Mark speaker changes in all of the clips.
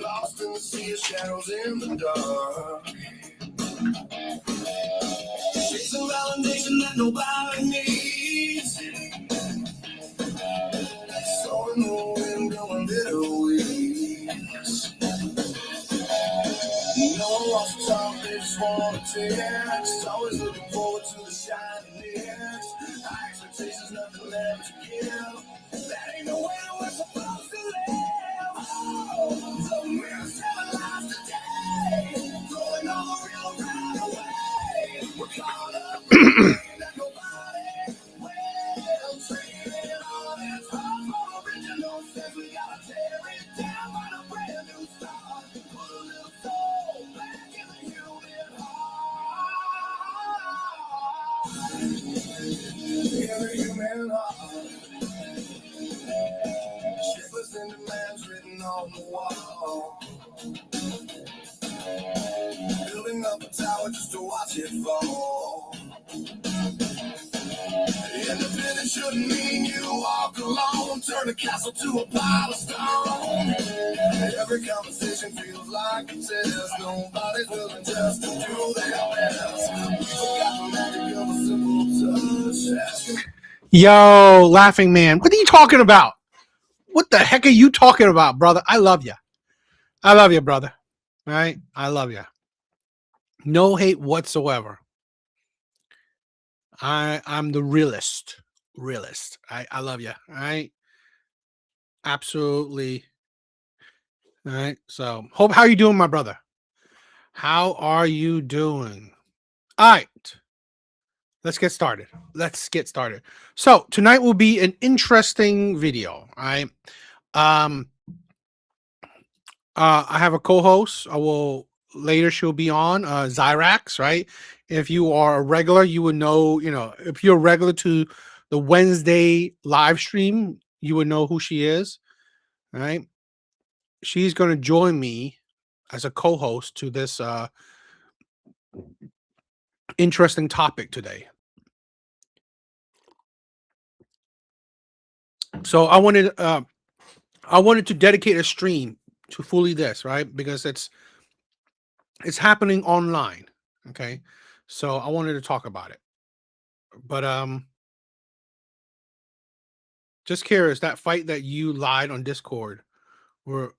Speaker 1: Lost in the sea of shadows in the dark. Chasing validation that nobody needs. So in the wind going bitter weeds. No one wants to talk, they just want to text. Always looking forward to the shiny next. High expectations, nothing left to give. That ain't the way we're supposed to live. Oh, so we're seven lives today. Throwing all the real right away. We're caught up in the pain that nobody will trade it on. It's hard for original since we gotta tear it down. Find a brand new start. Put a little soul back in the human heart. In the human heart. Shitless in demands written on the wall. Building up a tower just to watch it fall. Independence shouldn't mean you walk alone. Turn a castle to a pile of stone. Every conversation feels like a test. Nobody's willing just to do their best. We forgot the magic of a simple touch. Yo, laughing man, what are you talking about? What the heck are you talking about, brother? I love you. I love you, brother. All right? I love you. No hate whatsoever. I'm the realist. I love you. All right. Absolutely. All right. So how are you doing, my brother? How are you doing? All right. Let's get started. So tonight will be an interesting video. All right. I have a co-host. Later she'll be on Zyrax, right? If you are a regular, you would know, if you're a regular to the Wednesday live stream, you would know who she is, right? She's going to join me as a co-host to this interesting topic today. So I wanted to dedicate a stream to fully this, right? Because it's happening online, okay? So I wanted to talk about it. But just curious, that fight that you lied on Discord, were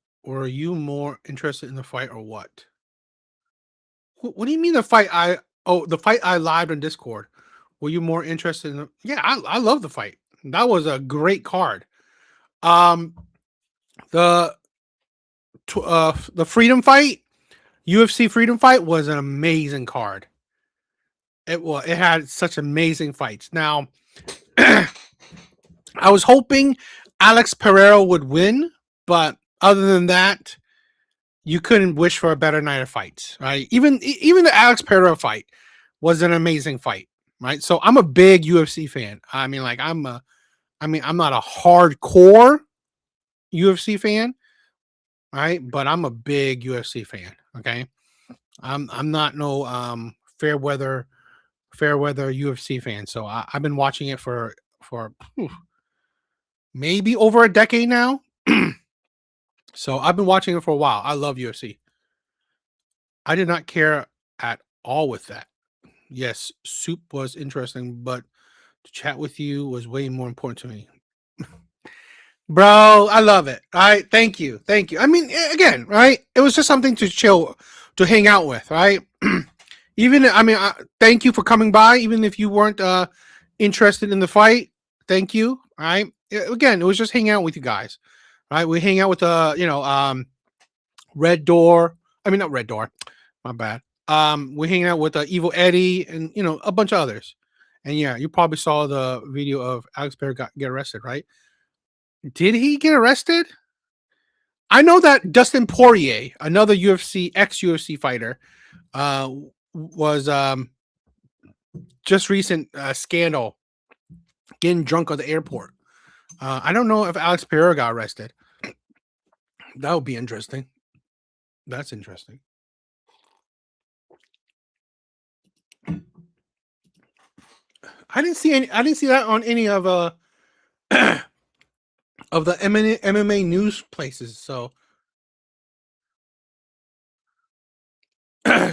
Speaker 1: you more interested in the fight or what? What do you mean the fight the fight I lied on Discord? Were you more interested in Yeah, I love the fight. That was a great card. The freedom fight, UFC freedom fight was an amazing card. It had such amazing fights. Now, I was hoping Alex Pereira would win, but other than that, you couldn't wish for a better night of fights, right? Even the Alex Pereira fight was an amazing fight, right? So I'm a big UFC fan. I mean, I'm not a hardcore UFC fan, right? But I'm a big UFC fan. Okay, I'm not no fair weather UFC fan. So I've been watching it for maybe over a decade now. So I've been watching it for a while. I love UFC. I did not care at all with that. Yes, soup was interesting, but to chat with you was way more important to me. Bro, I love it. All right. Thank you. I mean, again, right? It was just something to chill, to hang out with, right? Thank you for coming by, even if you weren't interested in the fight. Thank you. All right. Again, it was just hanging out with you guys. Right. We hang out with Red Door. I mean, not Red Door. My bad. We're hanging out with Evil Eddie and a bunch of others. And yeah, you probably saw the video of Alex Pereira get arrested, right? Did he get arrested? I know that Dustin Poirier, another ex-UFC fighter, was just recent scandal getting drunk at the airport. I don't know if Alex Pereira got arrested. That would be interesting. That's interesting. I didn't see that on any of of the MMA news places. So,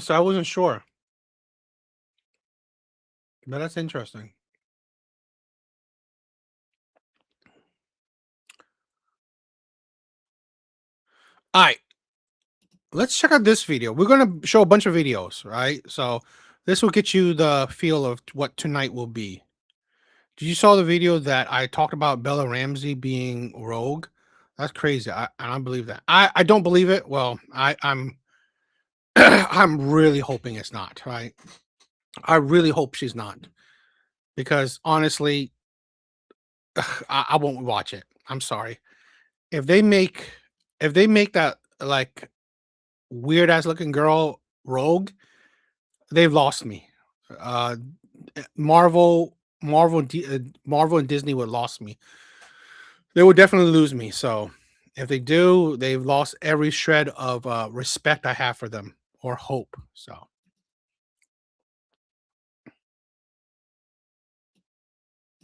Speaker 1: so I wasn't sure, but that's interesting. All right, let's check out this video. We're gonna show a bunch of videos, right? So this will get you the feel of what tonight will be. Did you saw the video that I talked about Bella Ramsey being rogue? That's crazy. I don't believe that. I don't believe it. Well, I'm I'm really hoping it's not, right? I really hope she's not, because honestly, I won't watch it. I'm sorry. If they make if they make that like weird ass looking girl rogue, they've lost me. Uh Marvel and Disney would lost me. They would definitely lose me. So if they do, they've lost every shred of respect I have for them or hope. So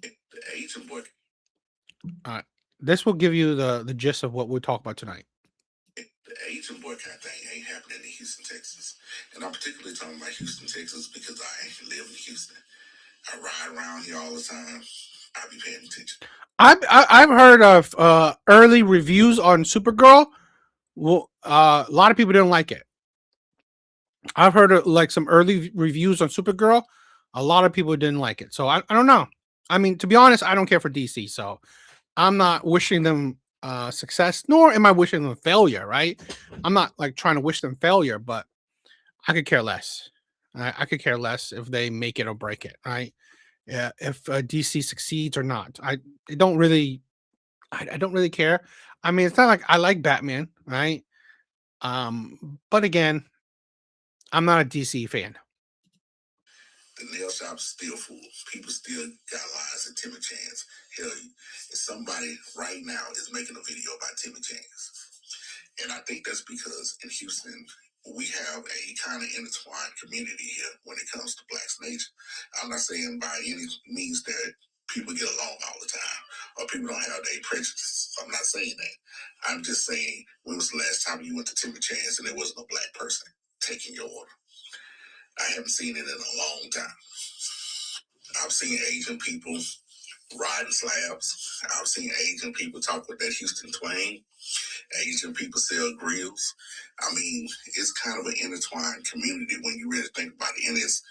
Speaker 1: the Asian boy. This will give you the gist of what we'll talk about tonight. The Asian boycott thing ain't happening in Houston, Texas. And I'm particularly talking about Houston, Texas, because I live in Houston. I ride around here all the time. I be paying attention. I've heard of early reviews on Supergirl. Well, a lot of people didn't like it. I've heard of like some early reviews on Supergirl. A lot of people didn't like it. So I don't know. I mean, to be honest, I don't care for DC. So I'm not wishing them success, nor am I wishing them failure, right? I'm not like trying to wish them failure, but I could care less. I could care less if they make it or break it, right? Yeah, if DC succeeds or not. I don't really I don't really care. I mean, it's not like I like Batman, right? But again, I'm not a DC fan. The nail shop's still full. People still got lies at Timmy Chance. Hell, somebody right now is making a video about Timmy Chance. And I think that's because in Houston, we have a kind of intertwined community here when it comes to Black's nature. I'm not saying by any means that people get along all the time or people don't have their prejudices. I'm not saying that. I'm just saying, when was the last time you went to Timmy Chance and there was no black person taking your order? I haven't seen it in a long time. I've seen Asian people riding slabs. I've seen Asian people talk with that Houston twang. Asian people sell grills. I mean, it's kind of an intertwined community when you really think about it in its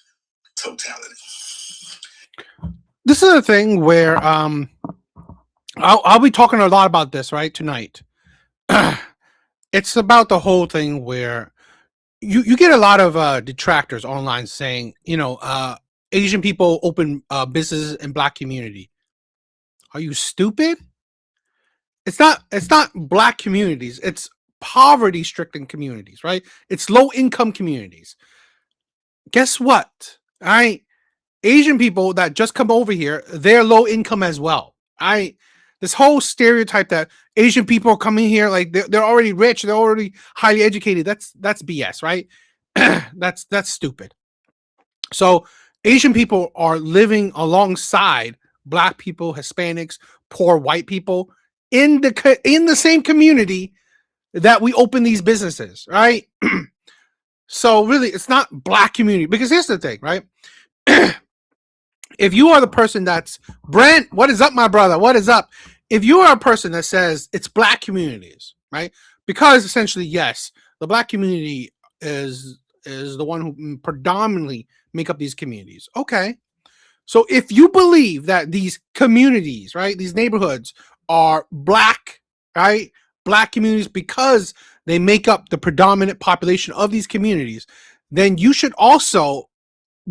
Speaker 1: totality. This is a thing where I'll be talking a lot about this right tonight. It's about the whole thing where you get a lot of detractors online saying, Asian people open businesses in black community. Are you stupid? It's not black communities. It's poverty stricken communities, right? It's low income communities. Guess what? All right. Asian people that just come over here, they're low income as well. This whole stereotype that Asian people are coming here like they're already rich, they're already highly educated. That's BS, right? that's stupid. So Asian people are living alongside black people, Hispanics, poor white people in the same community that we open these businesses, right? So really, it's not black community, because here's the thing, right? If you are the person that's Brent, what is up, my brother? What is up? If you are a person that says it's black communities, right? Because essentially, yes, the black community is the one who predominantly make up these communities. Okay. So if you believe that these communities, right, these neighborhoods are black, right, black communities because they make up the predominant population of these communities, then you should also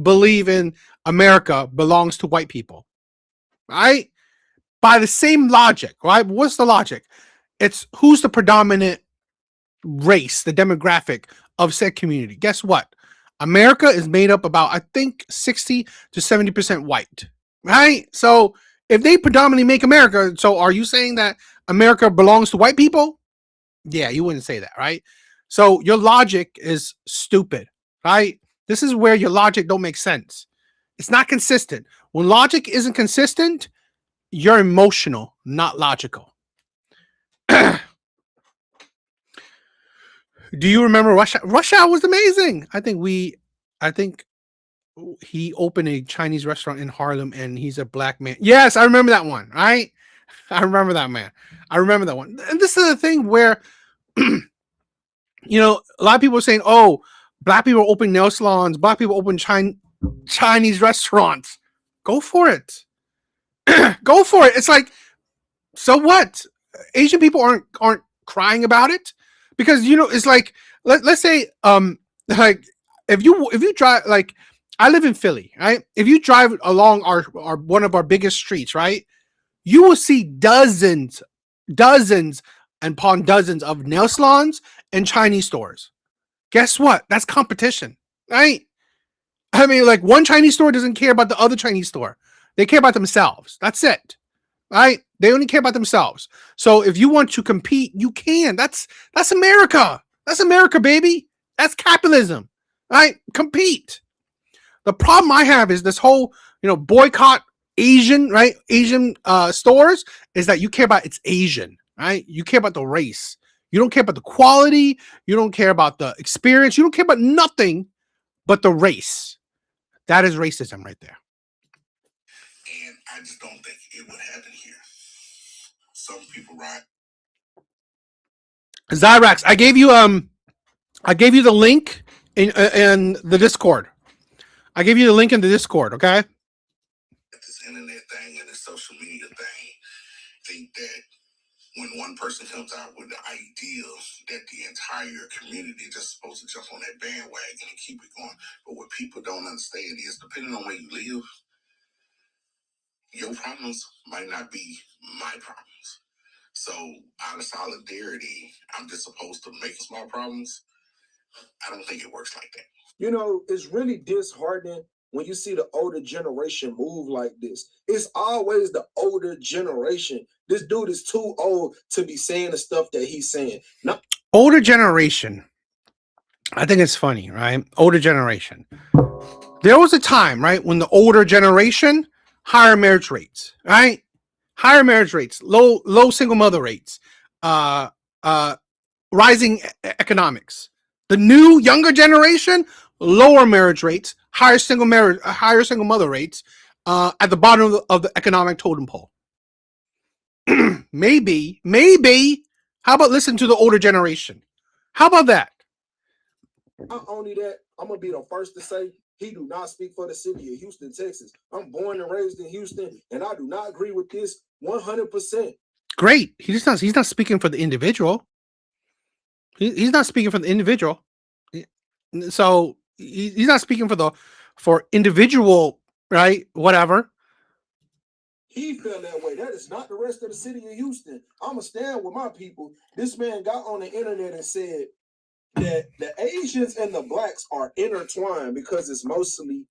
Speaker 1: believe in America belongs to white people, right? By the same logic, right? What's the logic? It's who's the predominant race, the demographic of said community. Guess what? America is made up about, I think, 60 to 70% white, right? So if they predominantly make America, so are you saying that America belongs to white people? Yeah, you wouldn't say that, right? So your logic is stupid, right? This is where your logic don't make sense. It's not consistent. When logic isn't consistent, you're emotional, not logical. Do you remember Rush? Rush Hour was amazing. I think he opened a Chinese restaurant in Harlem, and he's a black man. Yes, I remember that one. Right, I remember that man. I remember that one. And this is the thing where, a lot of people are saying, "Oh, black people open nail salons, black people open Chinese restaurants." Go for it. Go for it. It's like, so what? Asian people aren't crying about it, because it's like, let's say, like, if you drive, like, I live in Philly, right? If you drive along our one of our biggest streets, right, you will see dozens and upon dozens of nail salons and Chinese stores. Guess what? That's competition, right? I mean, like, one Chinese store doesn't care about the other Chinese store. They care about themselves. That's it. Right? They only care about themselves. So if you want to compete, you can. That's America. That's America, baby. That's capitalism. Right? Compete. The problem I have is this whole, boycott Asian, right? Asian stores, is that you care about it's Asian, right? You care about the race. You don't care about the quality. You don't care about the experience. You don't care about nothing but the race. That is racism right there.
Speaker 2: And I just don't think it would happen here. Some people ride.
Speaker 1: Zyrax, I gave you the link in the Discord. I gave you the link in the Discord, okay?
Speaker 2: This internet thing and the social media thing, think that when one person comes out with the idea that the entire community is just supposed to jump on that bandwagon and keep it going. But what people don't understand is, depending on where you live, your problems might not be my problems. So out of solidarity, I'm just supposed to make small problems. I don't think it works like that.
Speaker 3: It's really disheartening when you see the older generation move like this. It's always the older generation. This dude is too old to be saying the stuff that he's saying. Not
Speaker 1: older generation. I think it's funny, right? Older generation. There was a time, right, when the older generation, higher marriage rates, right? Higher marriage rates, low single mother rates, rising economics. The new younger generation, lower marriage rates, higher single mother rates, at the bottom of the economic totem pole. maybe. How about listen to the older generation? How about that?
Speaker 3: Not only that, I'm gonna be the first to say he do not speak for the city of Houston, Texas. I'm born and raised in Houston, and I do not agree with this 100%.
Speaker 1: Great. He's not speaking for the individual. He's not speaking for the individual. So he's not speaking for individual, right? Whatever.
Speaker 3: He felt that way. That is not the rest of the city of Houston. I'ma stand with my people. This man got on the internet and said that the Asians and the blacks are intertwined because it's mostly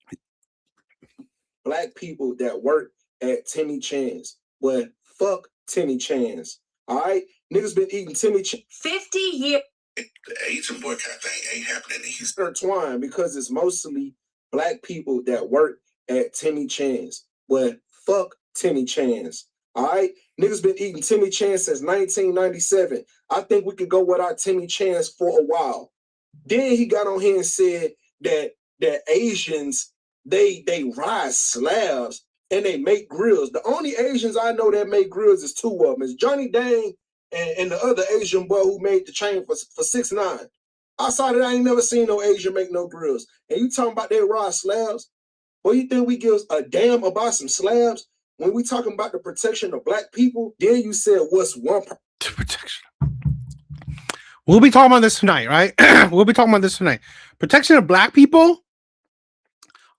Speaker 3: black people that work at Timmy Chan's. But fuck Timmy Chan's. All right? Niggas been eating Timmy Chan 50 years.
Speaker 2: The Asian boycott thing ain't happening in Houston.
Speaker 3: Intertwined because it's mostly black people that work at Timmy Chan's. But fuck Timmy Chan's. All right? Niggas been eating Timmy Chan's since 1997. I think we could go without Timmy Chan's for a while. Then he got on here and said that Asians, they ride slabs and they make grills. The only Asians I know that make grills is two of them. It's Johnny Dang and the other Asian boy who made the chain for 6ix9ine. Outside of that, I ain't never seen no Asian make no grills. And you talking about they ride slabs? Well, you think we give a damn about some slabs? When we talking about the protection of black people, then you said what's one
Speaker 1: protection. We'll be talking about this tonight, right? We'll be talking about this tonight. Protection of black people.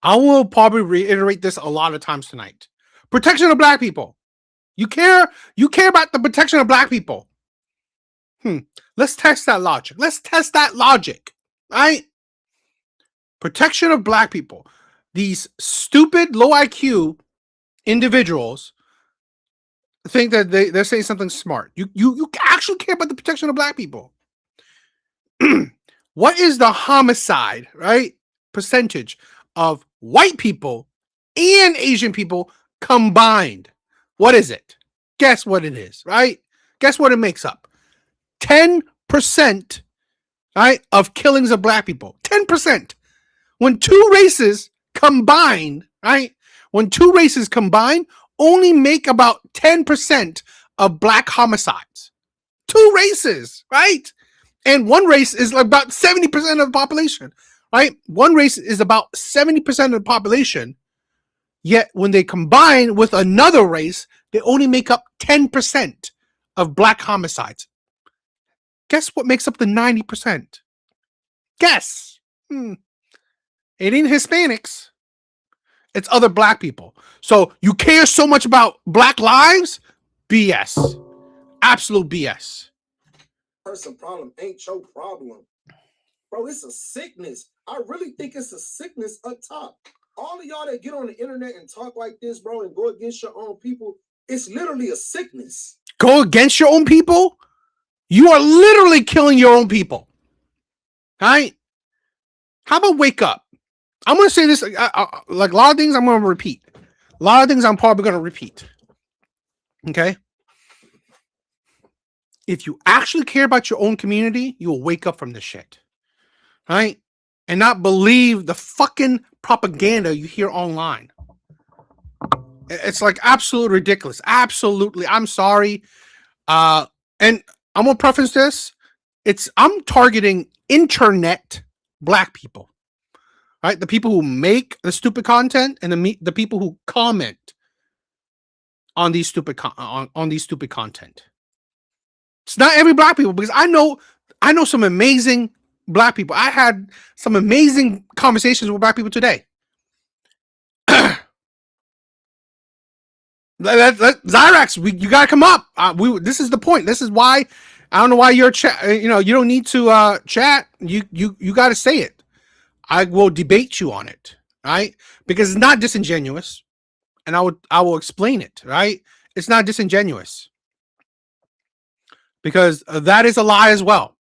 Speaker 1: I will probably reiterate this a lot of times tonight. Protection of black people. You care about the protection of black people. Let's test that logic. Right? Protection of black people. These stupid, low IQ individuals think that they're saying something smart. You actually care about the protection of black people. What is the homicide, right, percentage of white people and Asian people combined? What is it? Guess what it is, right? Guess what it makes up? 10%, right, of killings of black people. 10%. When two races combined, right? When two races combined, only make about 10% of black homicides. Two races, right? And one race is like about 70% of the population, right? One race is about 70% of the population. Yet when they combine with another race, they only make up 10% of black homicides. Guess what makes up the 90%? Guess. It ain't Hispanics. It's other black people. So you care so much about black lives? BS. Absolute BS.
Speaker 3: Person problem ain't your problem. Bro, it's a sickness. I really think it's a sickness up top. All of y'all that get on the internet and talk like this, bro, and go against your own people, it's literally a sickness.
Speaker 1: Go against your own people? You are literally killing your own people. All right? How about wake up? I'm going to say this, like a lot of things I'm going to repeat. A lot of things I'm probably going to repeat. Okay? If you actually care about your own community, you will wake up from this shit. All right? And not believe the fucking propaganda you hear online. It's like absolutely ridiculous. Absolutely. I'm sorry. And I'm going to preface this. I'm targeting internet black people. Right? The people who make the stupid content and the people who comment on these stupid on these stupid content. It's not every black people, because I know some amazing black people. I had some amazing conversations with black people today. Zyrax, you gotta come up. This is the point. This is why I don't know why you're chat. You don't need to chat. You got to say it. I will debate you on it, right? Because it's not disingenuous, and I will explain it, right? It's not disingenuous, because that is a lie as well.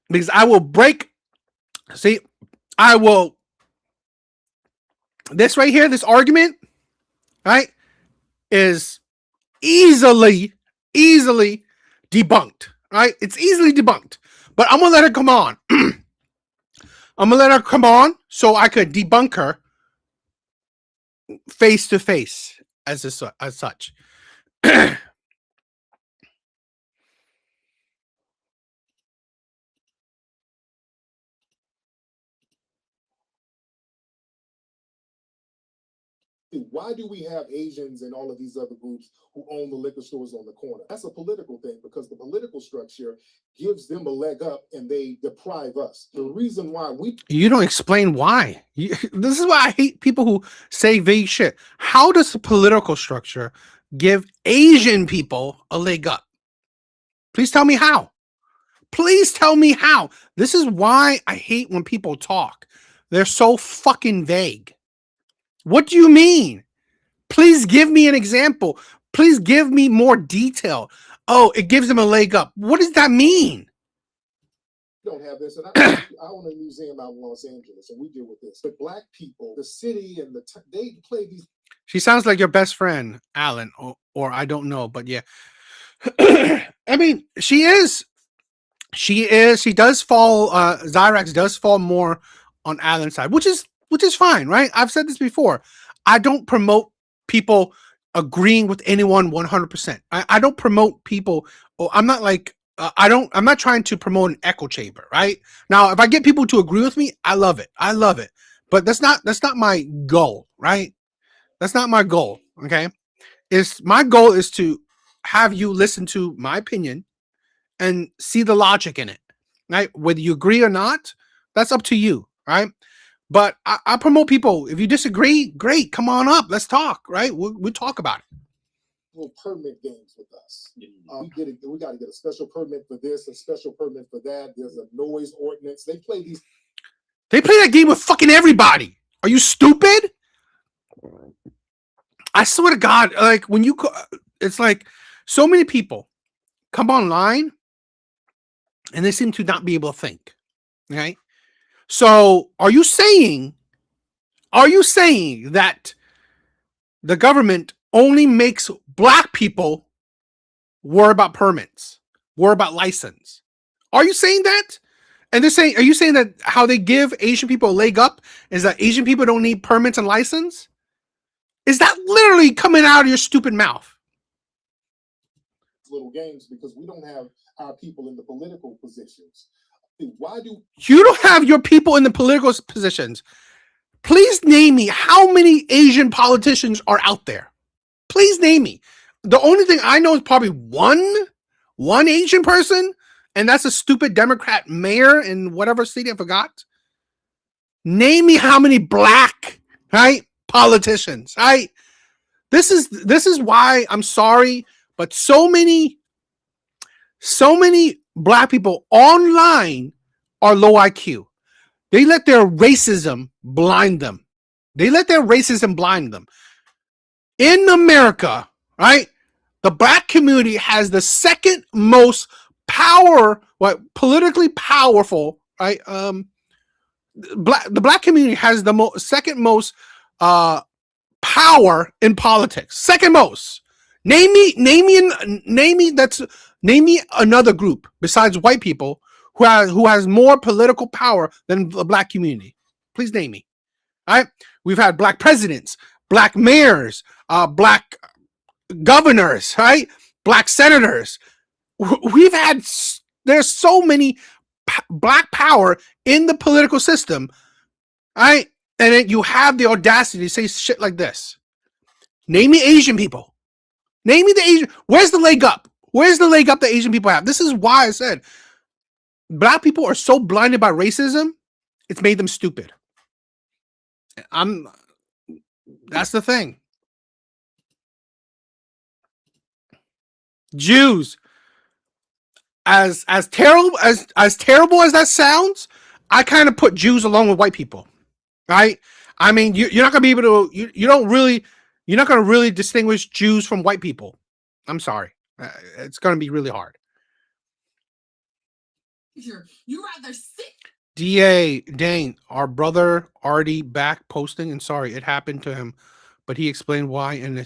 Speaker 1: Because I will break. See, I will. This right here, this argument, right, is easily debunked. Right, it's easily debunked. But I'm gonna let her come on. I'm gonna let her come on so I could debunk her face to face as such.
Speaker 4: Why do we have Asians and all of these other groups who own the liquor stores on the corner? That's a political thing, because the political structure gives them a leg up and they deprive us. The reason why
Speaker 1: you don't explain why. This is why I hate people who say vague shit. How does the political structure give Asian people a leg up? Please tell me how. Please tell me how. This is why I hate when people talk. They're so fucking vague. What do you mean? Please give me an example. Please give me more detail. Oh, it gives them a leg up. What does that mean?
Speaker 4: don't have this. And I own a museum out in Los Angeles, and we deal with this. But Black people, the city and they play these.
Speaker 1: She sounds like your best friend, Alan, or I don't know, but yeah. I mean, she is. She does fall. Zyrax does fall more on Alan's side, which is fine, right? I've said this before. I don't promote people agreeing with anyone 100%. I don't promote people. I'm not like I'm not trying to promote an echo chamber, right? Now, if I get people to agree with me, I love it. But that's not my goal, right? That's not my goal. Okay, my goal is to have you listen to my opinion and see the logic in it, right? Whether you agree or not, that's up to you, right? But I promote people. If you disagree, great, come on up, let's talk, right? We'll talk about it.
Speaker 4: Little permit games with us. We got to get a special permit for this, a special permit for that. There's a noise ordinance. They play
Speaker 1: that game with fucking everybody. Are you stupid? I swear to God, like when you, it's like so many people come online and they seem to not be able to think. Okay. So are you saying that the government only makes black people worry about permits, worry about license. Are you saying that? And they're saying, are you saying that how they give Asian people a leg up is that Asian people don't need permits and license? Is that literally coming out of your stupid mouth?
Speaker 4: Little games because we don't have our people in the political positions. Why do
Speaker 1: you don't have your people in the political positions? Please name me how many Asian politicians are out there. Please name me. The only thing I know is probably one Asian person, and that's a stupid Democrat mayor in whatever city I forgot. Name me how many black, right, politicians, right? This is why I'm sorry, but so many black people online are low IQ. They let their racism blind them. In America, right? The black community has the second most politically powerful, right? The black community has the second most power in politics. Second most. Name me another group besides white people who has more political power than the black community. Please name me. All right? We've had black presidents, black mayors, black governors, right? Black senators. There's so many black power in the political system, right? And then you have the audacity to say shit like this. Name me Asian people. Name me the Asian. Where's the leg up? Where's the leg up that Asian people have? This is why I said black people are so blinded by racism, it's made them stupid. That's the thing. Jews, as terrible as that sounds, I kind of put Jews along with white people, right? I mean, you're not gonna be able to. You're not gonna really distinguish Jews from white people. I'm sorry, it's gonna be really hard.
Speaker 2: You rather sit.
Speaker 1: Da Dane, our brother already back posting, and sorry it happened to him, but he explained why in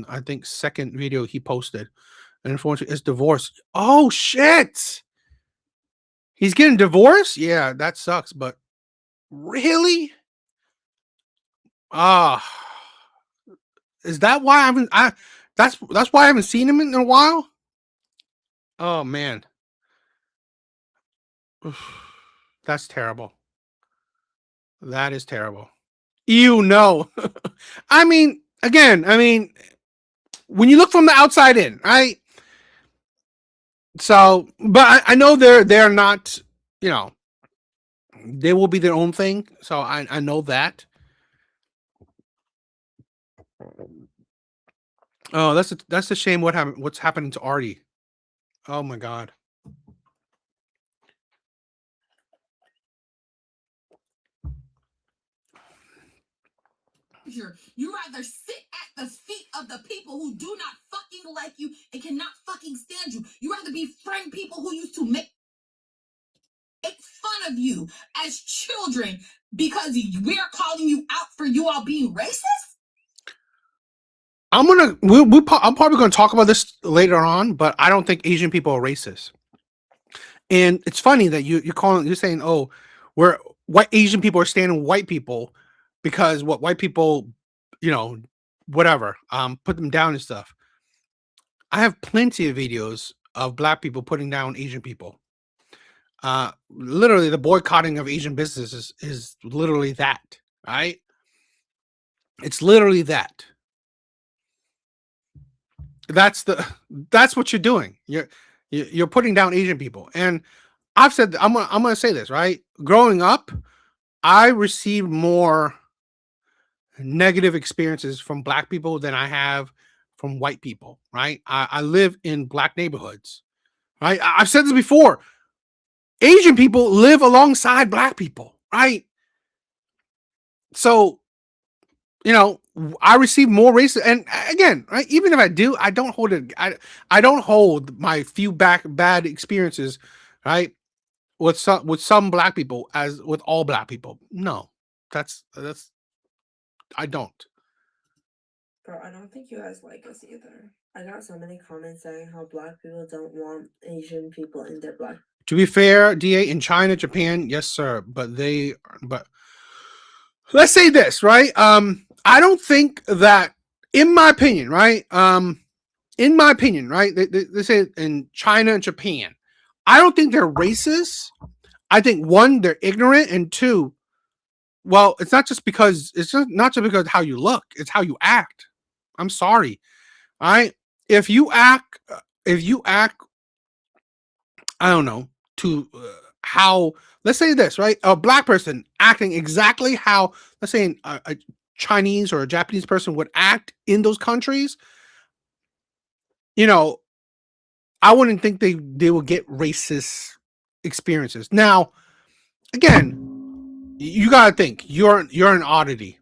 Speaker 1: I think second video he posted. And unfortunately, it's divorce. Oh shit! He's getting divorced? Yeah, that sucks. But really? Is that why that's why I haven't seen him in a while? Oh man. That's terrible. That is terrible. You know. I mean, again, when you look from the outside in, right? So, but I know they're not, they will be their own thing. So I know that. Oh, that's a shame. What's happening to Artie? Oh my god.
Speaker 2: You rather sit at the feet of the people who do not fucking like you and cannot fucking stand you. You rather befriend people who used to make fun of you as children because we're calling you out for you all being racist?
Speaker 1: I'm probably gonna talk about this later on, but I don't think Asian people are racist. And it's funny that you're saying, oh, we're white Asian people are standing with white people because what white people, whatever, put them down and stuff. I have plenty of videos of black people putting down Asian people. Literally the boycotting of Asian businesses is literally that, right? It's literally that. That's what you're doing. You're putting down Asian people. And I've said, I'm gonna say this, right? Growing up, I received more negative experiences from black people than I have from white people, right? I live in black neighborhoods, right? I've said this before. Asian people live alongside black people, right? So, I receive more racism. And again, right, even if I do, I don't hold it. I don't hold my few bad experiences, right, with some black people as with all black people. No, that's I don't.
Speaker 5: Bro, I don't think you guys like us either. I got so many comments saying how black people don't want Asian people in their black.
Speaker 1: To be fair, DA, in China, Japan, yes, sir. But let's say this, right? I don't think that, in my opinion, right? They say in China and Japan, I don't think they're racist. I think one, they're ignorant, and two, well, it's not just because of how you look, it's how you act. I'm sorry. All right. If you act, I don't know, to how, let's say this, right? A black person acting exactly how, let's say, a Chinese or a Japanese person would act in those countries, you know, I wouldn't think they will get racist experiences. Now, again, you gotta think you're an oddity,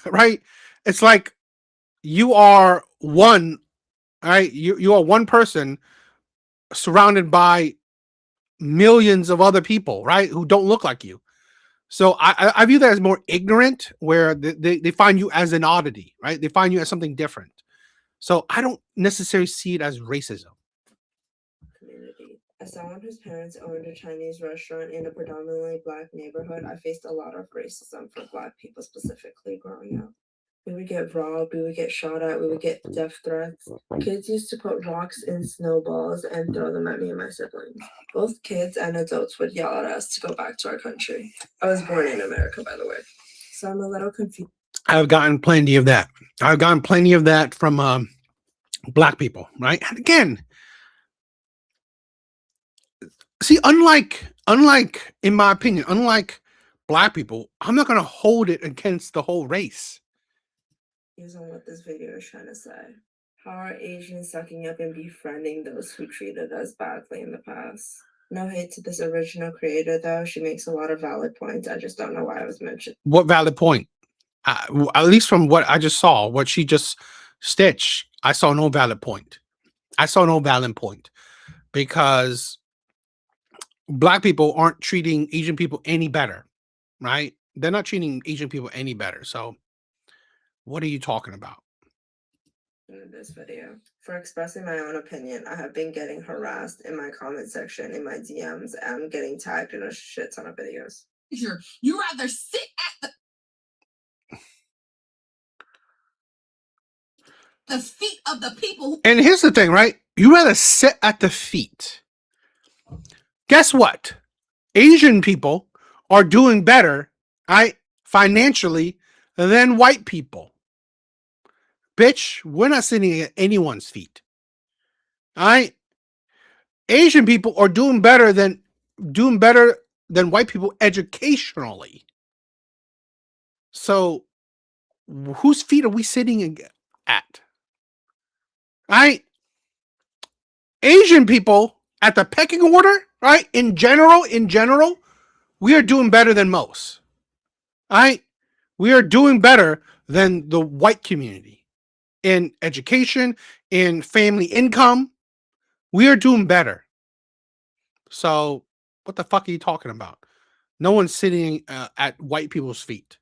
Speaker 1: right? It's like you are one, right? You are one person surrounded by millions of other people, right? Who don't look like you. So I view that as more ignorant, where they find you as an oddity, right? They find you as something different. So I don't necessarily see it as racism.
Speaker 5: Community. As someone whose parents owned a Chinese restaurant in a predominantly black neighborhood, I faced a lot of racism from black people specifically growing up. We would get robbed, we would get shot at, we would get death threats. Kids used to put rocks in snowballs and throw them at me and my siblings. Both kids and adults would yell at us to go back to our country. I was born in America, by the way. So I'm a little confused.
Speaker 1: I've gotten plenty of that. I've gotten plenty of that from black people, right? And again, see, unlike in my opinion, unlike black people, I'm not going to hold it against the whole race.
Speaker 5: Is on what this video is trying to say. How are Asians sucking up and befriending those who treated us badly in the past? No hate to this original creator, though. She makes a lot of valid points. I just don't know why I was mentioned.
Speaker 1: What valid point? At least from what I just saw, what she just stitched, I saw no valid point. Because black people aren't treating Asian people any better, right? They're not treating Asian people any better. So what are you talking about?
Speaker 5: In this video, for expressing my own opinion, I have been getting harassed in my comment section, in my DMs, and getting tagged in a shit ton of videos.
Speaker 2: You rather sit at the feet of the people.
Speaker 1: And here's the thing, right? You rather sit at the feet. Guess what? Asian people are doing better, right, financially than white people. Bitch, we're not sitting at anyone's feet. All right? Asian people are doing better than white people educationally. So whose feet are we sitting at? Right? Asian people at the pecking order, right? In general, we are doing better than most. Right? We are doing better than the white community in education, in family income. We are doing better. So what the fuck are you talking about? No one's sitting at white people's feet.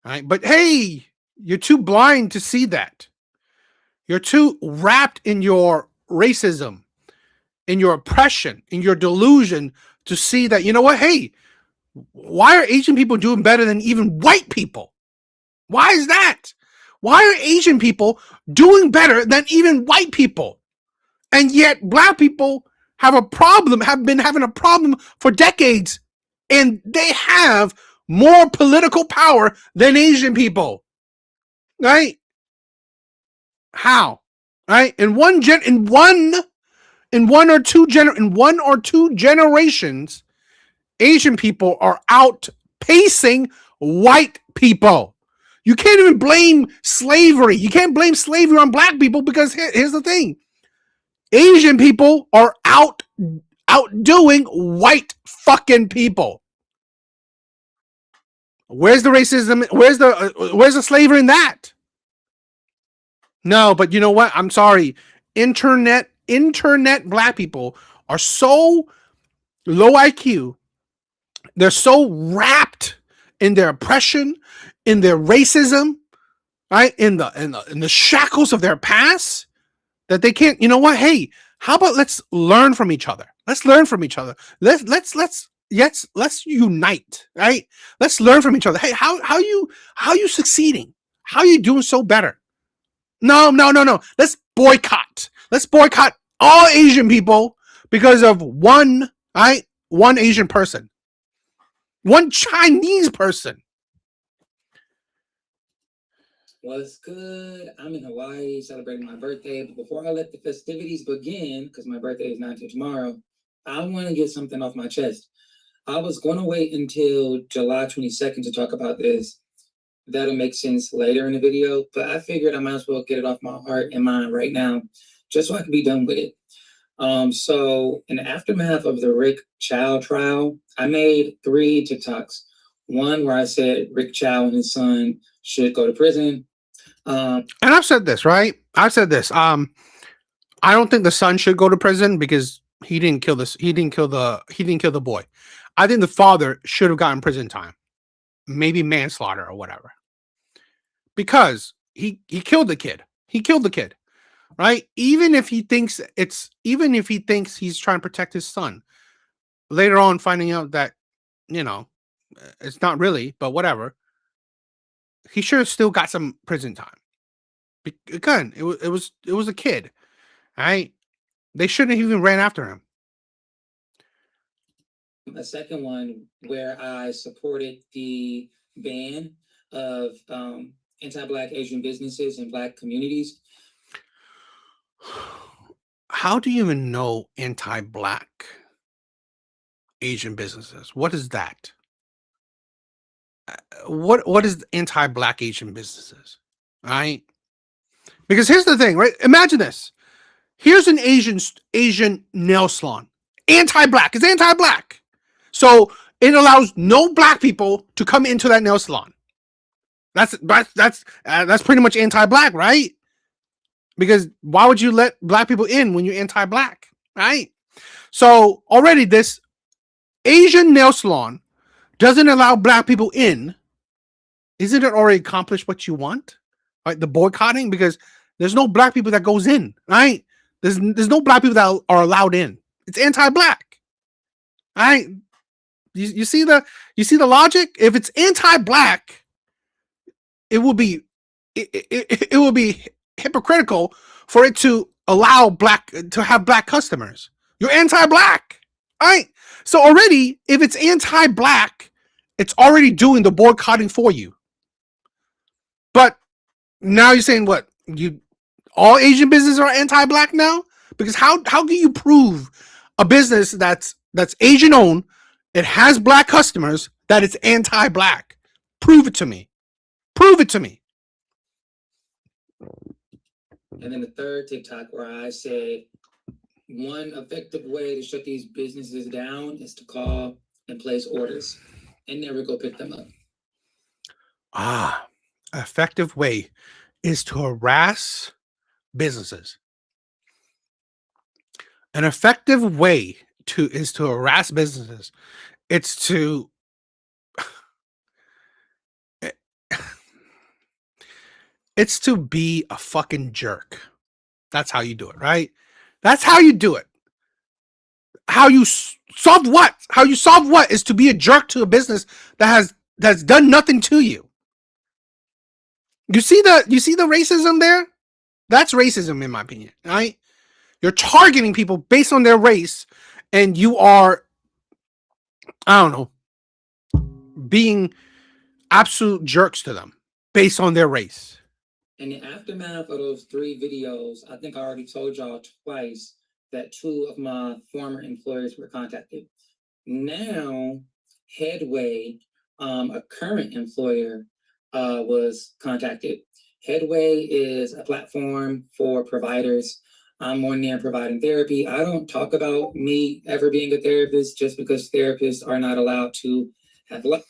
Speaker 1: All right? But hey, you're too blind to see that. You're too wrapped in your racism, in your oppression, in your delusion to see that, you know what? Hey, why are Asian people doing better than even white people? Why is that? Why are Asian people doing better than even white people? And yet black people have been having a problem for decades, and they have more political power than Asian people. Right? How? Right? In one or two generations, Asian people are outpacing white people. You can't even blame slavery. You can't blame slavery on black people, because here's the thing. Asian people are outdoing white fucking people. Where's the racism? Where's the slavery in that? No, but you know what? I'm sorry. Internet black people are so low IQ. They're so wrapped in their oppression, in their racism, right? In the shackles of their past that they can't. You know what? Hey, how about let's learn from each other? Let's learn from each other. Let's unite, right? Let's learn from each other. Hey, how you succeeding? How you doing so better? No. Let's boycott. Let's boycott all Asian people because of one, right? One Asian person, one Chinese person.
Speaker 6: What's good? I'm in Hawaii celebrating my birthday. But before I let the festivities begin, because my birthday is not until tomorrow, I want to get something off my chest. I was going to wait until July 22nd to talk about this. That'll make sense later in the video, but I figured I might as well get it off my heart and mind right now, just so I can be done with it. So in the aftermath of the Rick Chow trial, I made 3 TikToks. One where I said Rick Chow and his son should go to prison.
Speaker 1: And I've said this, right? I've said this. I don't think the son should go to prison because he didn't kill this. He didn't kill the boy. I think the father should have gotten prison time, maybe manslaughter or whatever, because he killed the kid. He killed the kid, right? Even if he thinks he's trying to protect his son, later on finding out that it's not really, but whatever. He should have still got some prison time. Again, it was a kid, right? They shouldn't have even ran after him.
Speaker 6: A second one where I supported the ban of anti-Black Asian businesses and Black communities.
Speaker 1: How do you even know anti-Black Asian businesses? What is that? What is anti-Black Asian businesses? Right? Because here's the thing, right? Imagine this. Here's an Asian nail salon. Anti-Black. It's anti-Black. So it allows no Black people to come into that nail salon. That's pretty much anti-Black, right? Because why would you let Black people in when you're anti-Black, right? So already this Asian nail salon doesn't allow Black people in. Isn't it already accomplished what you want? Right? The boycotting, because there's no Black people that goes in, right? There's no Black people that are allowed in. It's anti-Black, right? You see the logic? If it's anti-Black, it will be hypocritical for it to allow to have Black customers. You're anti-Black, right? So already, if it's anti-Black, it's already doing the boycotting for you. But now you're saying what? All Asian businesses are anti-Black now? Because how can you prove a business that's Asian owned, it has Black customers, that it's anti-Black? Prove it to me. Prove it to me.
Speaker 6: And then the third TikTok where I said one effective way to shut these businesses down is to call and place orders and never go pick them up.
Speaker 1: Effective way is to harass businesses. An effective way is to harass businesses. It's to be a fucking jerk. That's how you do it, right? That's how you do it. How you solve what? How you solve what is to be a jerk to a business that's done nothing to you. You see the racism there? That's racism in my opinion, right? You're targeting people based on their race, and you are, I don't know, being absolute jerks to them based on their race.
Speaker 6: In the aftermath of those 3 videos, I think I already told y'all twice that 2 of my former employers were contacted. Now, Headway, a current employer, was contacted. Headway is a platform for providers. I'm on there providing therapy. I don't talk about me ever being a therapist just because therapists are not allowed to have life.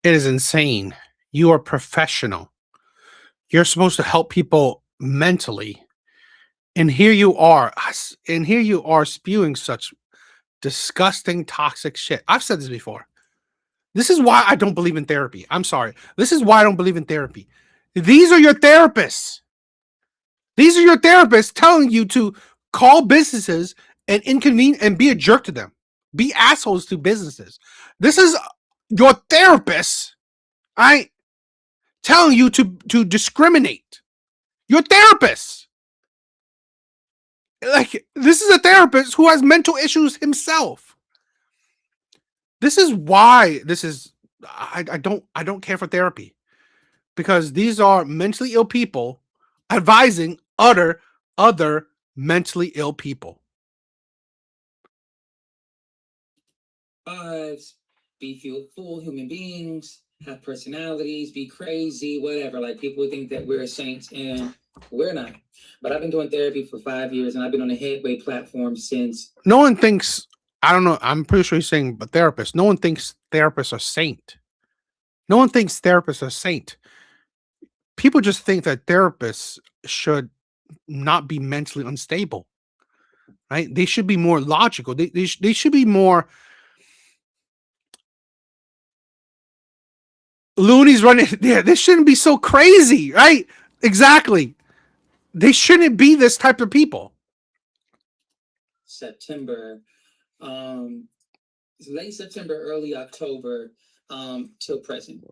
Speaker 1: It is insane. You are professional. You're supposed to help people mentally. And here you are spewing such disgusting, toxic shit. I've said this before. This is why I don't believe in therapy. I'm sorry. This is why I don't believe in therapy. These are your therapists. These are your therapists telling you to call businesses and inconvenience and be a jerk to them. Be assholes to businesses. This is your therapist, right? Telling you to discriminate. Your therapist. Like, this is a therapist who has mental issues himself. This is why I don't care for therapy, because these are mentally ill people advising other mentally ill people.
Speaker 6: Lives, be full human beings, have personalities, be crazy, whatever. Like, people think that we're saints and we're not. But I've been doing therapy for 5 years, and I've been on the Headway platform since.
Speaker 1: No one thinks, I don't know, I'm pretty sure he's saying, but therapists. No one thinks therapists are saint. No one thinks therapists are saint. People just think that therapists should not be mentally unstable, right? They should be more logical. They should be more loonies running. Yeah, they shouldn't be so crazy, right? Exactly. They shouldn't be this type of people.
Speaker 6: September, late September, early October, till present.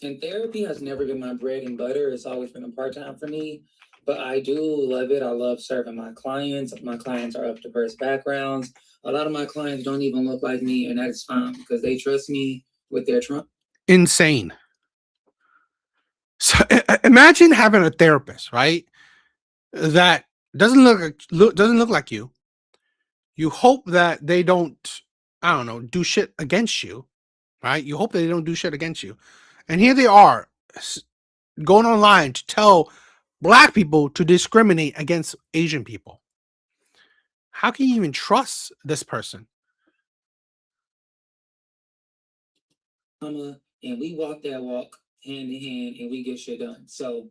Speaker 6: And therapy has never been my bread and butter. It's always been a part-time for me, but I do love it. I love serving my clients. My clients are of diverse backgrounds. A lot of my clients don't even look like me, and that is fine because they trust me with their trauma.
Speaker 1: Insane. So imagine having a therapist, right? That doesn't look like you. You hope that they don't, I don't know, do shit against you, right? You hope that they don't do shit against you. And here they are going online to tell black people to discriminate against Asian people. How can you even trust this person?
Speaker 6: And we walk that walk hand in hand, and we get shit done. So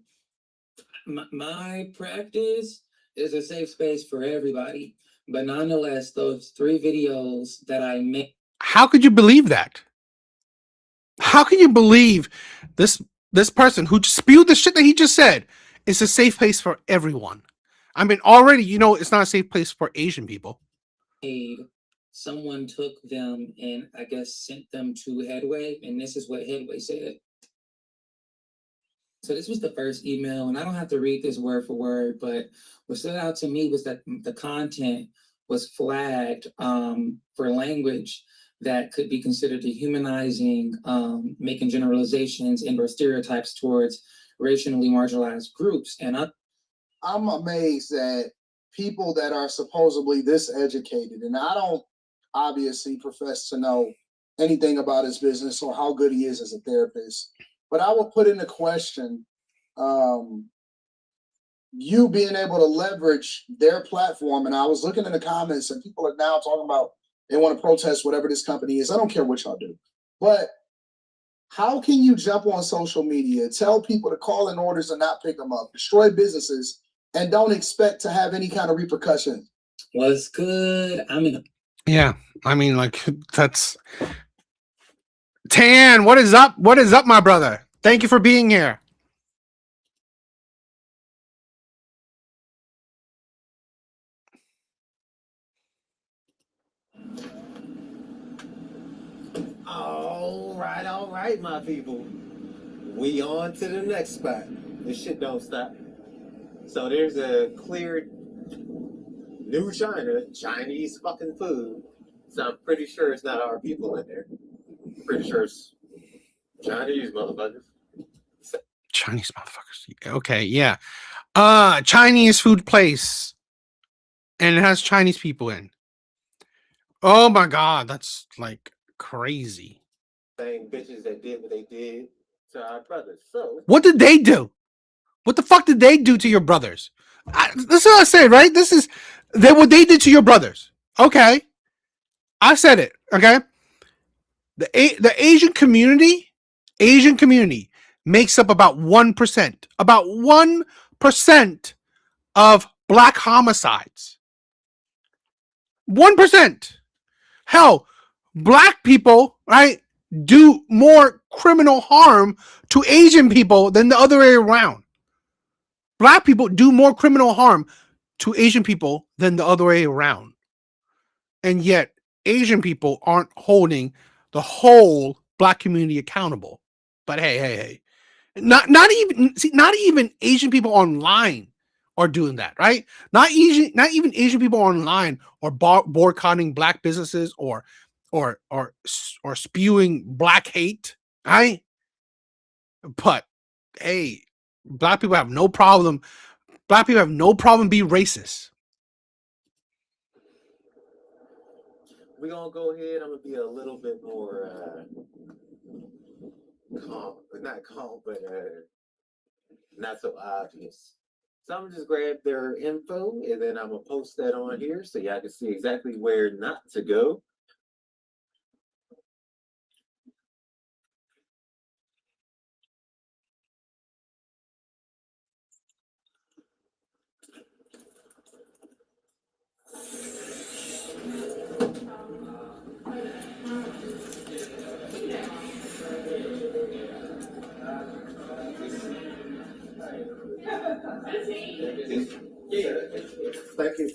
Speaker 6: my practice is a safe space for everybody, but nonetheless, those 3 videos that I made.
Speaker 1: How could you believe that? How can you believe this person who spewed the shit that he just said is a safe place for everyone? I mean, already, you know, it's not a safe place for Asian people.
Speaker 6: Someone took them and I guess sent them to Headway, and this is what Headway said. So this was the first email, and I don't have to read this word for word, but what stood out to me was that the content was flagged for language that could be considered dehumanizing, making generalizations and or stereotypes towards racially marginalized groups. And
Speaker 4: I'm amazed that people that are supposedly this educated, and I don't obviously profess to know anything about his business or how good he is as a therapist, but I would put into question you being able to leverage their platform. And I was looking in the comments, and people are now talking about they want to protest whatever this company is. I don't care what y'all do, but how can you jump on social media, tell people to call in orders and not pick them up, destroy businesses, and don't expect to have any kind of repercussion?
Speaker 6: What's good?
Speaker 1: Yeah, I mean, like, that's Tan. What is up? What is up, my brother? Thank you for being here.
Speaker 7: All right, my people. We on to the next spot. This shit don't stop. So there's a clear new China, Chinese fucking food. So I'm pretty sure it's not our people in there. Pretty sure it's Chinese motherfuckers.
Speaker 1: Chinese motherfuckers. Okay, yeah. Chinese food place. And it has Chinese people in. Oh my god, that's like crazy.
Speaker 7: Same bitches that did what they did to our brothers. So
Speaker 1: what did they do? What the fuck did they do to your brothers? This is what I said, right? This is what they did to your brothers. Okay. I said it. Okay. The Asian community makes up about 1%. About 1% of black homicides. 1%. Hell, black people, right? do more criminal harm to Asian people than the other way around. Black people do more criminal harm to Asian people than the other way around. And yet, Asian people aren't holding the whole black community accountable. But hey. Not even Asian people online are doing that, right? Not even Asian people online are boycotting black businesses or spewing black hate, right? But hey, black people have no problem. Black people have no problem being racist.
Speaker 7: We're gonna go ahead. I'm gonna be a little bit more calm, but not calm, but not so obvious. So I'm gonna just grab their info and then I'm gonna post that on here so y'all can see exactly where not to go. Thank you.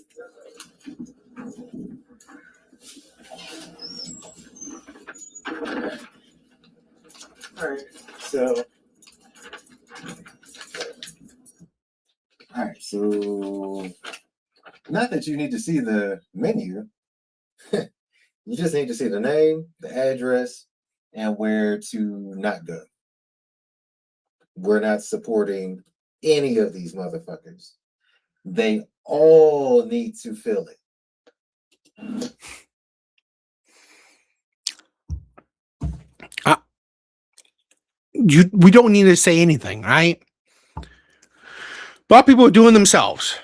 Speaker 7: All right. So, not that you need to see the menu, you just need to see the name, the address, and where to not go. We're not supporting any of these motherfuckers. They all need to feel it.
Speaker 1: We don't need to say anything, right? Black people are doing themselves.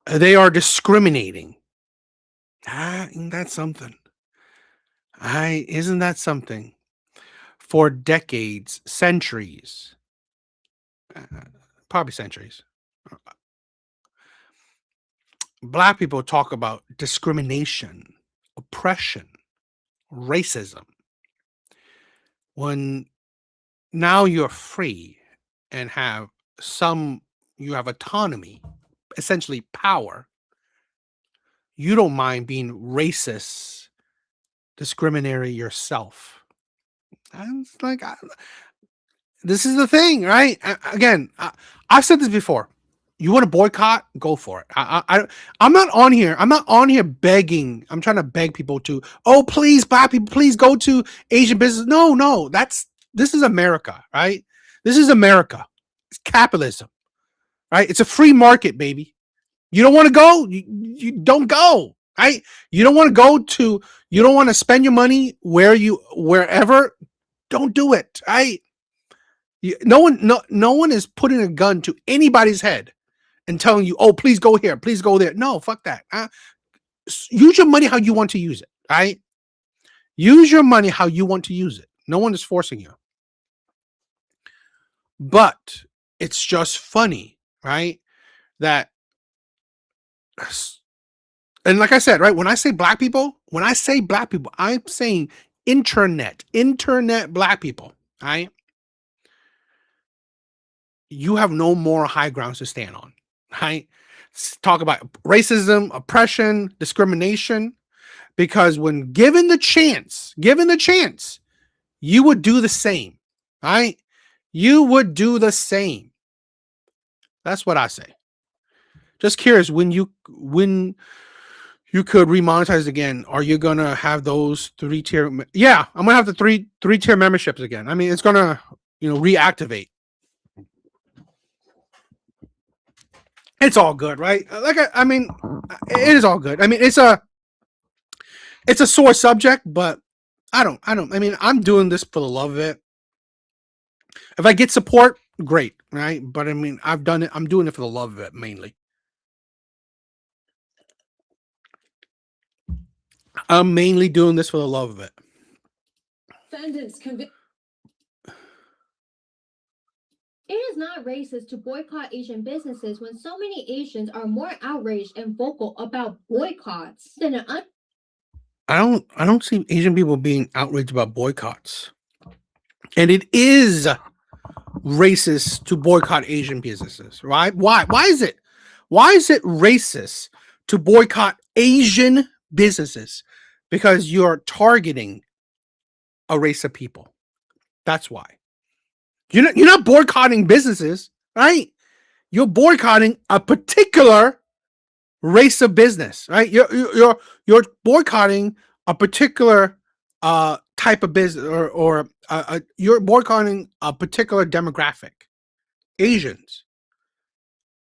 Speaker 1: They are discriminating. Isn't that something? Isn't that something? For decades, centuries, probably centuries, Black people talk about discrimination, oppression, racism. When now you're free and you have autonomy, essentially power, you don't mind being racist, discriminatory yourself. And it's like, this is the thing, right? Again, I've said this before. You want to boycott? Go for it. I'm not on here. I'm not on here begging. I'm trying to beg people to, oh, please, black people, please go to Asian business. No, this is America, right? This is America. It's capitalism, right? It's a free market, baby. You don't want to go? You don't go, right? You don't want to spend your money wherever. Don't do it, right? No one is putting a gun to anybody's head and telling you, oh, please go here, please go there. No, fuck that. Use your money how you want to use it, right? Use your money how you want to use it. No one is forcing you. But it's just funny, right? That, and like I said, right, when I say black people, I'm saying internet black people, right? You have no more high grounds to stand on, right? Talk about racism, oppression, discrimination, because when given the chance, you would do the same, right? You would do the same. That's what I say. Just curious, when you could remonetize again, are you gonna have those 3-tier? Yeah, I'm gonna have the three-tier memberships again. I mean, it's gonna reactivate. It's all good, right? I mean, it is all good. I mean, it's a sore subject, but I mean, I'm doing this for the love of it. If I get support, great, right? But I mean, I've done it. I'm doing it for the love of it mainly. I'm mainly doing this for the love of it.
Speaker 8: Defendants It is not racist to boycott Asian businesses when so many Asians are more outraged and vocal about boycotts than an
Speaker 1: I don't see Asian people being outraged about boycotts. And it is racist to boycott Asian businesses, right? Why? Why is it? Why is it racist to boycott Asian businesses? Because you're targeting a race of people. That's why. You're not boycotting businesses, right? You're boycotting a particular race of business, right? You're boycotting a particular type of business, or you're boycotting a particular demographic, Asians.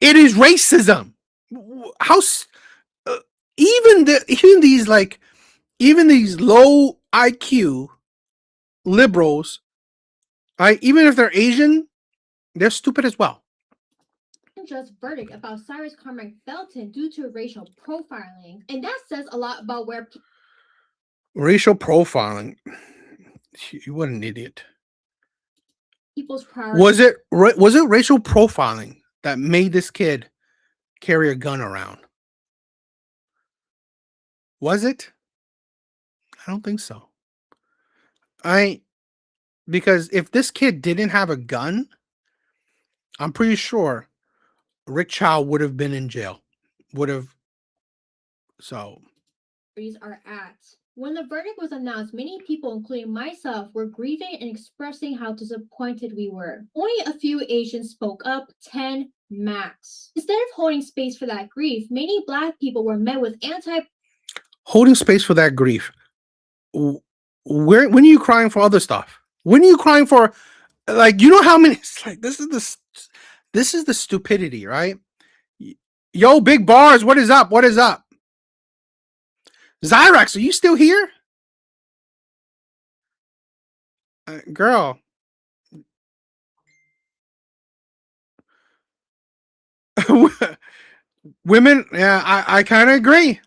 Speaker 1: It is racism. How even these low IQ liberals, right? Even if they're Asian, they're stupid as well.
Speaker 8: Unjust verdict about Cyrus Carmack Felton due to racial profiling, and that says a lot about where
Speaker 1: Racial profiling. What an idiot.
Speaker 8: people's priorities.
Speaker 1: Was it racial profiling that made this kid carry a gun around? Was it? I don't think so. Because if this kid didn't have a gun, I'm pretty sure Rick Chow would have been in jail. So
Speaker 8: Are at. When the verdict was announced, many people, including myself, were grieving and expressing how disappointed we were. Only a few Asians spoke up, 10 max. Instead of holding space for that grief, many Black people were met with
Speaker 1: holding space for that grief. When are you crying for other stuff? When are you crying for, like, you know how many? It's like this is the stupidity, right? Yo, big bars, what is up? What is up? Zyrax, are you still here? Girl. Women, yeah, I kind of agree.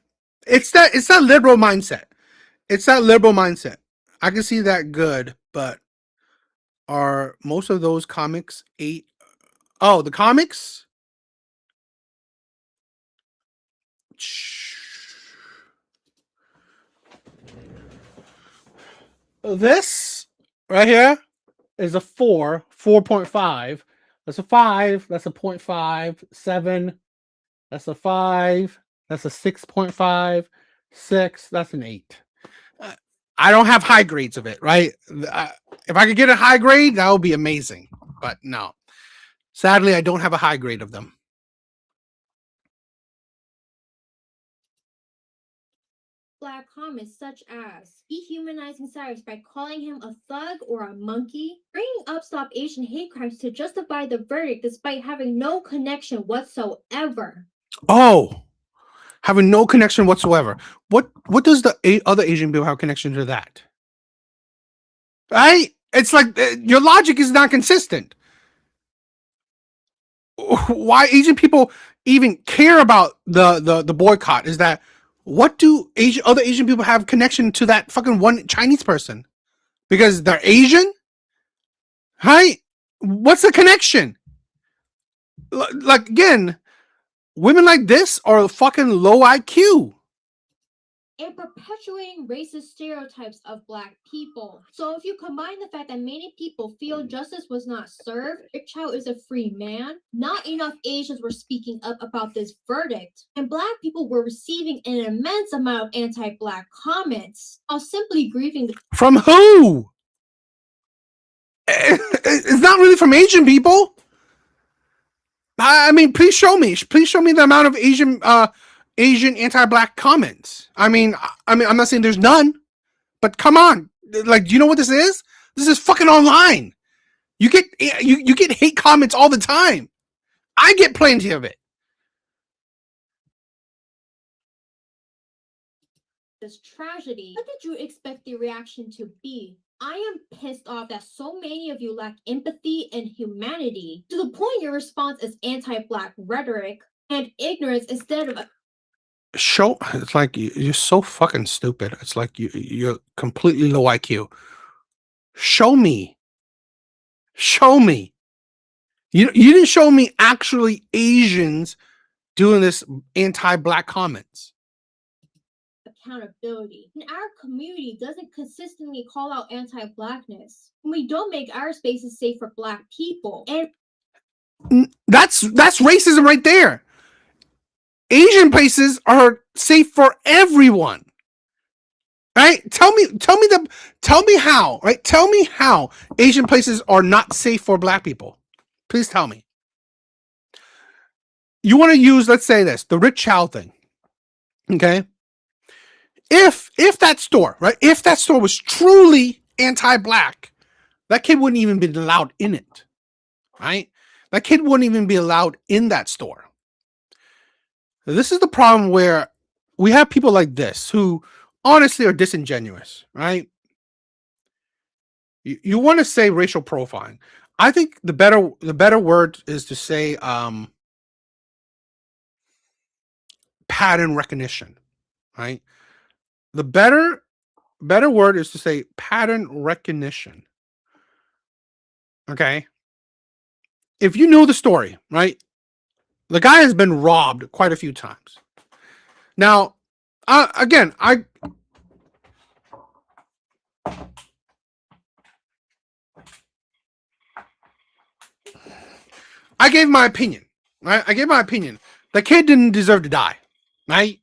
Speaker 1: It's that liberal mindset. It's that liberal mindset. I can see that good, but are most of those comics the comics? This right here is a 4.5. That's a 5. That's a 0.5. 7. That's a 5. That's a 6.5. 6. That's an 8. I don't have high grades of it, right? If I could get a high grade, that would be amazing. But no. Sadly, I don't have a high grade of them.
Speaker 8: Black comments such as dehumanizing Cyrus by calling him a thug or a monkey, bringing up Stop Asian hate crimes to justify the verdict despite having no connection whatsoever.
Speaker 1: Oh, having no connection whatsoever. What does the other Asian people have connection to that? Right? It's like your logic is not consistent. Why Asian people even care about the boycott is that what do other Asian people have connection to that fucking one Chinese person? Because they're Asian? Right? What's the connection? Like, again, women like this are fucking low IQ.
Speaker 8: And perpetuating racist stereotypes of Black people. So if you combine the fact that many people feel justice was not served, Rick Chow is a free man, not enough Asians were speaking up about this verdict, and Black people were receiving an immense amount of anti-Black comments, while simply grieving
Speaker 1: From who? It's not really from Asian people. I mean, please show me the amount of Asian anti-Black comments. I mean, I'm not saying there's none, but come on, like, do you know what this is? This is fucking online. You get hate comments all the time. I get plenty of it.
Speaker 8: this tragedy. What did you expect the reaction to be? I am pissed off that so many of you lack empathy and humanity, to the point your response is anti-Black rhetoric and ignorance instead of
Speaker 1: It's like you're so fucking stupid. It's like you're completely low IQ. Show me. You didn't show me actually Asians doing this anti-Black comments.
Speaker 8: accountability. And our community doesn't consistently call out anti-blackness. We don't make our spaces safe for Black people. And
Speaker 1: That's racism right there. Asian places are safe for everyone. Right? Tell me how, right? Tell me how Asian places are not safe for Black people. Please tell me. You want to use, let's say this, the rich child thing. Okay? If that store, right? If that store was truly anti-Black, that kid wouldn't even be allowed in it. Right? That kid wouldn't even be allowed in that store. This is the problem where we have people like this who honestly are disingenuous, right? You want to say racial profiling. I think the better word is to say pattern recognition, right? The better word is to say pattern recognition. Okay? If you know the story, right? The guy has been robbed quite a few times. Now, again, I gave my opinion, right? I gave my opinion. The kid didn't deserve to die, right?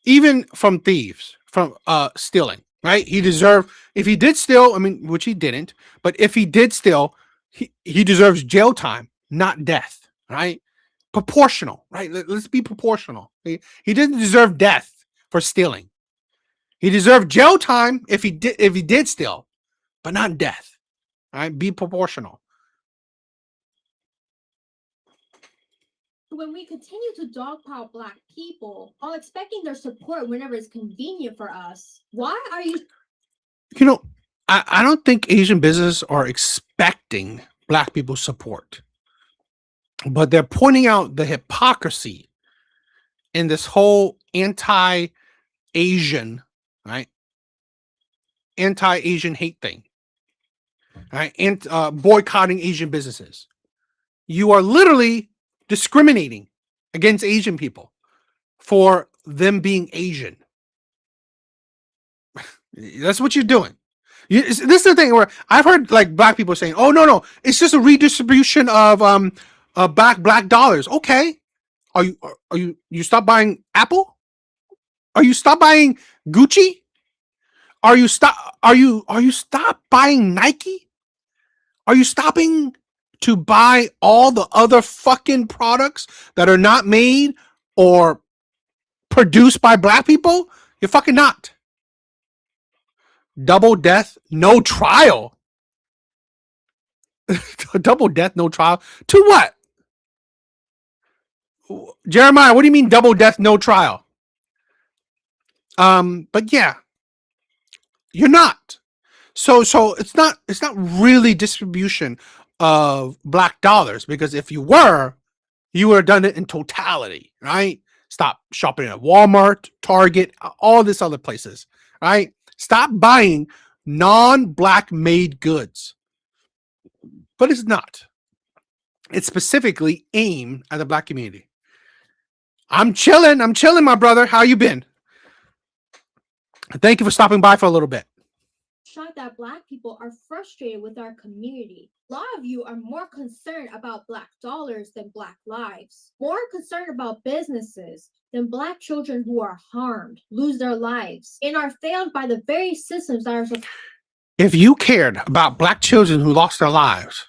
Speaker 1: Even from thieves, from stealing, right? He deserved, if he did steal, I mean, which he didn't, but if he did steal, he deserves jail time, not death, right? Proportional, right? Let's be proportional. He didn't deserve death for stealing. He deserved jail time if he did steal, but not death. Right? Be proportional.
Speaker 8: when we continue to dogpile Black people while expecting their support whenever it's convenient for us, why are you?
Speaker 1: You know, I don't think Asian businesses are expecting Black people's support, but they're pointing out the hypocrisy in this whole anti-Asian, right? Anti-Asian hate thing, right? And boycotting Asian businesses. You are literally discriminating against Asian people for them being Asian. That's what you're doing. This is the thing where I've heard like Black people saying, "Oh no, it's just a redistribution of black dollars." Okay, are you stop buying Apple? Are you stop buying Gucci? Are you stop buying Nike? Are you stopping to buy all the other fucking products that are not made or produced by Black people? You're fucking not. Double death, no trial. Double death, no trial. To what? Jeremiah, what do you mean double death, no trial? But yeah, you're not. So it's not really distribution of Black dollars, because if you were, you would have done it in totality, right? Stop shopping at Walmart, Target, all these other places, right? Stop buying non-Black made goods. But it's not. It's specifically aimed at the Black community. I'm chilling, my brother. How you been? Thank you for stopping by for a little bit.
Speaker 8: Shocked that Black people are frustrated with our community. A lot of you are more concerned about Black dollars than Black lives. More concerned about businesses than Black children who are harmed, lose their lives, and are failed by the very systems that are so.
Speaker 1: If you cared about Black children who lost their lives,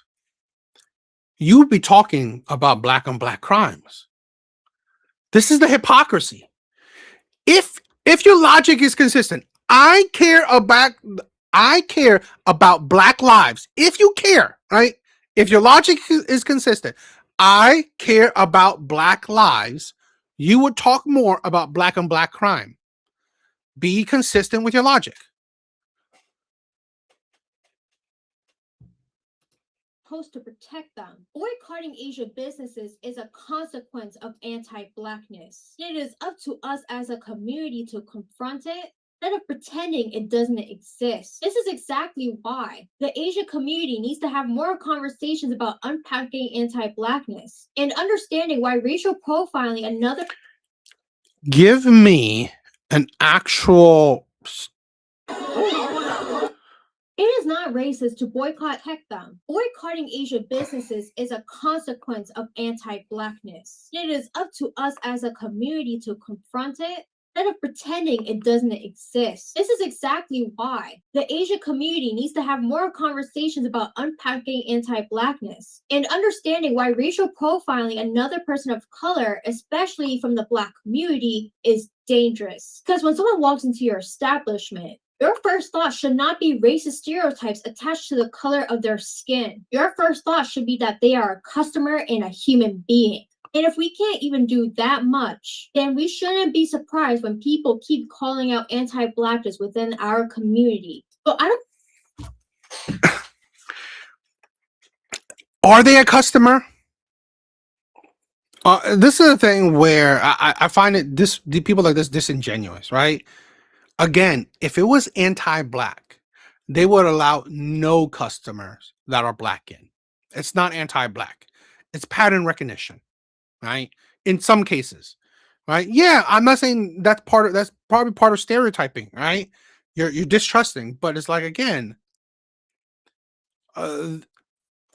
Speaker 1: you would be talking about Black on Black crimes. This is the hypocrisy. If your logic is consistent, I care about Black lives. If you care, right? If your logic is consistent, I care about Black lives, you would talk more about Black on Black crime. Be consistent with your logic.
Speaker 8: To protect them. Boycotting Asian businesses is a consequence of anti-Blackness. It is up to us as a community to confront it instead of pretending it doesn't exist. This is exactly why the Asian community needs to have more conversations about unpacking anti-Blackness and understanding why racial profiling another.
Speaker 1: Give me an actual.
Speaker 8: It is not racist to boycott tech them. Boycotting Asian businesses is a consequence of anti-blackness. It is up to us as a community to confront it instead of pretending it doesn't exist. This is exactly why the Asian community needs to have more conversations about unpacking anti-blackness and understanding why racial profiling another person of color, especially from the Black community, is dangerous. Because when someone walks into your establishment, your first thought should not be racist stereotypes attached to the color of their skin. Your first thought should be that they are a customer and a human being. And if we can't even do that much, then we shouldn't be surprised when people keep calling out anti-blackness within our community. So I don't.
Speaker 1: Are they a customer? This is a thing where I find the people like this disingenuous, right? Again, if it was anti-black, they would allow no customers that are black in. It's not anti-black. It's pattern recognition, right? In some cases, right? Yeah, I'm not saying that's probably part of stereotyping, right? You're distrusting, but it's like, again,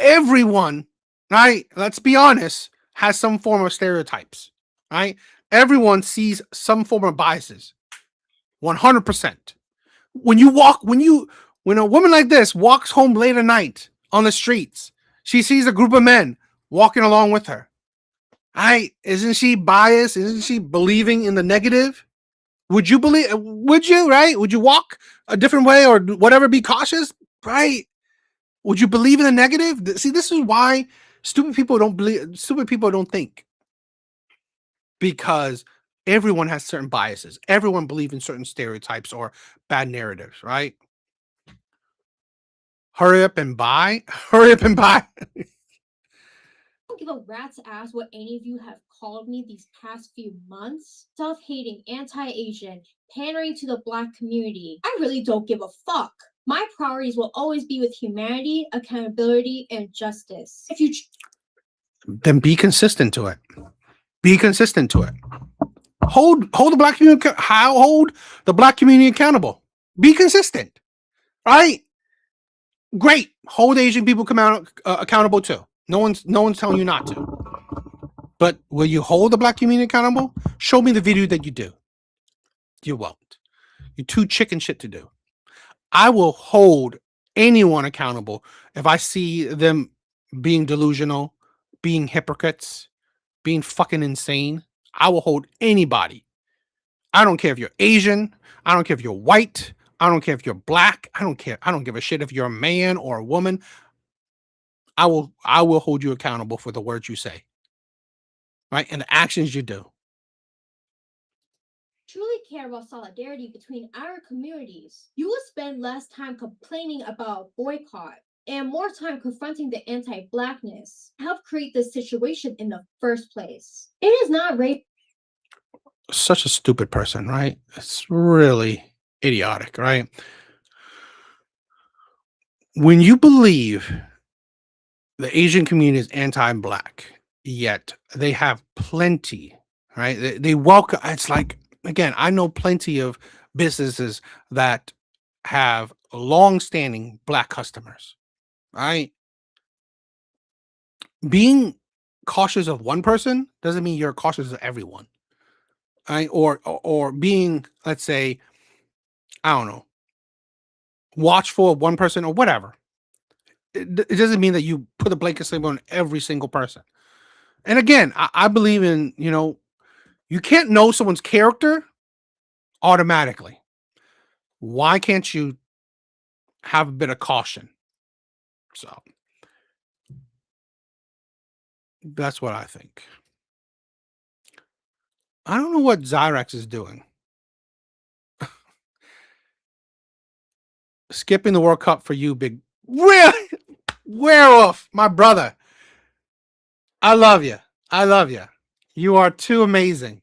Speaker 1: everyone, right? Let's be honest, has some form of stereotypes, right? Everyone sees some form of biases. 100%. When a woman like this walks home late at night on the streets, she sees a group of men walking along with her. Isn't she biased? Isn't she believing in the negative? Would you, right? Would you walk a different way or whatever, be cautious, right? Would you believe in the negative? See, this is why stupid people don't think. Because everyone has certain biases. Everyone believes in certain stereotypes or bad narratives, right? Hurry up and buy. Hurry up and buy.
Speaker 8: I don't give a rat's ass what any of you have called me these past few months. Self-hating, anti-Asian, pandering to the Black community. I really don't give a fuck. My priorities will always be with humanity, accountability, and justice. If you
Speaker 1: Then be consistent to it. Be consistent to it. Hold the Black community. Hold the Black community accountable. Be consistent, right? Great. Hold Asian people accountable too. No one's telling you not to. But will you hold the Black community accountable? Show me the video that you do. You won't. You're too chicken shit to do. I will hold anyone accountable if I see them being delusional, being hypocrites, being fucking insane. I will hold anybody. I don't care if you're Asian. I don't care if you're white. I don't care if you're black. I don't care. I don't give a shit if you're a man or a woman. I will hold you accountable for the words you say, right? And the actions you do.
Speaker 8: truly care about solidarity between our communities, you will spend less time complaining about boycott and more time confronting the anti-blackness. Help create this situation in the first place. It is not rape.
Speaker 1: Such a stupid person, right? It's really idiotic, right? When you believe the Asian community is anti-black, yet they have plenty, right? They welcome. It's like, again, I know plenty of businesses that have long-standing black customers, right? Being cautious of one person doesn't mean you're cautious of everyone, right? Or being, let's say, I don't know, watchful of one person or whatever. It doesn't mean that you put a blanket statement on every single person. And again, I believe in, you can't know someone's character automatically. Why can't you have a bit of caution? So that's what I think. I don't know what Zyrex is doing. Skipping the World Cup for you, big really werewolf, my brother. I love you. I love you. You are too amazing.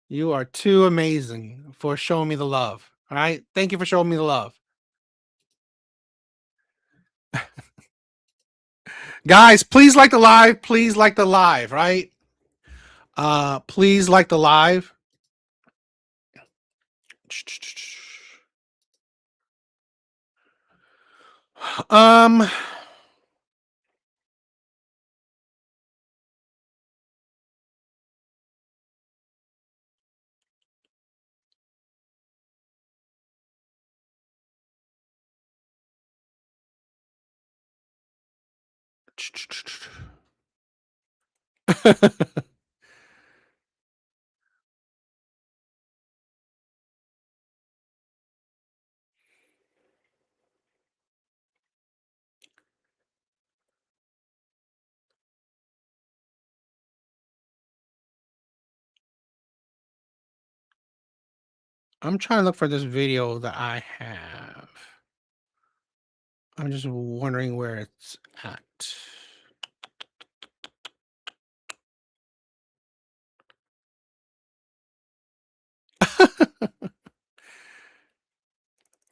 Speaker 1: You are too amazing for showing me the love. All right. Thank you for showing me the love. Guys, please like the live. Please like the live, right? Please like the live. Um. I'm trying to look for this video that I have. I'm just wondering where it's at.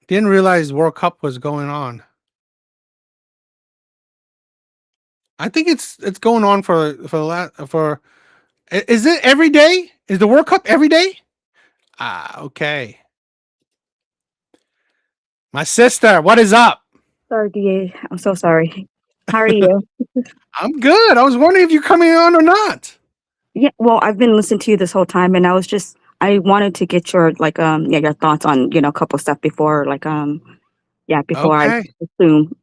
Speaker 1: Didn't realize World Cup was going on. I think it's going on for the last for. Is it every day? Is the World Cup every day? Ah, okay. My sister, what is up?
Speaker 9: Sorry, DA. I'm so sorry. How are you?
Speaker 1: I'm good. I was wondering if you're coming on or not.
Speaker 9: Yeah, well, I've been listening to you this whole time, and I wanted to get your your thoughts on a couple stuff before before I
Speaker 1: Okay.
Speaker 9: assume.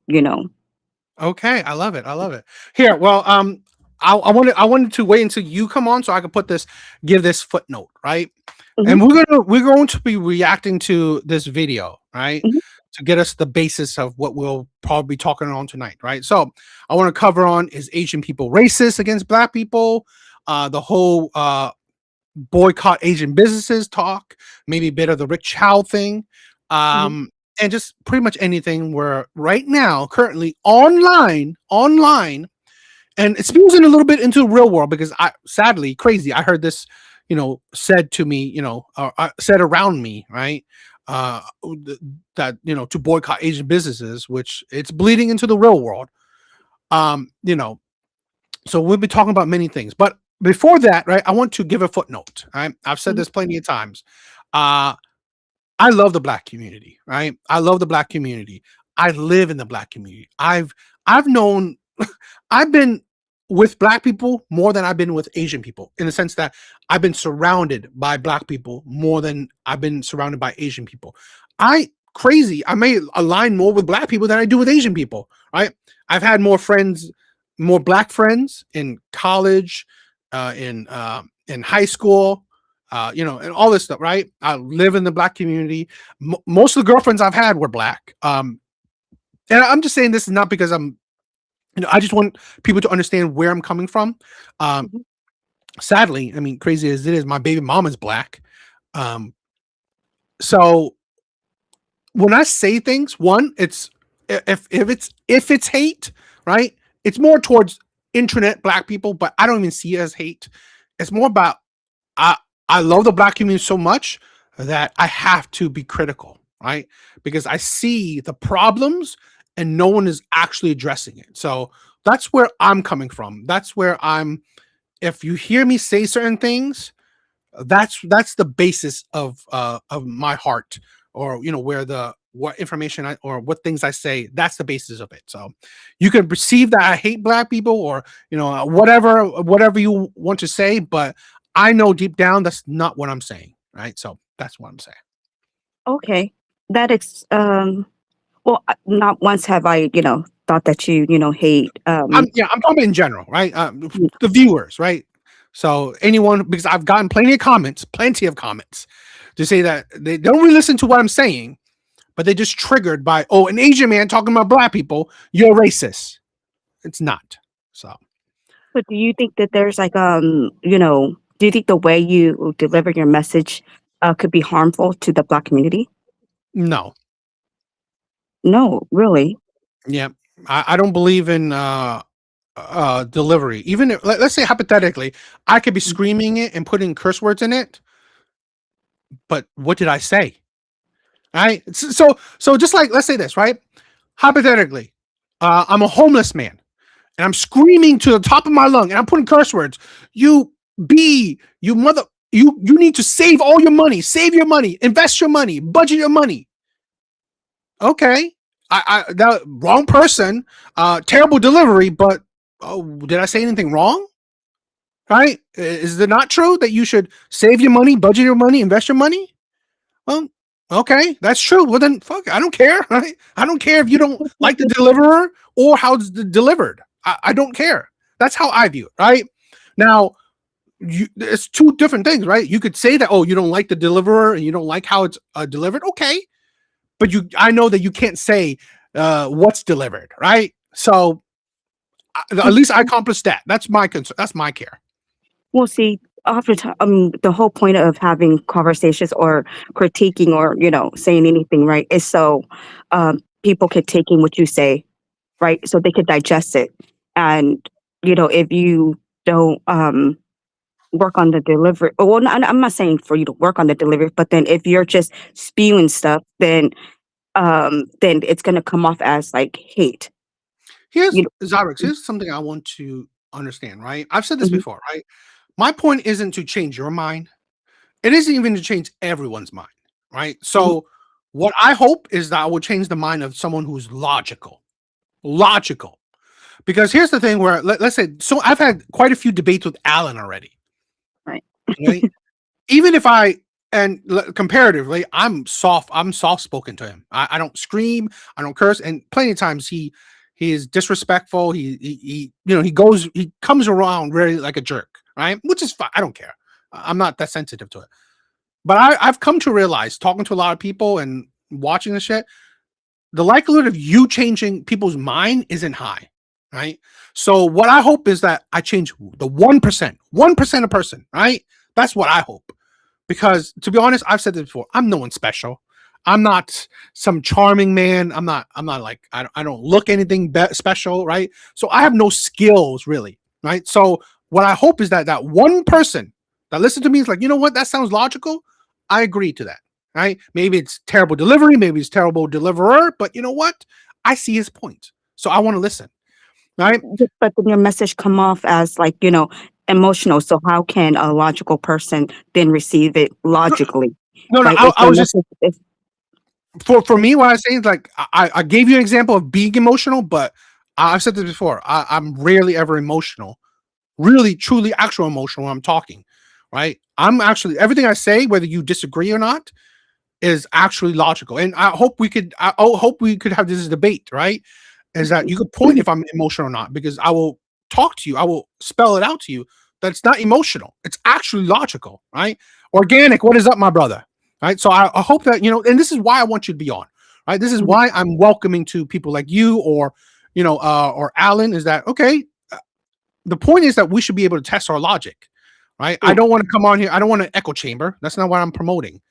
Speaker 1: Okay, I love it. I love it. Here, well, I wanted to wait until you come on so I could give this footnote, right? And
Speaker 9: Mhm.
Speaker 1: we're going to be reacting to this video, right?
Speaker 9: Mhm.
Speaker 1: To get us the basis of what we'll probably be talking on tonight, right? So I want to cover on, is Asian people racist against black people? The whole boycott Asian businesses talk, maybe a bit of the Rick Chow thing,
Speaker 9: Mhm.
Speaker 1: and just pretty much anything. Where right now, currently online, and it spills in a little bit into the real world because sadly, crazy, I heard this, said to me, said around me, right? That to boycott Asian businesses, which it's bleeding into the real world. Um, you know, so we'll be talking about many things, but before that, right, I want to give a footnote. Right, I've said
Speaker 9: Mhm.
Speaker 1: this plenty of times. Uh, I love the black community, right? I love the black community. I live in the black community. I've known I've been with black people more than I've been with Asian people, in the sense that I've been surrounded by black people more than I've been surrounded by Asian people. I may align more with black people than I do with Asian people, right? I've had more friends, more black friends in college, in high school, and all this stuff, right? I live in the black community. Most of the girlfriends I've had were black. And I'm just saying this is not because I just want people to understand where I'm coming from. Um,
Speaker 9: Mhm.
Speaker 1: Sadly, I mean, crazy as it is, my baby mom is black. Um, so when I say things, one, it's if it's hate, right? It's more towards internet black people, but I don't even see it as hate. It's more about I I love the black community so much that I have to be critical, right? Because I see the problems and no one is actually addressing it. So that's where I'm coming from. That's where I'm. If you hear me say certain things, that's the basis of my heart, or where the what information or what things I say, that's the basis of it. So you can perceive that I hate black people, or whatever you want to say, but I know deep down that's not what I'm saying, right? So that's what I'm saying.
Speaker 9: Okay, that is well, not once have I thought that you hate
Speaker 1: I'm talking in general, right?
Speaker 9: mm,
Speaker 1: The viewers, right? So anyone, because I've gotten plenty of comments to say that they don't really listen to what I'm saying, but they just triggered by, oh, an Asian man talking about black people, you're racist. It's not. So
Speaker 9: but do you think that there's do you think the way you deliver your message could be harmful to the black community?
Speaker 1: no.
Speaker 9: No, really.
Speaker 1: Yeah. I don't believe in delivery. Even if, let's say hypothetically, I could be screaming it and putting curse words in it, but what did I say? Right? So just like, let's say this, right? Hypothetically, I'm a homeless man and I'm screaming to the top of my lung and I'm putting curse words. You mother. You need to save all your money, save your money, invest your money, budget your money. Okay, that wrong person, terrible delivery, but oh, did I say anything wrong? Right? Is it not true that you should save your money, budget your money, invest your money? Well, okay, that's true. Well, then, fuck, I don't care. Right? I don't care if you don't like the deliverer or how it's delivered. I don't care. That's how I view it. Right now, it's two different things, right? You could say that, oh, you don't like the deliverer and you don't like how it's delivered. Okay, but I know that you can't say what's delivered, right? So at least I accomplished that. That's my concern. That's my care.
Speaker 9: Well, see, the whole point of having conversations or critiquing or saying anything, right, is so people could take in what you say, right, so they could digest it, and if you don't work on the delivery, well, I'm not saying for you to work on the delivery, but then if you're just spewing stuff, then it's gonna come off as like hate.
Speaker 1: Here's
Speaker 9: You
Speaker 1: Zyrex.
Speaker 9: know?
Speaker 1: Here's something I want to understand, right? I've said this
Speaker 9: Mhm,
Speaker 1: before, right? My point isn't to change your mind. It isn't even to change everyone's mind, right?
Speaker 9: mhm,
Speaker 1: So what I hope is that I will change the mind of someone who's logical. Logical. Because here's the thing where let's say, so I've had quite a few debates with Alan already,
Speaker 9: right.
Speaker 1: right? Even if comparatively, I'm soft spoken to him. I don't scream, I don't curse, and plenty of times he is disrespectful. He comes around really like a jerk, right? Which is fine. I don't care. I'm not that sensitive to it. But I've come to realize, talking to a lot of people and watching this shit, the likelihood of you changing people's mind isn't high, right? So what I hope is that I change the 1% of person, right? That's what I hope. Because to be honest, I've said this before. I'm no one special. I'm not some charming man. I'm not like, I don't look anything special, right? So I have no skills really, right? So what I hope is that that one person that listens to me is like, you know what? That sounds logical. I agree to that, right? Maybe it's terrible delivery, maybe it's terrible deliverer, but you know what? I see his point. So I want to listen, right?
Speaker 9: But then your message come off as like, emotional. So how can a logical person then receive it logically,
Speaker 1: No, no,
Speaker 9: right?
Speaker 1: I,
Speaker 9: If
Speaker 1: I
Speaker 9: your
Speaker 1: was just
Speaker 9: message is
Speaker 1: for me, what I was saying is like I gave you an example of being emotional, but I've said this before. I'm rarely ever emotional, really, truly, actual emotional when I'm talking. Right? I'm actually everything I say, whether you disagree or not, is actually logical. And I hope we could have this debate. Right? Is that you could point if I'm emotional or not, because I will talk to you. I will spell it out to you. That's not emotional. It's actually logical. Right? Organic. What is up, my brother? Right. So I hope that, and this is why I want you to be on. Right. This is
Speaker 9: Mhm,
Speaker 1: why I'm welcoming to people like you or Alan. Is that okay? The point is that we should be able to test our logic. Right. I
Speaker 9: yeah,
Speaker 1: don't want to come on here. I don't want an echo chamber. That's not what I'm promoting.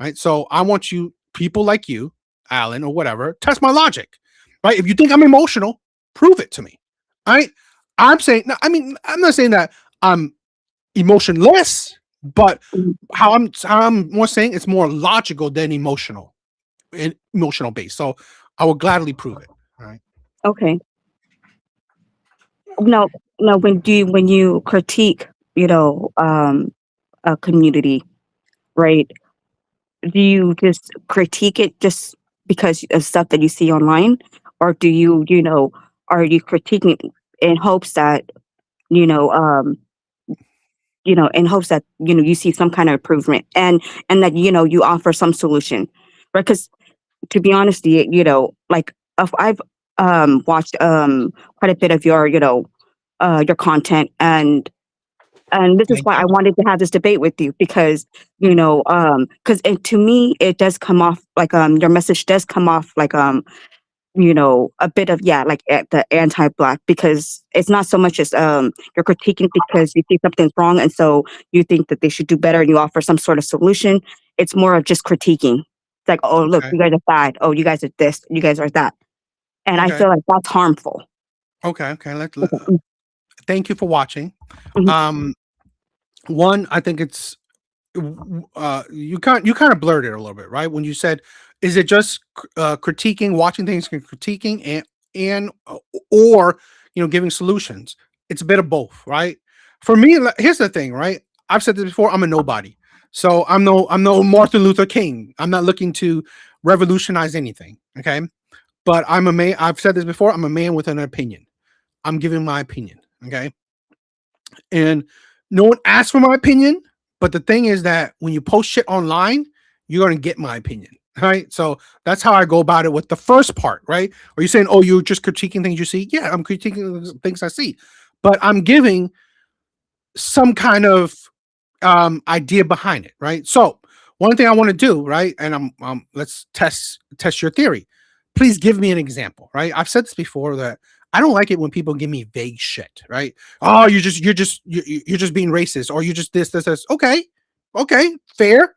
Speaker 1: Right. So I want you, people like you, Alan, or whatever, test my logic. Right. If you think I'm emotional, prove it to me. Right. I'm saying, no, I mean, I'm not saying that I'm emotionless, but
Speaker 9: mhm,
Speaker 1: how I'm more saying it's more logical than emotional based. So I will gladly prove it. All right.
Speaker 9: okay. Now, when you critique, a community, right? Do you just critique it just because of stuff that you see online, or do are you critiquing it in hopes that you know, um, in hopes that you see some kind of improvement, and that you offer some solution, right? Because to be honest, like I've watched quite a bit of your content, and this is
Speaker 1: Thank
Speaker 9: why I
Speaker 1: you.
Speaker 9: wanted to have this debate with you because because to me it does come off like your message does come off like a bit of like the anti-black, because it's not so much as you're critiquing because you think something's wrong and so you think that they should do better and you offer some sort of solution. It's more of just critiquing. It's like, oh look,
Speaker 1: Okay.
Speaker 9: you guys are bad, oh you guys are this, you guys are that, and I
Speaker 1: Okay.
Speaker 9: feel like that's harmful.
Speaker 1: Okay. Okay.
Speaker 9: Okay. Mm,
Speaker 1: Thank you for watching.
Speaker 9: mhm,
Speaker 1: Um, One, I think it's you kind of blurred it a little bit, right? When you said, is it just critiquing, watching things and critiquing, and or giving solutions? It's a bit of both, right? For me, here's the thing, right? I've said this before. I'm a nobody, so I'm no Martin Luther King. I'm not looking to revolutionize anything. Okay, but I'm a man. I've said this before. I'm a man with an opinion. I'm giving my opinion. Okay, and no one asked for my opinion. But the thing is that when you post shit online, you're gonna get my opinion. Right. So that's how I go about it with the first part, right? Are you saying, oh, you're just critiquing things you see? Yeah, I'm critiquing things I see, but I'm giving some kind of idea behind it, right? So one thing I want to do, right, and let's test your theory. Please give me an example, right? I've said this before that I don't like it when people give me vague shit, right? Oh, you're just being racist, or you just this. Okay, fair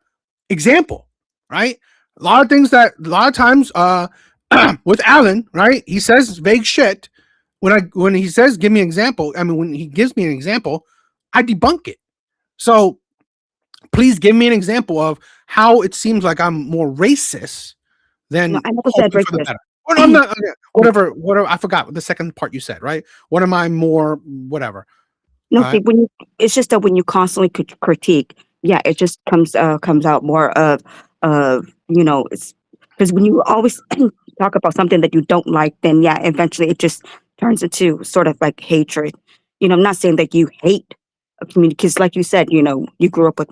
Speaker 1: example, right? A lot of times, with Alan, right? He says vague shit. When he says give me an example, I mean when he gives me an example, I debunk it. So please give me an example of how it seems like I'm more racist than
Speaker 9: I never said
Speaker 1: hoping for the
Speaker 9: racist.
Speaker 1: better. Well, I'm not whatever. I forgot the second part you said. Right? What am I more? Whatever.
Speaker 9: No,
Speaker 1: All
Speaker 9: see,
Speaker 1: right.
Speaker 9: it's just that when you constantly critique, yeah, it just comes out more of it's because when you always talk about something that you don't like, then yeah, eventually it just turns into sort of like hatred. I'm not saying that you hate a community because, like you said, you grew up with,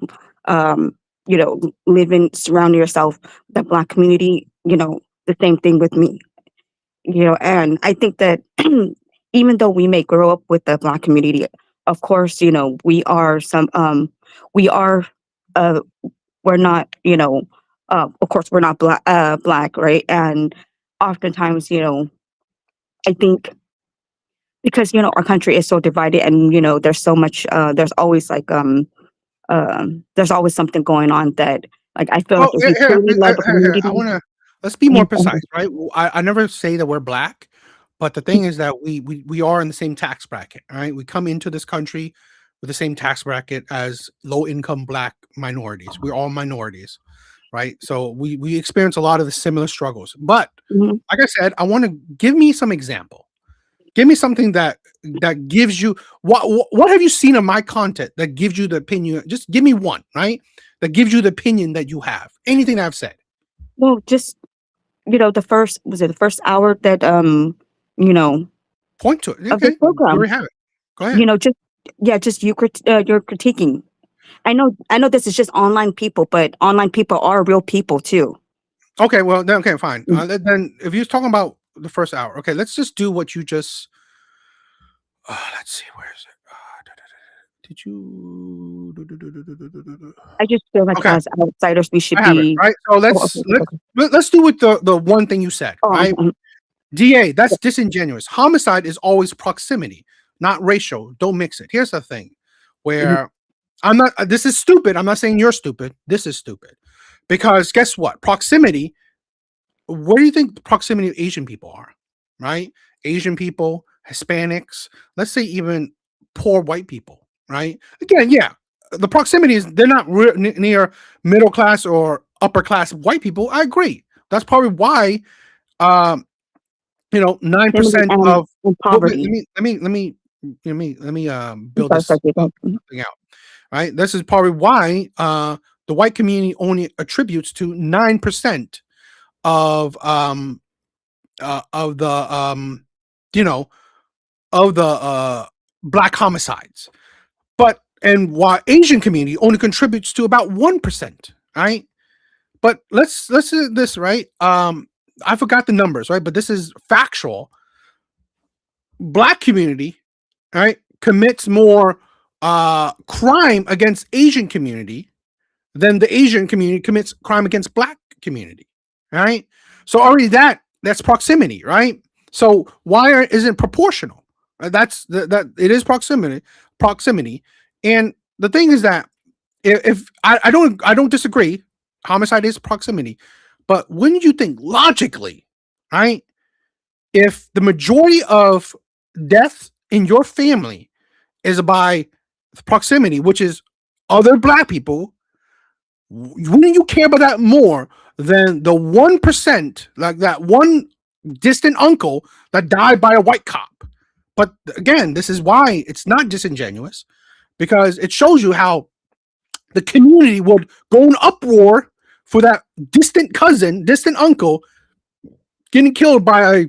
Speaker 9: living surrounding yourself with the Black community. The same thing with me. And I think that even though we may grow up with the Black community, of course, we are, uh, we're not, of course, we're not Black, right? And oftentimes, I think because, our country is so divided and, there's so much, there's always something going on that, like, I feel like
Speaker 1: Well,
Speaker 9: if you truly love a
Speaker 1: here. I
Speaker 9: community,
Speaker 1: want to let's be more
Speaker 9: you,
Speaker 1: precise, right? I never say that we're black, but the thing is that we are in the same tax bracket, right? We come into this country with the same tax bracket as low income black minorities. We're all minorities, right? So we experience a lot of the similar struggles. But
Speaker 9: Mhm.
Speaker 1: like I said, I want to give me some example. Give me something that gives you what have you seen of my content that gives you the opinion? Just give me one, right? That gives you the opinion that you have. Anything that I've said.
Speaker 9: Well, just the first hour that you know
Speaker 1: Point to it.
Speaker 9: of this
Speaker 1: Okay, you
Speaker 9: program.
Speaker 1: already have it. Go ahead.
Speaker 9: Just just you're critiquing. I know this is just online people, but online people are real people too.
Speaker 1: Okay, well then, okay, fine.
Speaker 9: Mm.
Speaker 1: Then if you're talking about the first hour, okay, let's just do what you just. Let's see, where is it? Did you?
Speaker 9: I just feel like
Speaker 1: Okay,
Speaker 9: as outsiders, we should
Speaker 1: I have it
Speaker 9: be.
Speaker 1: right. So
Speaker 9: Oh, okay, okay, okay.
Speaker 1: let's do with the one thing you said,
Speaker 9: Oh,
Speaker 1: right? DA, that's disingenuous. Homicide is always proximity, not racial. Don't mix it. Here's the thing,
Speaker 9: mhm.
Speaker 1: where I'm not. This is stupid. I'm not saying you're stupid. This is stupid, because guess what? Proximity. Where do you think the proximity of Asian people are? Right? Asian people, Hispanics. Let's say even poor white people. Right? Again, yeah. The proximity is they're not near middle class or upper class white people. I agree. That's probably why. Um, 9%
Speaker 9: And,
Speaker 1: of let
Speaker 9: poverty.
Speaker 1: me
Speaker 9: I'm
Speaker 1: build
Speaker 9: sorry,
Speaker 1: this
Speaker 9: sorry, mhm.
Speaker 1: thing out, right? This is probably why the white community only attributes to 9% of of the you know of the black homicides, but and why Asian community only contributes to about 1%, right? But let's do this, right. I forgot the numbers, right, but this is factual. Black community, right, commits more crime against Asian community than the Asian community commits crime against black community, right? So already that's proximity, right? So why isn't proportional? That's that it is proximity, and the thing is that if I don't disagree, homicide is proximity, but wouldn't you think logically, right? If the majority of deaths in your family is by proximity, which is other black people, wouldn't you care about that more than the 1%, like that one distant uncle that died by a white cop? But again, this is why it's not disingenuous, because it shows you how the community would go in uproar for that distant cousin, distant uncle getting killed by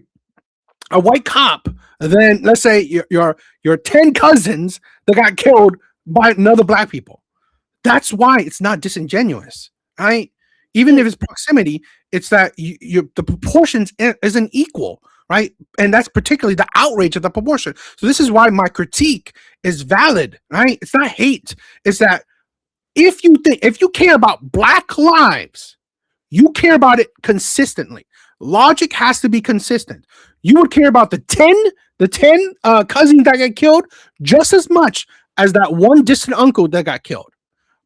Speaker 1: a white cop, then let's say your 10 cousins that got killed by another black people. That's why it's not disingenuous, right? Even if it's proximity, it's that the proportions isn't equal, right? And that's particularly the outrage of the proportion. So this is why my critique is valid, right? It's not hate. It's that if you care about black lives, you care about it consistently. Logic has to be consistent. You would care about the 10 cousins that got killed just as much as that one distant uncle that got killed.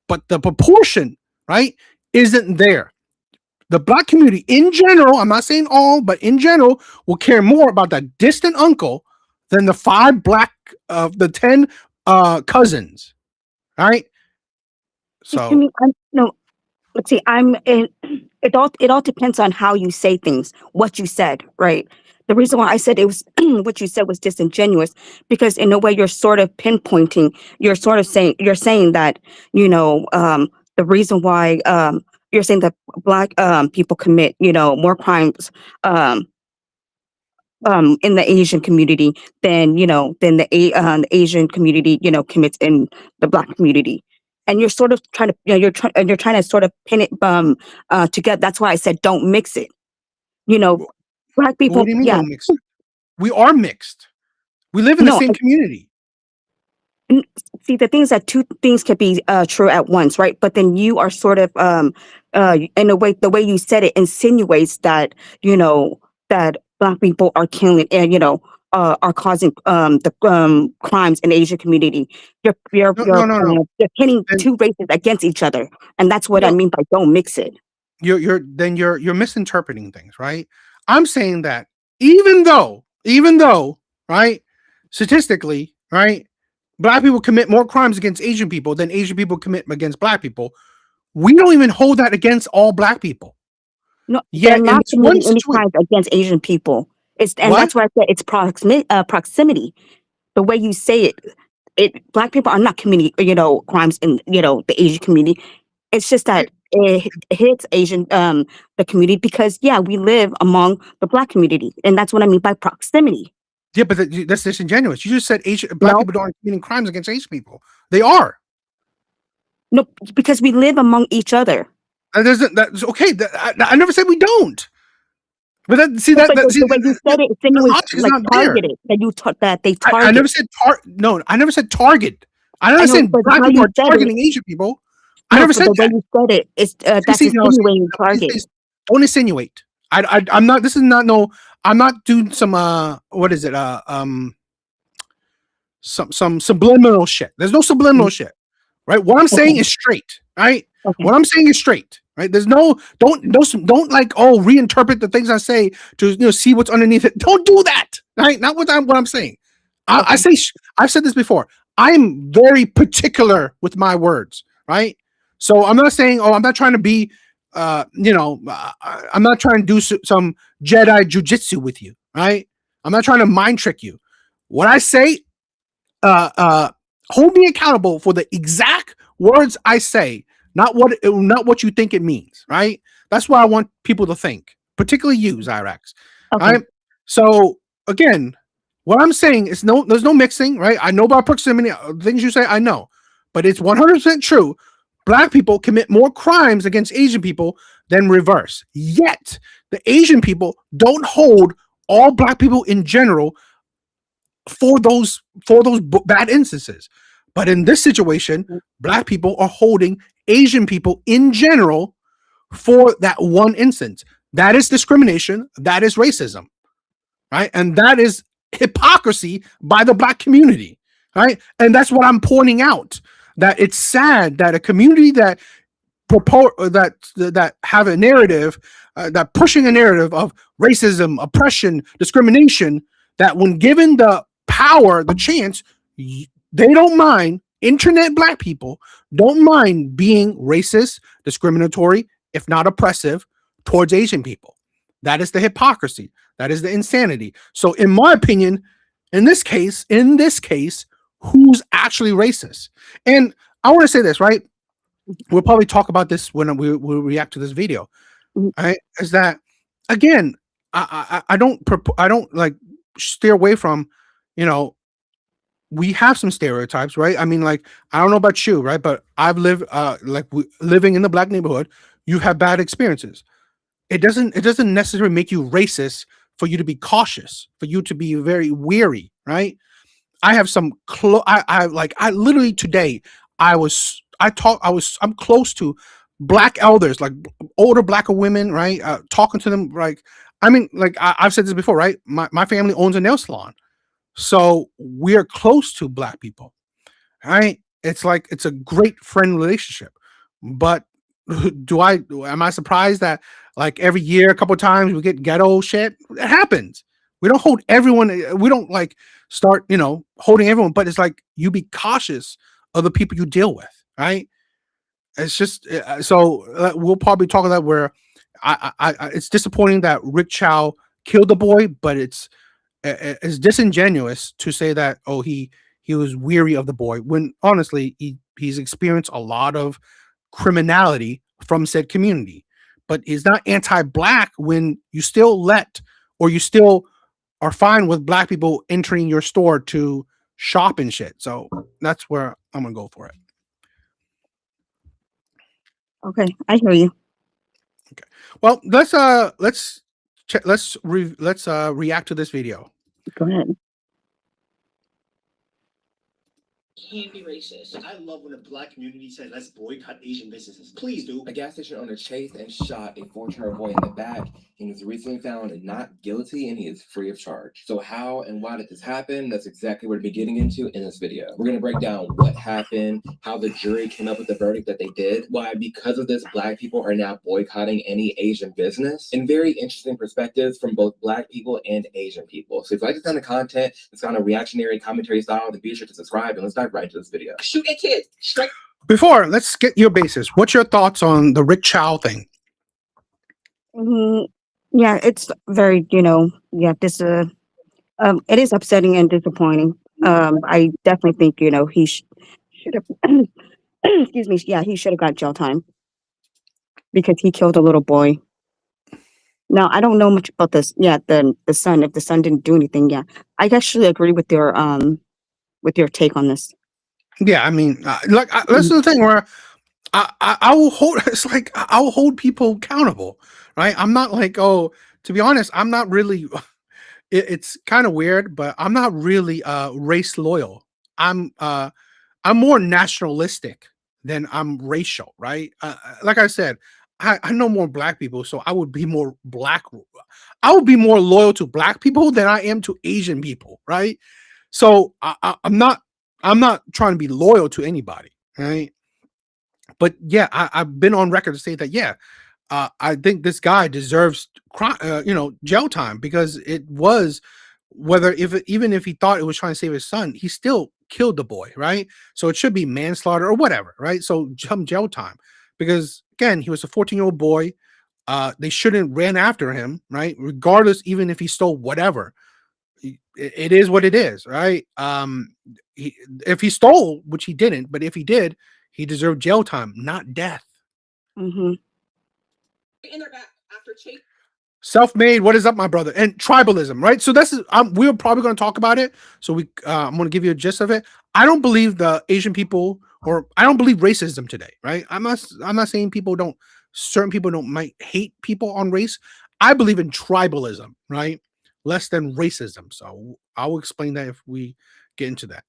Speaker 1: But the proportion, right, isn't there. The black community in general, I'm not saying all, but in general, will care more about that distant uncle than the 10 cousins, right?
Speaker 9: To me, no, let's see, it all depends on how you say things, what you said, right? The reason why I said it was what you said was disingenuous, because in a way you're sort of pinpointing, you're saying that, the reason why you're saying that black people commit, more crimes in the Asian community than the Asian community, commits in the black community. And you're sort of trying to, you're trying to sort of pin it together. That's why I said don't mix it. Black people,
Speaker 1: What do you mean
Speaker 9: yeah.
Speaker 1: don't mix it? We are mixed. We live in the same community.
Speaker 9: See, the thing is that two things can be true at once, right? But then you are sort of, in a way, the way you said it insinuates that, that black people are killing and, are causing the crimes in the Asian community. You're
Speaker 1: No.
Speaker 9: you're pitting two races against each other, and that's what I mean by don't mix it.
Speaker 1: You're misinterpreting things, right? I'm saying that even though, right, statistically, right, black people commit more crimes against Asian people than Asian people commit against black people. We don't even hold that against all black people.
Speaker 9: No, they're not committing any crimes against Asian people. That's why I said it's proximity. The way you say it, black people are not committing, crimes in, the Asian community. It's just that it hits Asian, the community because, yeah, we live among the black community, and that's what I mean by proximity.
Speaker 1: Yeah, but that's disingenuous. You just said black people aren't committing crimes against Asian people. They are.
Speaker 9: No, because we live among each other.
Speaker 1: That's okay. I never said we don't. But
Speaker 9: the way you said it, insinuates like targeted. That they target.
Speaker 1: I never said I never said target. I never said black people are targeting Asian people. I never said
Speaker 9: that. The way you said it is that's insinuating target.
Speaker 1: Don't insinuate. I'm not. This is not no. I'm not doing some what is it? Some subliminal shit. There's no subliminal shit, right? What I'm saying is straight, right? What I'm saying is straight, right? There's no don't like reinterpret the things I say to see what's underneath it. Don't do that, right? Not what I'm saying. I say I've said this before. I'm very particular with my words, right? So I'm not saying I'm not trying to be I'm not trying to do some Jedi jujitsu with you, right? I'm not trying to mind trick you. What I say, hold me accountable for the exact words I say, not what you think it means, right? That's what I want people to think, particularly you, Zyrax. Right? So again, what I'm saying is there's no mixing, right? I know about proximity, things you say, I know, but it's 100% true. Black people commit more crimes against Asian people than reverse. Yet, the Asian people don't hold all black people in general for those bad instances. But in this situation, black people are holding Asian people in general for that one instance. That is discrimination. That is racism, right? And that is hypocrisy by the black community, right? And that's what I'm pointing out. That it's sad that a community that that have a narrative, that pushing a narrative of racism, oppression, discrimination, that when given the power, the chance, they don't mind. Internet black people don't mind being racist, discriminatory, if not oppressive, towards Asian people. That is the hypocrisy. That is the insanity. So, in my opinion, in this case, who's actually racist? And I want to say this, right? we'll probably talk about this when we react to this video.
Speaker 9: Mhm.
Speaker 1: Right? Is that again? I don't like steer away from, you know, we have some stereotypes, right? I mean, like, I don't know about you, right? But I've lived, living in the black neighborhood. You have bad experiences. It doesn't necessarily make you racist for you to be cautious, for you to be very weary, right? I have some I literally today I'm close to black elders, like older black women, right? Talking to them, like, I mean, like, I've said this before, right? My family owns a nail salon, so we're close to black people, right? It's like it's a great friend relationship. But am I surprised that like every year, a couple of times we get ghetto shit? It happens. We don't hold everyone. We don't like start, holding everyone. But it's like you be cautious of the people you deal with, right? It's just we'll probably talk about that where it's disappointing that Rick Chow killed the boy, but it's disingenuous to say that he was weary of the boy when honestly he's experienced a lot of criminality from said community, but he's not anti-black when you still you still are fine with black people entering your store to shop and shit. So that's where I'm gonna go for it.
Speaker 9: Okay, I hear you.
Speaker 1: Okay. Well, let's react to this video.
Speaker 9: Go ahead.
Speaker 10: Can be racist. I love when the black community says let's boycott Asian businesses. Please do.
Speaker 11: A gas station owner chased and shot a 14-year-old boy in the back. He was recently found not guilty and he is free of charge. So how and why did this happen? That's exactly what we're getting into in this video. We're going to break down what happened, how the jury came up with the verdict that they did, why because of this black people are now boycotting any Asian business, and very interesting perspectives from both black people and Asian people. So if you like this kind of content, it's kind of reactionary commentary style, then be sure to subscribe and let's dive right into this video.
Speaker 10: Shoot a kid. Strike.
Speaker 1: Before, let's get your basis. What's your thoughts on the Rick Chow thing?
Speaker 9: Yeah, it's very, this it is upsetting and disappointing. I definitely think, he should have, excuse me, yeah, he should have got jail time because he killed a little boy. Now, I don't know much about this. Yeah, the son, if the son didn't do anything, yeah. I actually agree with your take on this.
Speaker 1: Yeah, I mean, that's the thing where I will hold. It's like I will hold people accountable, right? I'm not like, to be honest, I'm not really. It's kind of weird, but I'm not really race loyal. I'm more nationalistic than I'm racial, right? Like I said, I know more black people, so I would be more black. I would be more loyal to black people than I am to Asian people, right? So I'm not trying to be loyal to anybody, right? But yeah, I've been on record to say that, yeah, I think this guy deserves, jail time because it was even if he thought it was trying to save his son, he still killed the boy, right? So it should be manslaughter or whatever, right? So jail time because again, he was a 14-year-old boy. They shouldn't ran after him, right? Regardless, even if he stole whatever. It is what it is, right? If he stole, which he didn't, but if he did, he deserved jail time, not death.
Speaker 10: In their back after chase.
Speaker 1: Self-made. What is up, my brother? And tribalism, right? So this is we're probably going to talk about it. So I'm going to give you a gist of it. I don't believe the Asian people, or I don't believe racism today, right? I'm not saying certain people might hate people on race. I believe in tribalism, right? Less than racism. So I will explain that if we get into that.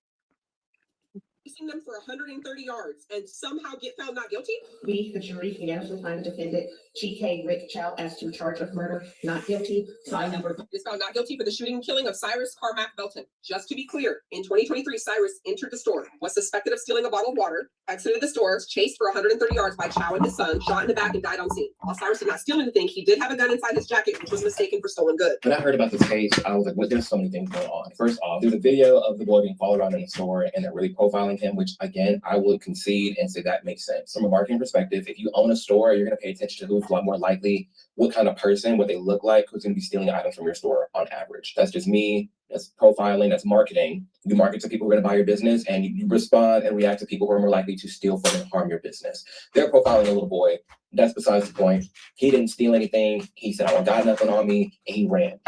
Speaker 10: Them for 130 yards and somehow get found not guilty? We, the jury, unanimously find the defendant, GK Rick Chow, as to charge of murder, not guilty. Side number is found not guilty for the shooting and killing of Cyrus Carmack Belton. Just to be clear, in 2023, Cyrus entered the store, was suspected of stealing a bottle of water, exited the store, chased for 130 yards by Chow and his son, shot in the back, and died on scene. While Cyrus did not steal anything, he did have a gun inside his jacket, which was mistaken for stolen goods.
Speaker 11: When I heard about this case, I was like, well, there's so many things going on. First off, there's a video of the boy being followed around in the store and they're really profiling him, which again, I would concede and say that makes sense. From a marketing perspective, if you own a store, you're going to pay attention to who's a lot more likely, what kind of person, what they look like, who's going to be stealing items from your store on average. That's just me That's profiling, that's marketing. You market to people who are going to buy your business, and you respond and react to people who are more likely to steal from and harm your business. They're profiling a little boy. That's besides the point. He didn't steal anything. He said, I don't got nothing on me. And he ran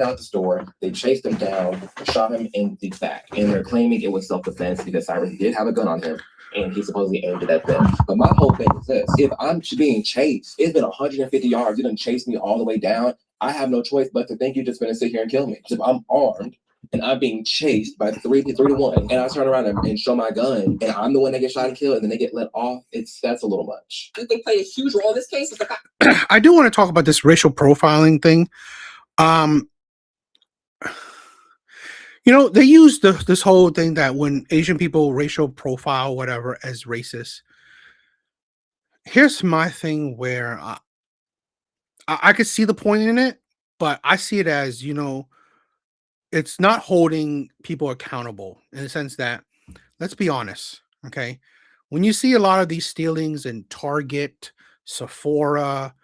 Speaker 11: out the store. They chased him down, shot him in the back. And they're claiming it was self-defense because Cyrus did have a gun on him. And he supposedly aimed it at them. But my whole thing is this. If I'm being chased, it's been 150 yards. You done chased me all the way down. I have no choice but to think you're just going to sit here and kill me. If I'm armed and I'm being chased by 3-1, and I turn around and show my gun, and I'm the one that gets shot and killed, and then they get let off, that's a little much.
Speaker 10: I think played a huge role in this case.
Speaker 1: I do want to talk about this racial profiling thing. They use this whole thing that when Asian people racial profile whatever as racist. Here's my thing where I could see the point in it, but I see it as, it's not holding people accountable in the sense that, let's be honest, okay? When you see a lot of these stealings in Target, Sephora,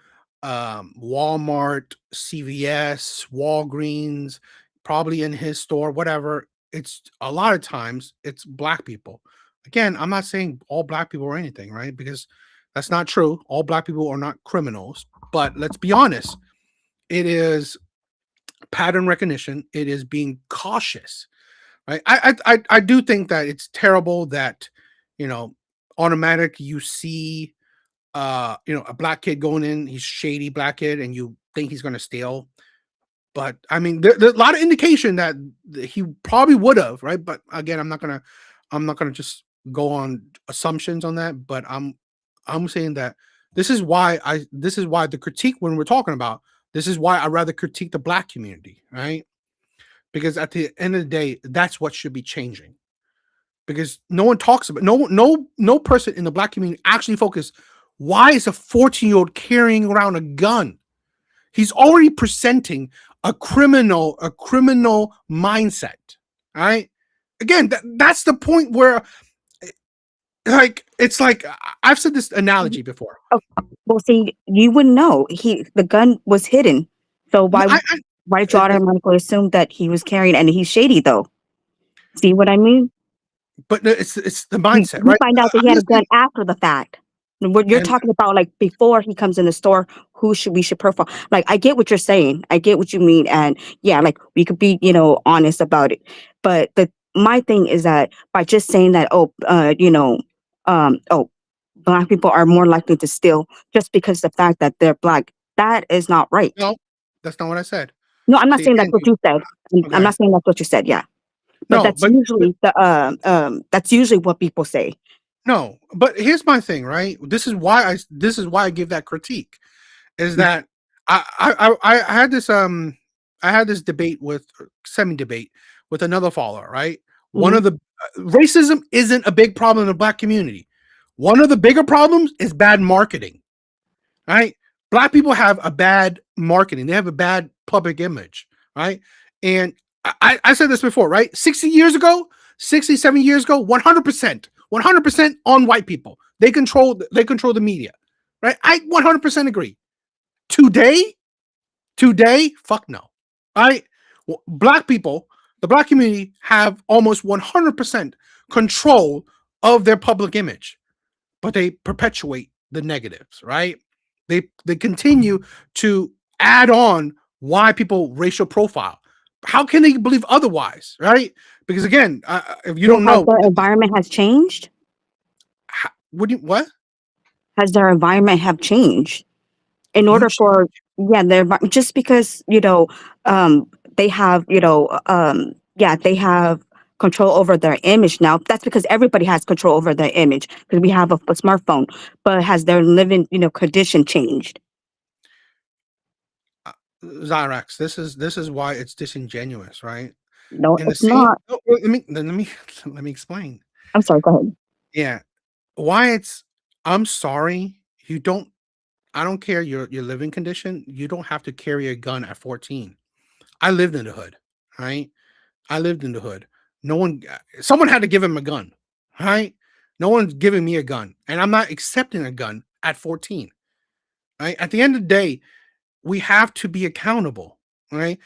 Speaker 1: Walmart, CVS, Walgreens, probably in his store, whatever, it's a lot of times it's black people. Again, I'm not saying all black people or anything, right? Because that's not true. All black people are not criminals. But let's be honest, it is pattern recognition. It is being cautious, right? I do think that it's terrible that, automatic you see, a black kid going in, he's shady black kid, and you think he's going to steal. But I mean, there's a lot of indication that he probably would have, right? But again, I'm not gonna just go on assumptions on that. But I'm saying that this is why the critique when we're talking about this is why I rather critique the black community, right? Because at the end of the day, that's what should be changing. Because no one talks about no person in the black community actually focus. Why is a 14-year-old carrying around a gun? He's already presenting a criminal mindset. All right. Again, that's the point where, it's like I've said this analogy before.
Speaker 9: Oh, well, see, you wouldn't know. The gun was hidden. So why did you automatically assume that he was carrying, and he's shady though? See what I mean?
Speaker 1: But it's the mindset,
Speaker 9: You
Speaker 1: right?
Speaker 9: find out that he had a gun after the fact. What you're talking about, like before he comes in the store, we should profile. Like, I get what you're saying. I get what you mean, and yeah, like we could be, honest about it. But my thing is that by just saying that, black people are more likely to steal just because the fact that they're black, that is not right.
Speaker 1: No, that's not what I said.
Speaker 9: No, I'm not
Speaker 1: See,
Speaker 9: saying that's what you said. I'm not saying that's what you said. Yeah, but
Speaker 1: No,
Speaker 9: that's usually that's usually what people say.
Speaker 1: No, but here's my thing, right? This is why I give that critique. Is that I had this debate with semi-debate with another follower, right? One of the racism isn't a big problem in the black community. One of the bigger problems is bad marketing. Right? Black people have a bad marketing. They have a bad public image, right? And I said this before, right? 70 years ago, 100% on white people. They control the media, right? I 100% agree. Today, fuck no, right? Black people, the black community have almost 100% control of their public image, but they perpetuate the negatives, right? They continue to add on why people racial profile. How can they believe otherwise, right? Because again, if you don't know,
Speaker 9: the environment has changed.
Speaker 1: What?
Speaker 9: Has their environment have changed? In order for just because they have they have control over their image now. That's because everybody has control over their image because we have a smartphone. But has their living condition changed?
Speaker 1: Zyrax, this is why it's disingenuous, right?
Speaker 9: No, it's not.
Speaker 1: Let me explain.
Speaker 9: I'm sorry. Go ahead.
Speaker 1: Yeah, I'm sorry. I don't care your living condition. You don't have to carry a gun at 14. I lived in the hood, right? Someone had to give him a gun, right? No one's giving me a gun, and I'm not accepting a gun at 14. Right? At the end of the day, we have to be accountable, right?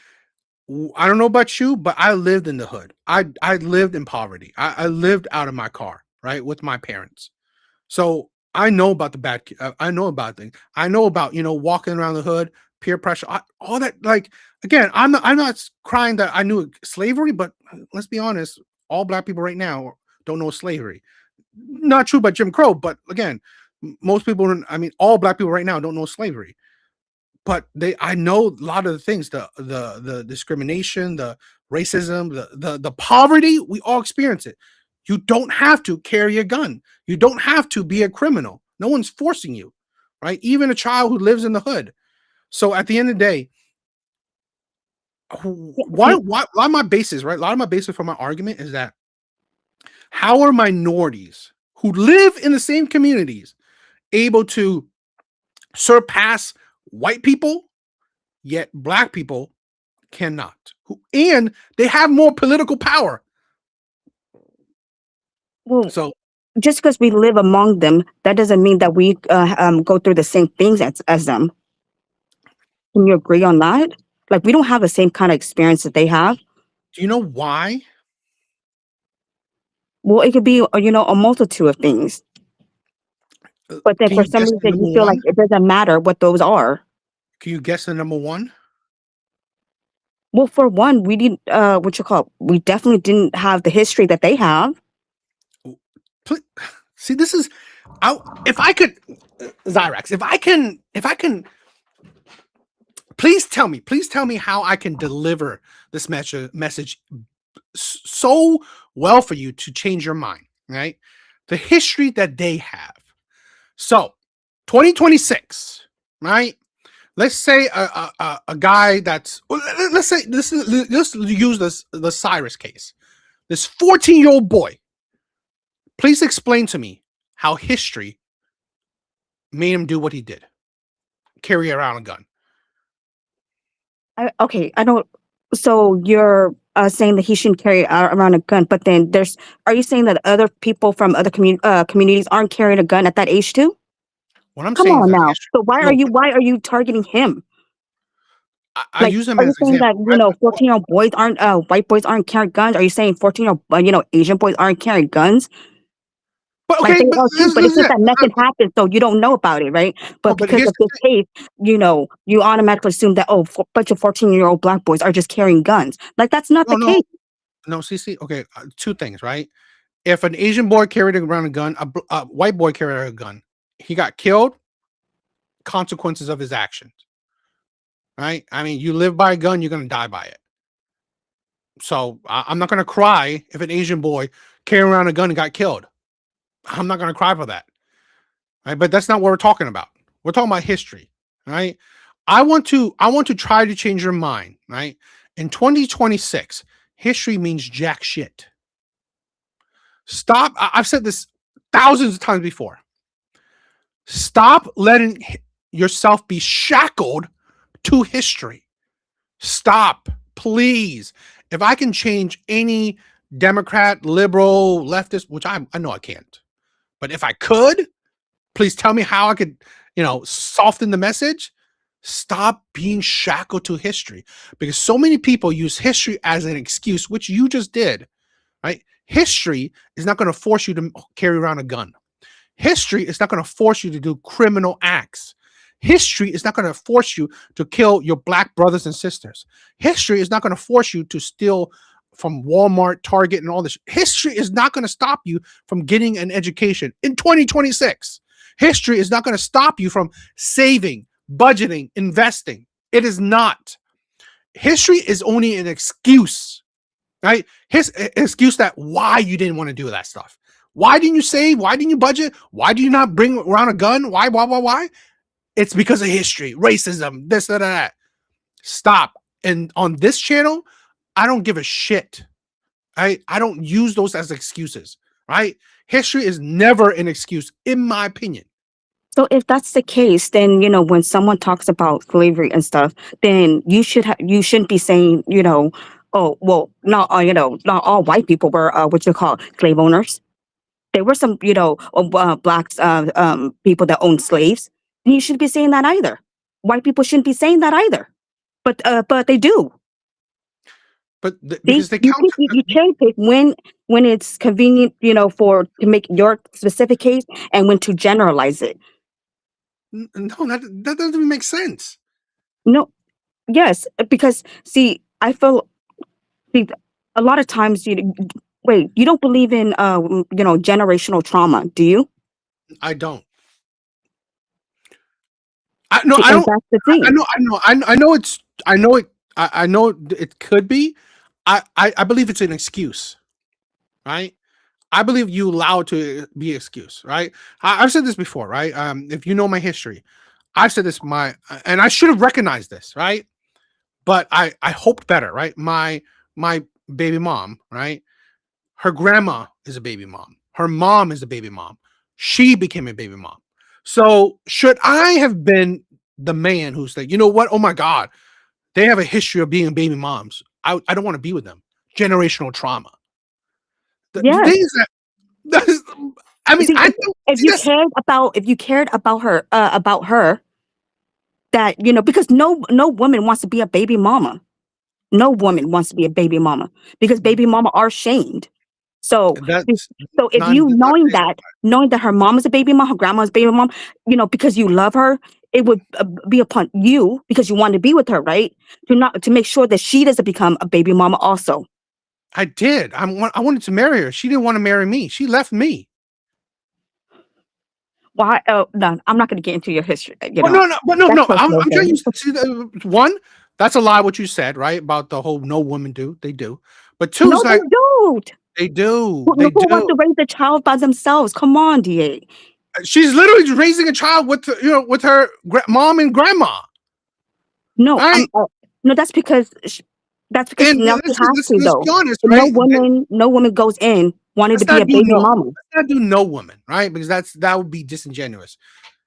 Speaker 1: I don't know about you, but I lived in the hood. I lived in poverty. I lived out of my car, right, with my parents. So I know about the bad. I know about things. I know about walking around the hood, peer pressure, all that. Like again, I'm not crying that I knew slavery, but let's be honest, all black people right now don't know slavery. Not true about Jim Crow, but again, most people. I mean, all black people right now don't know slavery. But I know a lot of the things, the discrimination, the racism, the poverty, we all experience it. You don't have to carry a gun. You don't have to be a criminal. No one's forcing you, right? Even a child who lives in the hood. So at the end of the day, why my basis, right? A lot of my basis for my argument is that how are minorities who live in the same communities able to surpass white people, yet black people cannot? And they have more political power.
Speaker 9: Well,
Speaker 1: So
Speaker 9: just because we live among them, that doesn't mean that we go through the same things as them. Can you agree on that? Like, we don't have the same kind of experience that they have.
Speaker 1: do you know why?
Speaker 9: Well, it could be, a multitude of things. But then
Speaker 1: Can
Speaker 9: for
Speaker 1: you
Speaker 9: some
Speaker 1: guess the
Speaker 9: reason, you
Speaker 1: number
Speaker 9: feel like
Speaker 1: one?
Speaker 9: it doesn't matter what those are.
Speaker 1: Can you guess the number one?
Speaker 9: Well, for one, we didn't, we definitely didn't have the history that they have.
Speaker 1: See, this is, if I could, Zyrax, if I can, please tell me how I can deliver this message so well for you to change your mind, right? The history that they have. So, 2026, right? Let's say a guy that's, let's say let's use the Cyrus case. This 14-year-old boy. Please explain to me how history made him do what he did. Carry around a gun.
Speaker 9: I don't. So you're saying that he shouldn't carry around a gun, but then are you saying that other people from other communities aren't carrying a gun at that age too?
Speaker 1: What I'm
Speaker 9: Come
Speaker 1: saying is
Speaker 9: on
Speaker 1: that
Speaker 9: now.
Speaker 1: history.
Speaker 9: So why
Speaker 1: No,
Speaker 9: are you targeting him?
Speaker 1: I
Speaker 9: Like,
Speaker 1: use him
Speaker 9: are
Speaker 1: as
Speaker 9: you
Speaker 1: an
Speaker 9: saying that,
Speaker 1: example. Right?
Speaker 9: 14-year-old boys aren't, white boys aren't carrying guns? Are you saying 14-year-old, Asian boys aren't carrying guns?
Speaker 1: But
Speaker 9: Like,
Speaker 1: okay,
Speaker 9: they
Speaker 1: but
Speaker 9: are too, but it's just that nothing
Speaker 1: but,
Speaker 9: happened, so you don't know about it, right? But
Speaker 1: but
Speaker 9: because
Speaker 1: here's
Speaker 9: of this case, you automatically assume that, bunch of 14-year-old black boys are just carrying guns. Like, that's not the
Speaker 1: no,
Speaker 9: case.
Speaker 1: no. See. Okay, two things, right? If an Asian boy carried around a gun, a white boy carried around a gun, he got killed. Consequences of his actions, right? I mean, you live by a gun, you're gonna die by it. So I'm not gonna cry if an Asian boy carrying around a gun and got killed. I'm not gonna cry for that. Right? But that's not what we're talking about. We're talking about history, right? I want to try to change your mind, right? In 2026, history means jack shit. Stop. I've said this thousands of times before. Stop letting yourself be shackled to history. Stop, please. If I can change any Democrat, liberal, leftist, which I know I can't, but if I could, please tell me how I could, soften the message. Stop being shackled to history, because so many people use history as an excuse, which you just did, right? History is not going to force you to carry around a gun. History is not going to force you to do criminal acts. History is not going to force you to kill your black brothers and sisters. History is not going to force you to steal from Walmart, Target, and all this. History is not going to stop you from getting an education in 2026. History is not going to stop you from saving, budgeting, investing. It is not. History is only an excuse, right? His excuse that why you didn't want to do that stuff. Why didn't you save? Why didn't you budget? Why do you not bring around a gun? Why? It's because of history, racism, this, that. Stop. And on this channel, I don't give a shit. I don't use those as excuses, right? History is never an excuse, in my opinion.
Speaker 9: So if that's the case, then, when someone talks about slavery and stuff, then you shouldn't be saying, oh, well, not all white people were, slave owners. There were some, blacks, people that owned slaves. And you shouldn't be saying that either. White people shouldn't be saying that either. But they do.
Speaker 1: But
Speaker 9: See,
Speaker 1: because they
Speaker 9: you
Speaker 1: count.
Speaker 9: you cherry pick when it's convenient, for to make your specific case and when to generalize it.
Speaker 1: No, that doesn't even make sense.
Speaker 9: No, yes, because see, I feel see, a lot of times wait, you don't believe in generational trauma, do you?
Speaker 1: I don't. No,
Speaker 9: See,
Speaker 1: I
Speaker 9: and
Speaker 1: don't.
Speaker 9: that's the
Speaker 1: I
Speaker 9: thing.
Speaker 1: know. I know it's. I know it. I know it could be. I believe it's an excuse, right? I believe you allow it to be an excuse, right? I've said this before, right? If you know my history, I've said this and I should have recognized this, right? But I hoped better, right? My baby mom, right? Her grandma is a baby mom. Her mom is a baby mom. She became a baby mom. So should I have been the man who said, you know what? Oh my God, they have a history of being baby moms. I don't want to be with them. Generational trauma. The
Speaker 9: Yes.
Speaker 1: thing is that I mean,
Speaker 9: See,
Speaker 1: I don't
Speaker 9: if
Speaker 1: see
Speaker 9: you
Speaker 1: this.
Speaker 9: cared about her, that because no woman wants to be a baby mama. No woman wants to be a baby mama because baby mama are shamed. So
Speaker 1: That's
Speaker 9: if
Speaker 1: not
Speaker 9: you
Speaker 1: not saying
Speaker 9: knowing that her mom is a baby mom, her grandma's a baby mom, because you love her, it would be upon you because you want to be with her, right? To make sure that she doesn't become a baby mama also.
Speaker 1: I did. I wanted to marry her. She didn't want to marry me. She left me.
Speaker 9: Why? Oh no, I'm not going to get into your history.
Speaker 1: Oh no, no, but no,
Speaker 9: That's
Speaker 1: no.
Speaker 9: personal
Speaker 1: I'm trying
Speaker 9: thing.
Speaker 1: to see one. That's a lie. What you said, right? About the whole no women do. They do. But two
Speaker 9: No,
Speaker 1: is
Speaker 9: they
Speaker 1: like
Speaker 9: don't.
Speaker 1: they do.
Speaker 9: Who
Speaker 1: They
Speaker 9: wants
Speaker 1: do.
Speaker 9: to raise a child by themselves? Come on, Da.
Speaker 1: She's literally raising a child with with her mom and grandma.
Speaker 9: No,
Speaker 1: Right?
Speaker 9: no. That's because
Speaker 1: And
Speaker 9: now she has to
Speaker 1: let's be
Speaker 9: though.
Speaker 1: honest,
Speaker 9: No
Speaker 1: right?
Speaker 9: woman, no woman goes in wanting to
Speaker 1: Let's
Speaker 9: be a
Speaker 1: not do
Speaker 9: baby
Speaker 1: no.
Speaker 9: mama.
Speaker 1: Let's not do no woman, right? Because that would be disingenuous,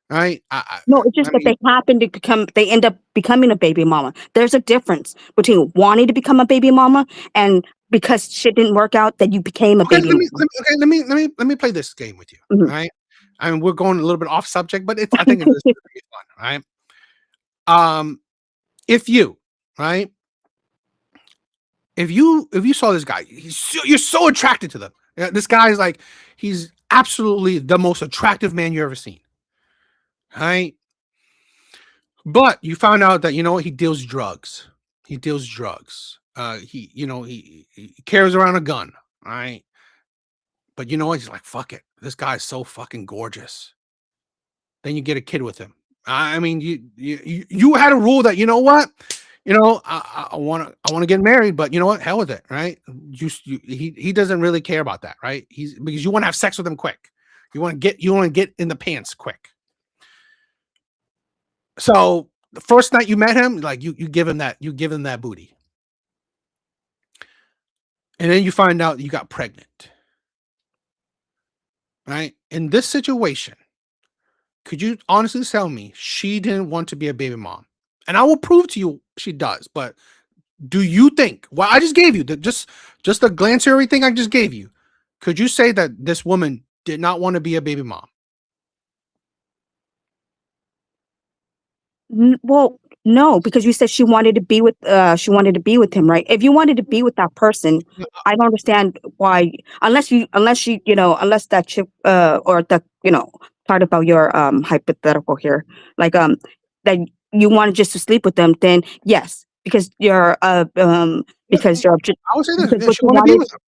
Speaker 1: right?
Speaker 9: No, it's
Speaker 1: I
Speaker 9: just that
Speaker 1: mean,
Speaker 9: they end up becoming a baby mama. There's a difference between wanting to become a baby mama and because shit didn't work out that you became a
Speaker 1: okay.
Speaker 9: baby mama.
Speaker 1: Let me play this game with you,
Speaker 9: Mhm.
Speaker 1: right? I mean, we're going a little bit off subject, but I think it's pretty fun, right? If you, right? If you saw this guy, you're so attracted to them. Yeah, this guy's like he's absolutely the most attractive man you ever seen, right? But you found out that he deals drugs. He deals drugs. He carries around a gun, right? But you know what? He's like, fuck it. This guy's so fucking gorgeous. Then you get a kid with him. I mean, you had a rule that I want to get married, but you know what? Hell with it, right? He doesn't really care about that, right? Because you want to have sex with him quick. You want to get in the pants quick. So the first night you met him, like you give him that booty, and then you find out you got pregnant, right? In this situation, could you honestly tell me she didn't want to be a baby mom? And I will prove to you she does. But do you think? Well, I just gave you just the glancery thing I just gave you. Could you say that this woman did not want to be a baby mom?
Speaker 9: Well, no, because you said she wanted to be with him, right? If you wanted to be with that person, I don't understand why, unless that chick or the part about your hypothetical here, like that you wanted just to sleep with them, then yes, because you're
Speaker 1: I would say
Speaker 9: because
Speaker 1: this.
Speaker 9: what
Speaker 1: She
Speaker 9: you
Speaker 1: want to be
Speaker 9: wanted.
Speaker 1: with him.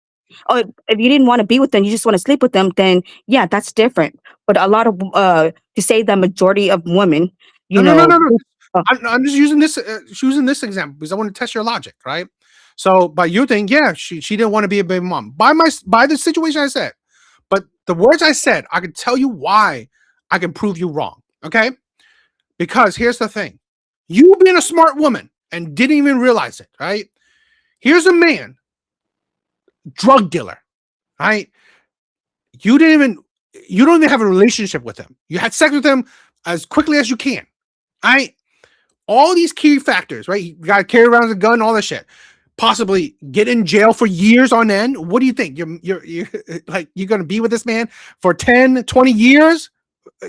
Speaker 9: Oh, if you didn't want to be with them, you just want to sleep with them, then yeah, that's different. But a lot of to say the majority of women,
Speaker 1: No, no, no, no, no.
Speaker 9: uh,
Speaker 1: I'm just using this example because I want to test your logic, right? So by you thing, yeah, she didn't want to be a baby mom by the situation I said, but the words I said, I can tell you why I can prove you wrong. Okay, because here's the thing: you being a smart woman and didn't even realize it, right? Here's a man, drug dealer, right? You didn't even you don't even have a relationship with him. You had sex with him as quickly as you can, right? All these key factors, right? You got to carry around a gun, all this shit. Possibly get in jail for years on end. What do you think? You're like you're gonna be with this man for 10, 20 years?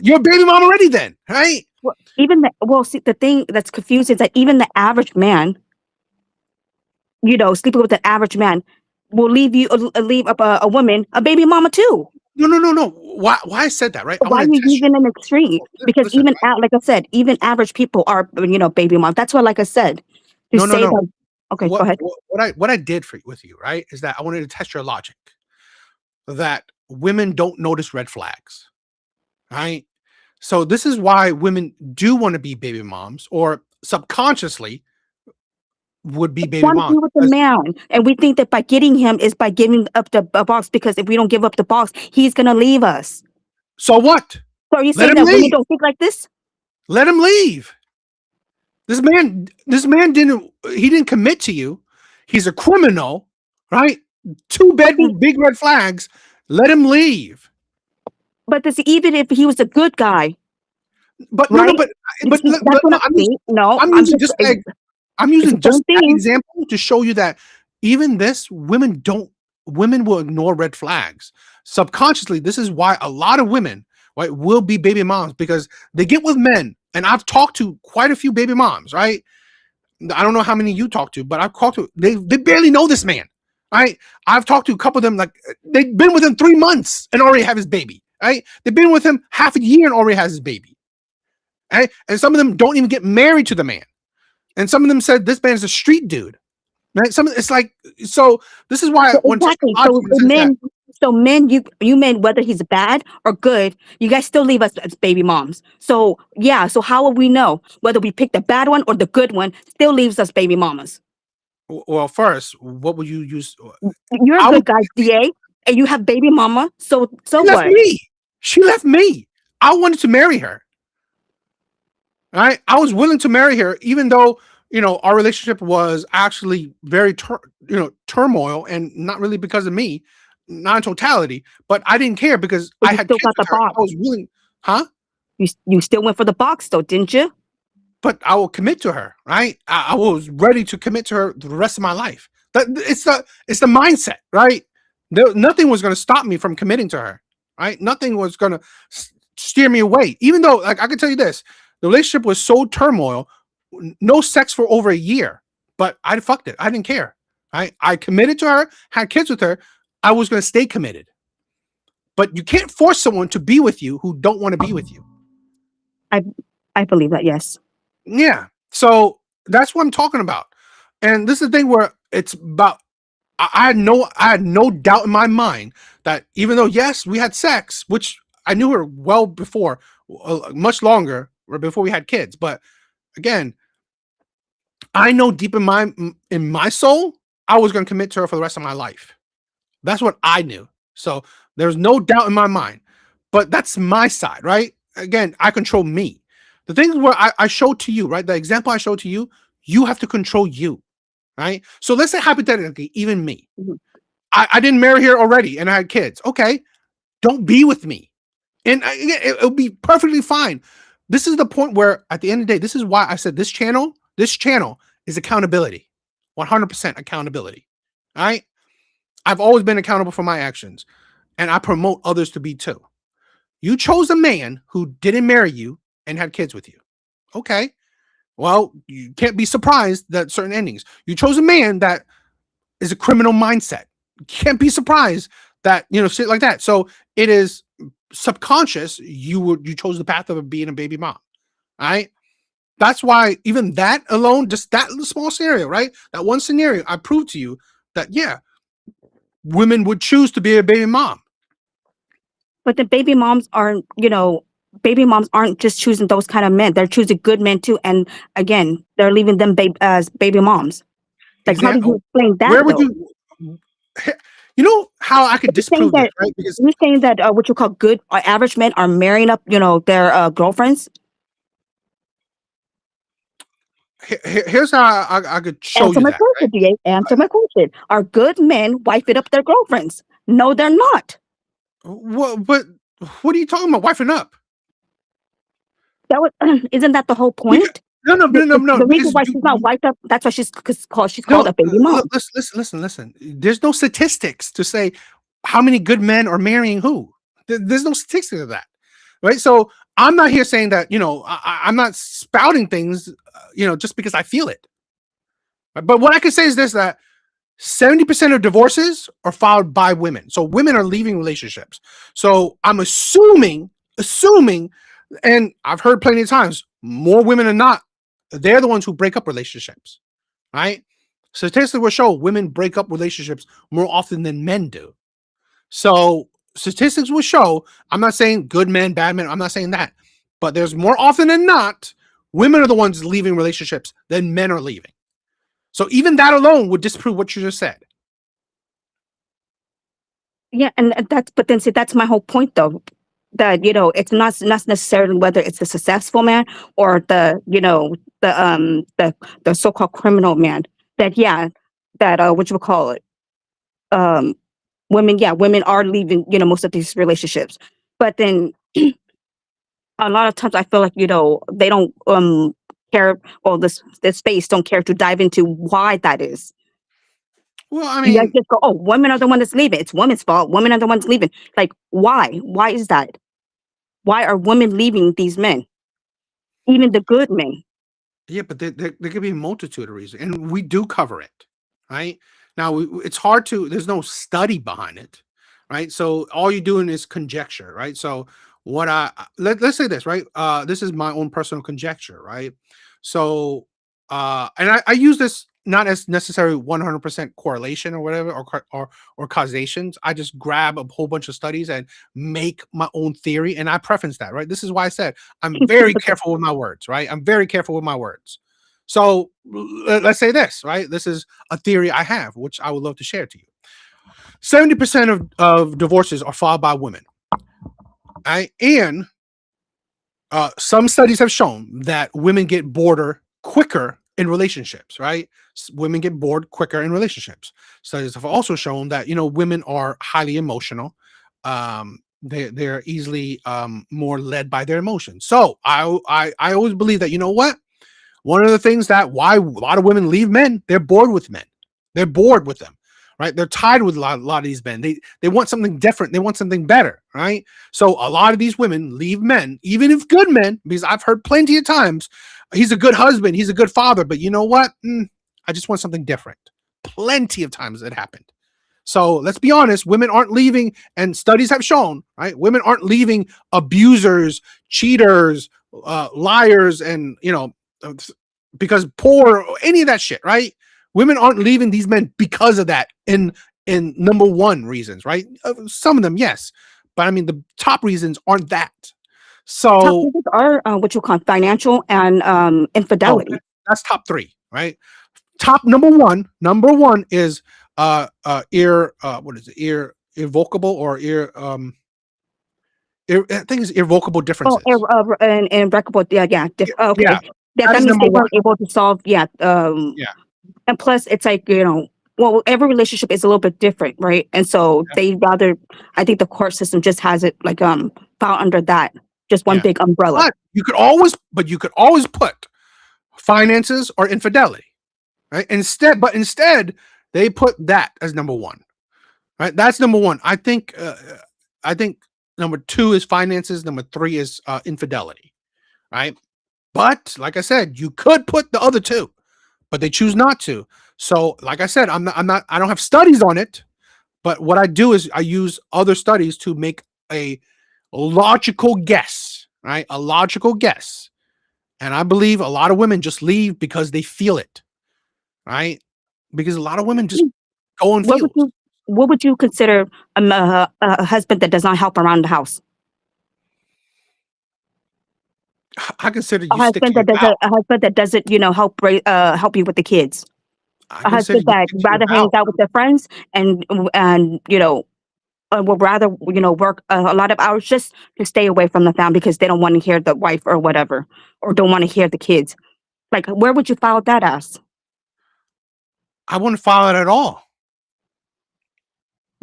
Speaker 1: You're a baby mom already then, right?
Speaker 9: see, the thing that's confusing is that even the average man sleeping with an average man will leave a woman a baby mama too.
Speaker 1: No. Why I said that, right? I
Speaker 9: Why are
Speaker 1: want to
Speaker 9: you
Speaker 1: test
Speaker 9: using an extreme?
Speaker 1: you.
Speaker 9: Because
Speaker 1: Listen,
Speaker 9: even like I said, even average people are baby moms. That's why, like I said, to
Speaker 1: no.
Speaker 9: say that. Okay, go ahead.
Speaker 1: What I did with you, right, is that I wanted to test your logic that women don't notice red flags, right? So this is why women do want to be baby moms, or subconsciously would be baby
Speaker 9: Want to
Speaker 1: moms.
Speaker 9: be with the man, and we think that by getting him is by giving up the box. Because if we don't give up the box, he's gonna leave us.
Speaker 1: So what?
Speaker 9: So are you
Speaker 1: Let
Speaker 9: saying
Speaker 1: him
Speaker 9: that women
Speaker 1: leave.
Speaker 9: don't think like this?
Speaker 1: Let him leave. This man didn't commit to you. He's a criminal, right? Two big red flags. Let him leave.
Speaker 9: But even if he was a good guy,
Speaker 1: But
Speaker 9: right?
Speaker 1: but
Speaker 9: That's what
Speaker 1: I'm
Speaker 9: I'm
Speaker 1: using
Speaker 9: just.
Speaker 1: I'm
Speaker 9: It's
Speaker 1: using
Speaker 9: the
Speaker 1: just
Speaker 9: same
Speaker 1: that
Speaker 9: thing.
Speaker 1: example to show you that even women will ignore red flags subconsciously. This is why a lot of women, right, will be baby moms, because they get with men. And I've talked to quite a few baby moms, right? I don't know how many you talk to, but I've talked to, they barely know this man, right? I've talked to a couple of them, like they've been with him 3 months and already have his baby, right? They've been with him half a year and already has his baby, right? And some of them don't even get married to the man. And some of them said this man is a street dude, right? It's like, so this is why
Speaker 9: So
Speaker 1: when
Speaker 9: exactly.
Speaker 1: logic says that,
Speaker 9: Men, you men, whether he's bad or good, you guys still leave us as baby moms. So yeah. So how will we know whether we pick the bad one or the good one? Still leaves us baby mamas.
Speaker 1: well, first, what would you use?
Speaker 9: You're a
Speaker 1: I would.
Speaker 9: good guy, DA, and you have baby mama. So
Speaker 1: She left
Speaker 9: what?
Speaker 1: me. She left me. I wanted to marry her. Right? I was willing to marry her, even though our relationship was actually very turmoil, and not really because of me, not in totality. But I didn't care because
Speaker 9: But
Speaker 1: I
Speaker 9: you
Speaker 1: had
Speaker 9: still
Speaker 1: kids
Speaker 9: got the
Speaker 1: with her.
Speaker 9: box.
Speaker 1: I was willing, huh?
Speaker 9: You still went for the box though, didn't you?
Speaker 1: But I will commit to her. Right? I was ready to commit to her the rest of my life. It's the mindset, right? Nothing was going to stop me from committing to her. Right? Nothing was going to steer me away. Even though, like, I can tell you this, the relationship was so turmoil, no sex for over a year, but I fucked it. I didn't care. I committed to her, had kids with her. I was going to stay committed. But you can't force someone to be with you who don't want to be with you.
Speaker 9: I believe that, yes.
Speaker 1: Yeah. So that's what I'm talking about. And this is the thing where it's about, I had no doubt in my mind that even though, yes, we had sex, which I knew her well before, much longer, or before we had kids. But again, I know deep in my soul, I was going to commit to her for the rest of my life. That's what I knew. So there's no doubt in my mind. But that's my side, right? Again, I control me. The things where I showed to you, right? The example I showed to you, you have to control you, right? So let's say hypothetically, even me, I didn't marry her already and I had kids. Okay, don't be with me. And it'll be perfectly fine. This is the point where, at the end of the day, this is why I said this channel is accountability, 100% accountability. All right. I've always been accountable for my actions, and I promote others to be too. You chose a man who didn't marry you and had kids with you. Okay. Well, you can't be surprised that certain endings. You chose a man that is a criminal mindset. You can't be surprised that, shit like that. So it is subconscious. You chose the path of being a baby mom. All right. That's why even that alone, just that small scenario, right? That one scenario, I proved to you that, yeah, women would choose to be a baby mom.
Speaker 9: But the baby moms aren't just choosing those kind of men. They're choosing good men too. And again, they're leaving them as baby moms. Like, how do you explain that?
Speaker 1: Where would you? You know how I could disprove this, right?
Speaker 9: Because you're saying that what you call good or average men are marrying up, their girlfriends.
Speaker 1: Here's how I could show
Speaker 9: Answer
Speaker 1: you
Speaker 9: my
Speaker 1: that.
Speaker 9: question, DA. Answer my question. Are good men wifing up their girlfriends? No, they're not.
Speaker 1: What are you talking about? Wifing up?
Speaker 9: Isn't that the whole point?
Speaker 1: No.
Speaker 9: The reason why she's not wiped up, that's why she's called a baby mom.
Speaker 1: Listen. There's no statistics to say how many good men are marrying who. There's no statistics of that, right? So I'm not here saying that, I'm not spouting things, just because I feel it. But what I can say is this, that 70% of divorces are filed by women. So women are leaving relationships. So I'm assuming, and I've heard plenty of times, more women than not, they're the ones who break up relationships, right? Statistics will show women break up relationships more often than men do. So statistics will show, I'm not saying good men, bad men, I'm not saying that, but there's more often than not, women are the ones leaving relationships than men are leaving. So even that alone would disprove what you just said.
Speaker 9: Yeah, and but then see, that's my whole point though. That, it's not necessarily whether it's a successful man or the so-called criminal man. That what you would call it. Women are leaving, most of these relationships. But then a lot of times I feel like, they don't care, or this space don't care to dive into why that is.
Speaker 1: Well, I
Speaker 9: You guys
Speaker 1: mean,
Speaker 9: just go, oh, women are the one that's leaving. It's women's fault. Women are the ones leaving. Like, why? Why is that? Why are women leaving these men? Even the good men.
Speaker 1: yeah, but there could be a multitude of reasons, and we do cover it, right? Now, it's hard to, there's no study behind it, right? So all you're doing is conjecture, right? So what let's say this, right? This is my own personal conjecture, right? So, and I use this not as necessarily 100% correlation or whatever, or causations. I just grab a whole bunch of studies and make my own theory, and I preference that, right? This is why I said I'm very careful with my words, right? I'm very careful with my words. So let's say this, right? This is a theory I have, which I would love to share to you. 70% of divorces are filed by women. And some studies have shown that women get bored quicker in relationships, right? Women get bored quicker in relationships. Studies have also shown that, women are highly emotional. They're easily more led by their emotions. So I always believe that, what? One of the things that why a lot of women leave men, they're bored with men. They're bored with them, right? They're tired with a lot of these men. They want something different. They want something better, right? So a lot of these women leave men, even if good men, because I've heard plenty of times, he's a good husband, he's a good father, but you know what? I just want something different. Plenty of times it happened. So let's be honest, women aren't leaving, and studies have shown, right? Women aren't leaving abusers, cheaters, liars, and because poor, or any of that shit, right? Women aren't leaving these men because of that. In number one reasons, right? Some of them, yes, but I mean the top reasons aren't that.
Speaker 9: Top
Speaker 1: So
Speaker 9: reasons are what you call financial and infidelity.
Speaker 1: that's top three, right? Top number one is what is it? Irrevocable or I think it's irrevocable differences.
Speaker 9: And irreparable. Yeah. Okay.
Speaker 1: Yeah,
Speaker 9: That
Speaker 1: is
Speaker 9: means
Speaker 1: number
Speaker 9: they
Speaker 1: one.
Speaker 9: weren't able to solve. Yeah.
Speaker 1: Yeah.
Speaker 9: And plus, it's like, well, every relationship is a little bit different, right? And so they rather, I think the court system just has it like filed under that, just one
Speaker 1: Yeah.
Speaker 9: big umbrella.
Speaker 1: But you could always put finances or infidelity, right? Instead, they put that as number one, right? That's number one. I think number two is finances. Number three is infidelity, right? But like I said, you could put the other two, but they choose not to. So, like I said, I don't have studies on it, but what I do is I use other studies to make a logical guess, right? A logical guess. And I believe a lot of women just leave because they feel it, right? Because a lot of women just go and feel.
Speaker 9: What would you consider a husband that does not help around the house?
Speaker 1: I consider
Speaker 9: A
Speaker 1: you stick to
Speaker 9: husband
Speaker 1: your
Speaker 9: that
Speaker 1: vows.
Speaker 9: doesn't, help you with the kids.
Speaker 1: I
Speaker 9: A
Speaker 1: consider
Speaker 9: husband
Speaker 1: you
Speaker 9: that
Speaker 1: stick to your
Speaker 9: rather hangs
Speaker 1: vows.
Speaker 9: out with their friends and will rather work a lot of hours just to stay away from the family because they don't want to hear the wife or whatever, or don't want to hear the kids. Like, where would you file that as?
Speaker 1: I wouldn't follow it at all.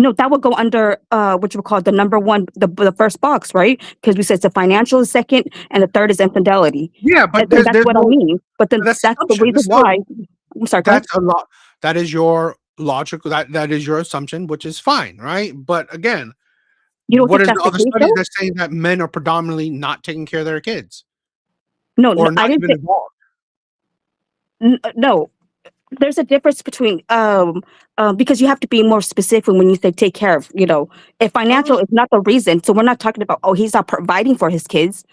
Speaker 9: No, that would go under what you would call the number one, the first box, right? Because we said the financial is second, and the third is infidelity.
Speaker 1: Yeah, but
Speaker 9: And that's
Speaker 1: there's
Speaker 9: what I
Speaker 1: no,
Speaker 9: mean. But then
Speaker 1: that's
Speaker 9: that's the
Speaker 1: assumption.
Speaker 9: reason why. I'm sorry. Go ahead.
Speaker 1: That's a lot. That is your logical. That is your assumption, which is fine, right? But again,
Speaker 9: You don't
Speaker 1: what
Speaker 9: think
Speaker 1: is
Speaker 9: that's
Speaker 1: the
Speaker 9: the
Speaker 1: other
Speaker 9: case
Speaker 1: studies
Speaker 9: though?
Speaker 1: that say that men are predominantly not taking care of their kids
Speaker 9: No,
Speaker 1: or
Speaker 9: I
Speaker 1: not
Speaker 9: didn't
Speaker 1: even
Speaker 9: say
Speaker 1: involved?
Speaker 9: no. there's a difference between because you have to be more specific when you say take care of, if financial is not the reason. So we're not talking about, oh, he's not providing for his kids.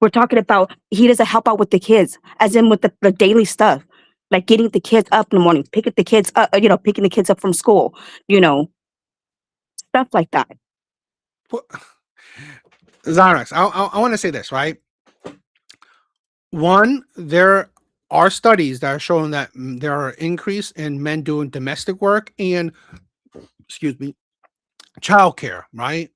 Speaker 9: We're talking about he doesn't help out with the kids, as in with the daily stuff, like getting the kids up in the morning, picking the kids up, picking the kids up from school, stuff like that.
Speaker 1: Well, Zyrex, I want to say this, right? One, there are studies that are showing that there are increase in men doing domestic work and, excuse me, childcare, right?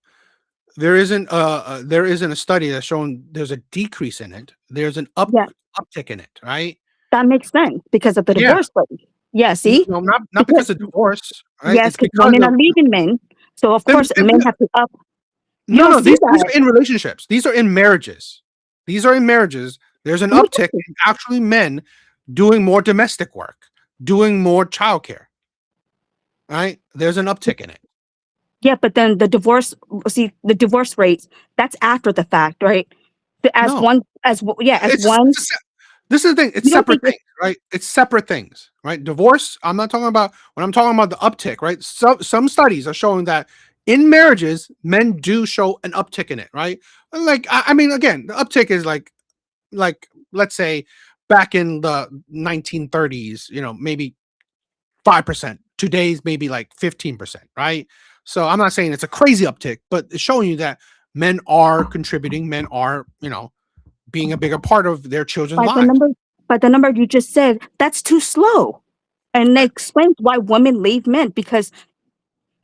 Speaker 1: There isn't a study that's showing there's a decrease in it. There's an
Speaker 9: Yeah,
Speaker 1: uptick in it, right?
Speaker 9: that makes sense because of the
Speaker 1: Yeah.
Speaker 9: divorce rate. Yeah, see,
Speaker 1: No, not because of divorce, right?
Speaker 9: yes,
Speaker 1: It's
Speaker 9: because
Speaker 1: because
Speaker 9: women
Speaker 1: of
Speaker 9: are leaving men, so of
Speaker 1: then,
Speaker 9: course men have to up. You
Speaker 1: no,
Speaker 9: don't see
Speaker 1: these
Speaker 9: that.
Speaker 1: are in relationships. These are in marriages. These are in marriages. There's an uptick in actually men doing more domestic work, doing more childcare. Right? There's an uptick in it.
Speaker 9: Yeah, but then the divorce rates, that's after the fact, right? As
Speaker 1: No,
Speaker 9: one, as yeah, as
Speaker 1: it's
Speaker 9: one.
Speaker 1: this is the thing. It's
Speaker 9: You don't
Speaker 1: separate
Speaker 9: think
Speaker 1: things, right? It's separate things, right? Divorce. I'm not talking about when I'm talking about the uptick, right? Some studies are showing that in marriages, men do show an uptick in it, right? Like I mean, again, the uptick is like let's say back in the 1930s, maybe 5%. Today's maybe like 15%, right? So I'm not saying it's a crazy uptick, but it's showing you that men are contributing, men are, being a bigger part of their children's
Speaker 9: by the
Speaker 1: lives.
Speaker 9: number you just said, that's too slow, and that explains why women leave men because,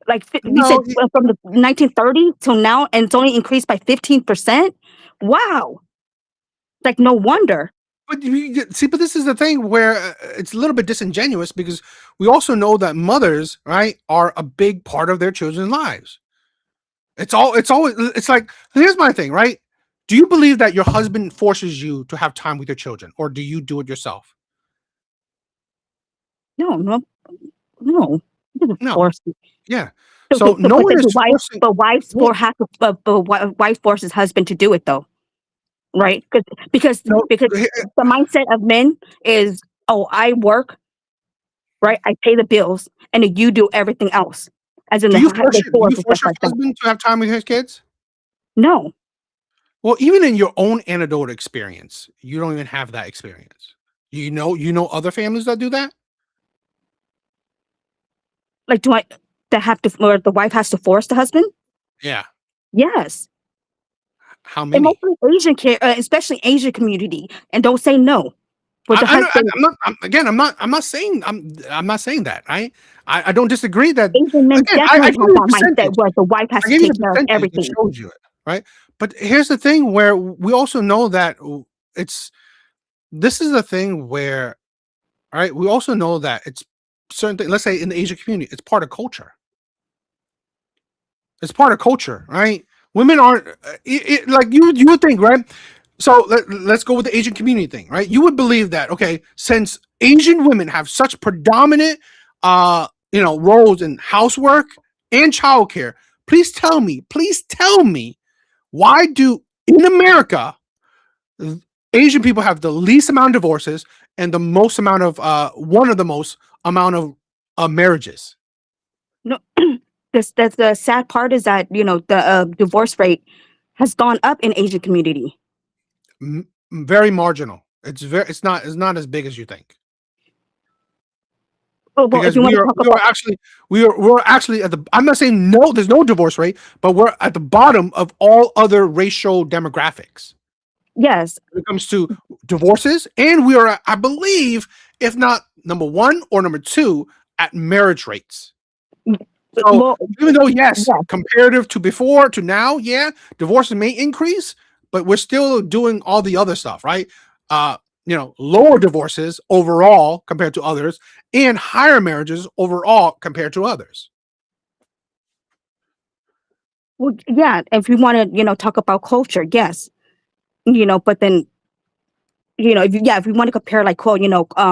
Speaker 9: like you said,
Speaker 1: No,
Speaker 9: from the 1930 till now, and it's only increased by 15%. Wow, like no wonder.
Speaker 1: but see, but this is the thing where it's a little bit disingenuous because we also know that mothers, right, are a big part of their children's lives. It's always, it's like, here's my thing, right? Do you believe that your husband forces you to have time with your children, or do you do it yourself?
Speaker 9: No, no, no. It doesn't
Speaker 1: No.
Speaker 9: force you.
Speaker 1: Yeah.
Speaker 9: Okay,
Speaker 1: So no
Speaker 9: but
Speaker 1: one
Speaker 9: then
Speaker 1: is forcing.
Speaker 9: wife forces husband to do it though, right? Because
Speaker 1: No,
Speaker 9: the mindset of men is, oh, I work, right? I pay the bills, and then you do everything else, as in
Speaker 1: do
Speaker 9: the
Speaker 1: you
Speaker 9: holiday
Speaker 1: do
Speaker 9: chores
Speaker 1: you
Speaker 9: and stuff
Speaker 1: force your
Speaker 9: like that.
Speaker 1: husband to have time with his kids?
Speaker 9: No,
Speaker 1: Well, even in your own anecdotal experience, you don't even have that experience. You know other families that do that?
Speaker 9: like do I that have to, or the wife has to force the husband?
Speaker 1: Yeah.
Speaker 9: Yes,
Speaker 1: How
Speaker 9: and
Speaker 1: many?
Speaker 9: mostly Asian especially Asian community, and don't say no. With the husband,
Speaker 1: I'm not saying I'm not saying that. I don't disagree that
Speaker 9: Asian men
Speaker 1: again, I
Speaker 9: definitely
Speaker 1: give
Speaker 9: have
Speaker 1: you a
Speaker 9: that mindset
Speaker 1: percentage.
Speaker 9: where the wife has
Speaker 1: I
Speaker 9: to
Speaker 1: gave you a
Speaker 9: take care of
Speaker 1: percentage that
Speaker 9: everything.
Speaker 1: shows you it, right? But here's the thing where we also know that it's this is the thing where, all right, we also know that it's certain things, let's say in the Asian community, it's part of culture. It's part of culture, right? Women aren't like you would think, right? So let's go with the Asian community thing, right? You would believe that, okay, since Asian women have such predominant roles in housework and childcare, please tell me why do in America Asian people have the least amount of divorces and the most amount of one of the most amount of marriages?
Speaker 9: No, that's the sad part is that the divorce rate has gone up in Asian community.
Speaker 1: Very marginal. It's not as big as you think.
Speaker 9: Oh, well, if
Speaker 1: Because
Speaker 9: you want to talk about,
Speaker 1: we're actually at the, I'm not saying no, there's no divorce rate, but we're at the bottom of all other racial demographics
Speaker 9: yes,
Speaker 1: when it comes to divorces, and we are, I believe, if not number one or number two at marriage rates. So
Speaker 9: well,
Speaker 1: even though, yes,
Speaker 9: yes,
Speaker 1: comparative to before to now, yeah, divorces may increase, but we're still doing all the other stuff, right? Lower divorces overall compared to others, and higher marriages overall compared to others.
Speaker 9: well, yeah. If you want to, talk about culture, yes, but then if you want to compare like quote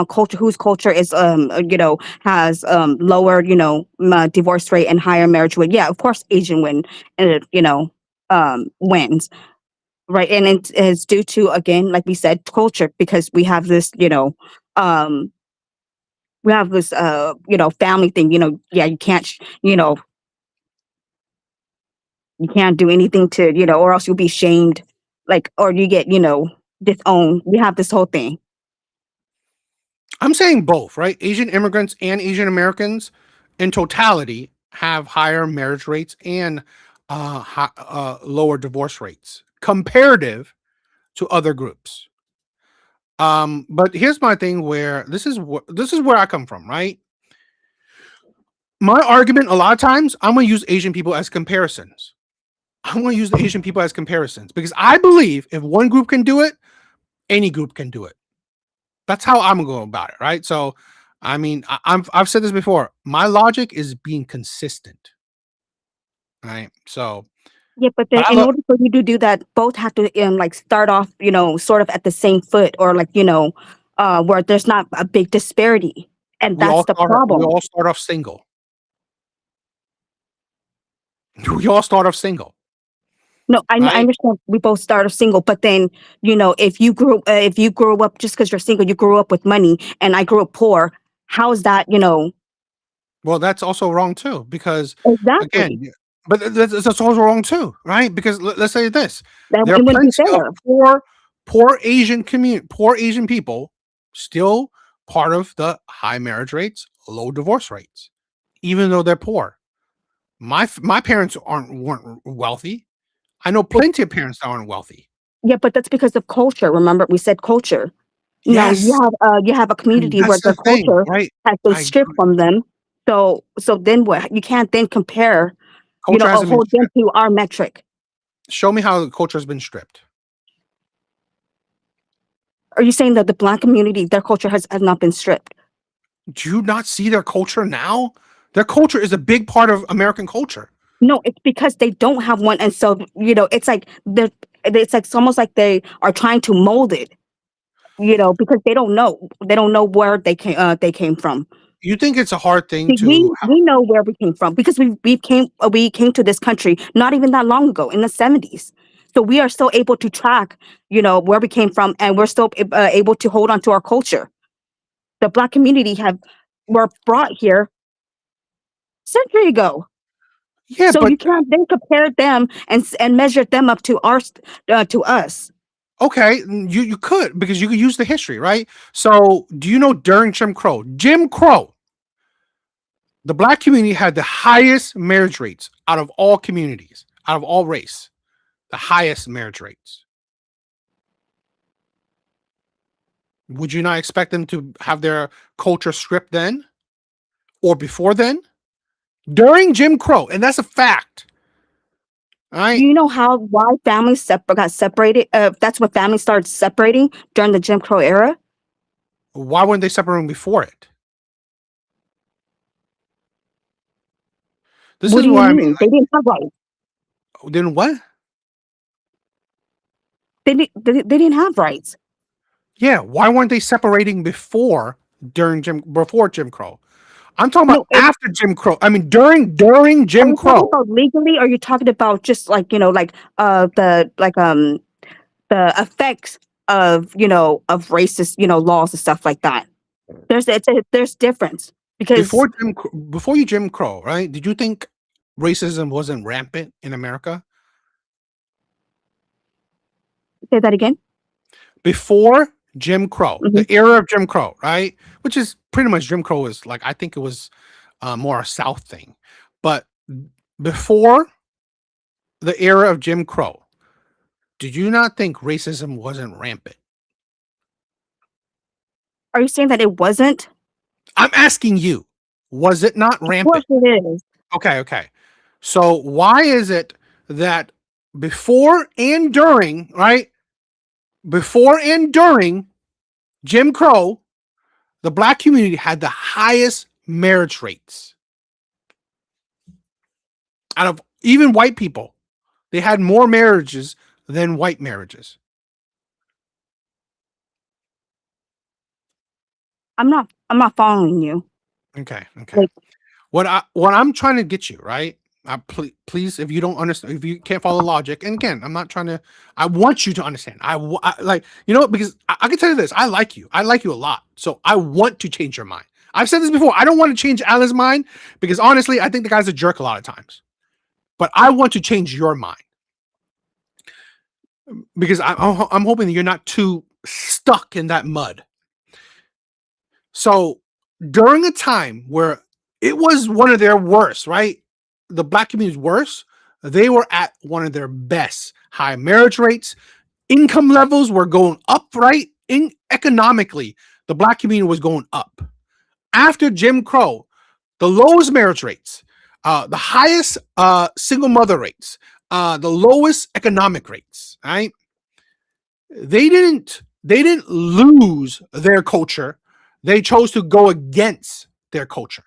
Speaker 9: culture, whose culture is has lower divorce rate and higher marriage rate, yeah, of course Asian win, wins, right? And it's due to, again, like we said, culture, because we have this we have this family thing, yeah, you can't you can't do anything to, or else you'll be shamed, like, or you get, disowned. We have this whole thing.
Speaker 1: I'm saying both, right? Asian immigrants and Asian Americans in totality have higher marriage rates and lower divorce rates comparative to other groups. But here's my thing where this is where I come from, right? My argument a lot of times, I'm going to use Asian people as comparisons. I'm going to use the Asian people as comparisons because I believe if one group can do it, any group can do it. That's how I'm going about it, right? So, I mean, I've said this before. My logic is being consistent, right? So,
Speaker 9: Yeah, but then in order for you to do that, both have to like start off, sort of at the same foot, or like where there's not a big disparity, and that's the problem.
Speaker 1: We all start off single. We all start off single.
Speaker 9: No, I
Speaker 1: right?
Speaker 9: understand we both start off single, but then if you grew up just because you're single, you grew up with money, and I grew up poor. How is that?
Speaker 1: Well, that's also wrong too, because
Speaker 9: Exactly.
Speaker 1: again, but that's also wrong too, right? Because let's say this:
Speaker 9: That
Speaker 1: there are
Speaker 9: wouldn't be
Speaker 1: plenty of
Speaker 9: fair.
Speaker 1: poor Asian people still part of the high marriage rates, low divorce rates, even though they're poor. My parents weren't wealthy. I know plenty of parents that aren't wealthy.
Speaker 9: Yeah, but that's because of culture. Remember, we said culture. Now
Speaker 1: Yes,
Speaker 9: you have a community where
Speaker 1: that's
Speaker 9: their
Speaker 1: the thing,
Speaker 9: culture
Speaker 1: right?
Speaker 9: has been
Speaker 1: I
Speaker 9: stripped from them. So then what? You can't then compare,
Speaker 1: culture
Speaker 9: or
Speaker 1: hasn't been
Speaker 9: hold them
Speaker 1: stripped.
Speaker 9: to our metric.
Speaker 1: Show me how the culture has been stripped.
Speaker 9: Are you saying that the Black community, their culture has not been stripped?
Speaker 1: Do you not see their culture now? Their culture is a big part of American culture.
Speaker 9: No, it's because they don't have one, and so it's like it's almost like they are trying to mold it. Because they don't know where they came from.
Speaker 1: You think it's a hard thing
Speaker 9: See,
Speaker 1: to
Speaker 9: we know where we came from because we came to this country not even that long ago in the 70s. So we are still able to track, where we came from, and we're still able to hold on to our culture. The Black community were brought here century ago.
Speaker 1: Yeah,
Speaker 9: So
Speaker 1: but
Speaker 9: you can't then compare them and measure them up to us.
Speaker 1: okay, you could, because you could use the history, right? So do you know during Jim Crow, the Black community had the highest marriage rates out of all communities, out of all race, the highest marriage rates. Would you not expect them to have their culture stripped then or before then? During Jim Crow, and that's a fact. All
Speaker 9: Do
Speaker 1: right.
Speaker 9: you know why families got separated? That's when families started separating during the Jim Crow era.
Speaker 1: Why weren't they separating before it? This
Speaker 9: What
Speaker 1: is
Speaker 9: do you
Speaker 1: why
Speaker 9: mean? They didn't have rights.
Speaker 1: Then what?
Speaker 9: They didn't have rights.
Speaker 1: Yeah, why weren't they separating before Jim Crow? I'm talking about after Jim Crow. I mean during Jim Crow.
Speaker 9: Are you talking about legally, or are you talking about just like the effects of of racist laws and stuff like that? There's difference because
Speaker 1: before Jim Crow, right? Did you think racism wasn't rampant in America?
Speaker 9: Say that again.
Speaker 1: Before Jim Crow, the era of Jim Crow, right? Which is pretty much Jim Crow is like, I think it was more a South thing. But before the era of Jim Crow, did you not think racism wasn't rampant?
Speaker 9: Are you saying that it wasn't?
Speaker 1: I'm asking you, was it not rampant?
Speaker 9: Of course it is.
Speaker 1: Okay. So why is it that before and during, right? Before and during Jim Crow, the Black community had the highest marriage rates out of even white people. They had more marriages than white marriages.
Speaker 9: I'm not following you.
Speaker 1: Okay. What I'm trying to get you, right? Please, if you don't understand, if you can't follow logic, and again, I'm not trying to. I want you to understand. I like, because I can tell you this. I like you a lot, so I want to change your mind. I've said this before. I don't want to change Alan's mind because honestly, I think the guy's a jerk a lot of times. But I want to change your mind because I'm hoping that you're not too stuck in that mud. So during a time where it was one of their worst, right? The black community's worst. They were at one of their best. High marriage rates, income levels were going up, right? Economically, the black community was going up. After Jim Crow, the lowest marriage rates, the highest single mother rates, the lowest economic rates, right? They didn't lose their culture. They chose to go against their culture.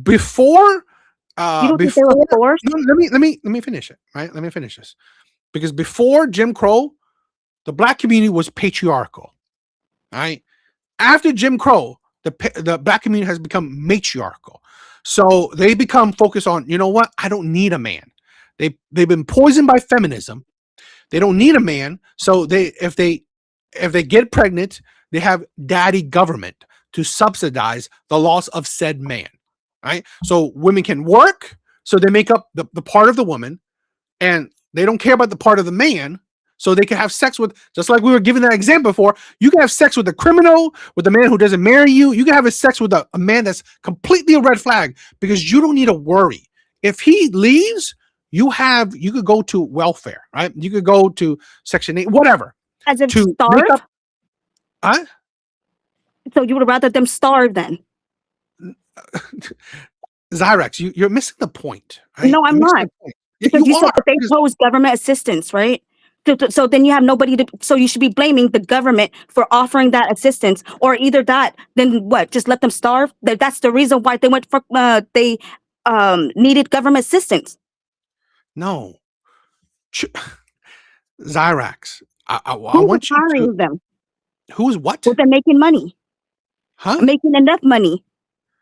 Speaker 1: Before
Speaker 9: You don't think they were forced?
Speaker 1: no, let me finish it, right? Let me finish this. Because before Jim Crow, the black community was patriarchal. Right? After Jim Crow, the black community has become matriarchal. So they become focused on, you know what? I don't need a man. They've been poisoned by feminism. They don't need a man. So if they get pregnant, they have daddy government to subsidize the loss of said man. Right? So women can work, so they make up the part of the woman, and they don't care about the part of the man, so they can have sex with, just like we were giving that example before, you can have sex with a criminal, with a man who doesn't marry you. You can have sex with a man that's completely a red flag because you don't need to worry. If he leaves, you could go to welfare, right? You could go to Section 8, whatever.
Speaker 9: As if
Speaker 1: to
Speaker 9: starve?
Speaker 1: make up, huh?
Speaker 9: So you would rather them starve then?
Speaker 1: Zyrex, you're missing the point. Right?
Speaker 9: No, I'm not. Because you said that they chose government assistance, right? So then you have nobody to. So you should be blaming the government for offering that assistance, or either that, then what? Just let them starve. That's the reason why they went for. They needed government assistance.
Speaker 1: No, Zyrex. I
Speaker 9: Who's
Speaker 1: want you
Speaker 9: hiring
Speaker 1: to.
Speaker 9: them?
Speaker 1: Who's what?
Speaker 9: Well, they're making money.
Speaker 1: Huh?
Speaker 9: Making enough money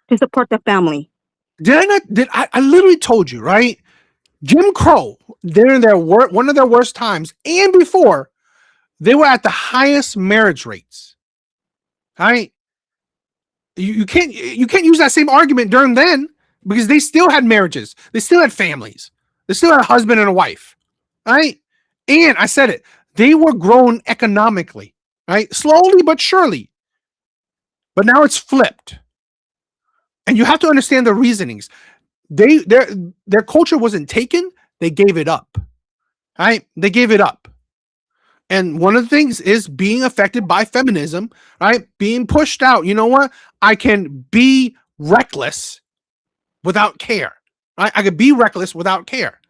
Speaker 9: to support the family.
Speaker 1: Did I not? I literally told you, right? Jim Crow, they're in one of their worst times, and before, they were at the highest marriage rates. Right? You can't use that same argument during then because they still had marriages, they still had families, they still had a husband and a wife, right? And I said it, they were growing economically, right? Slowly but surely. But now it's flipped. And you have to understand the reasonings. Their culture wasn't taken, they gave it up. Right? They gave it up. And one of the things is being affected by feminism, right? Being pushed out. You know what? I can be reckless without care. Right? I could be reckless without care.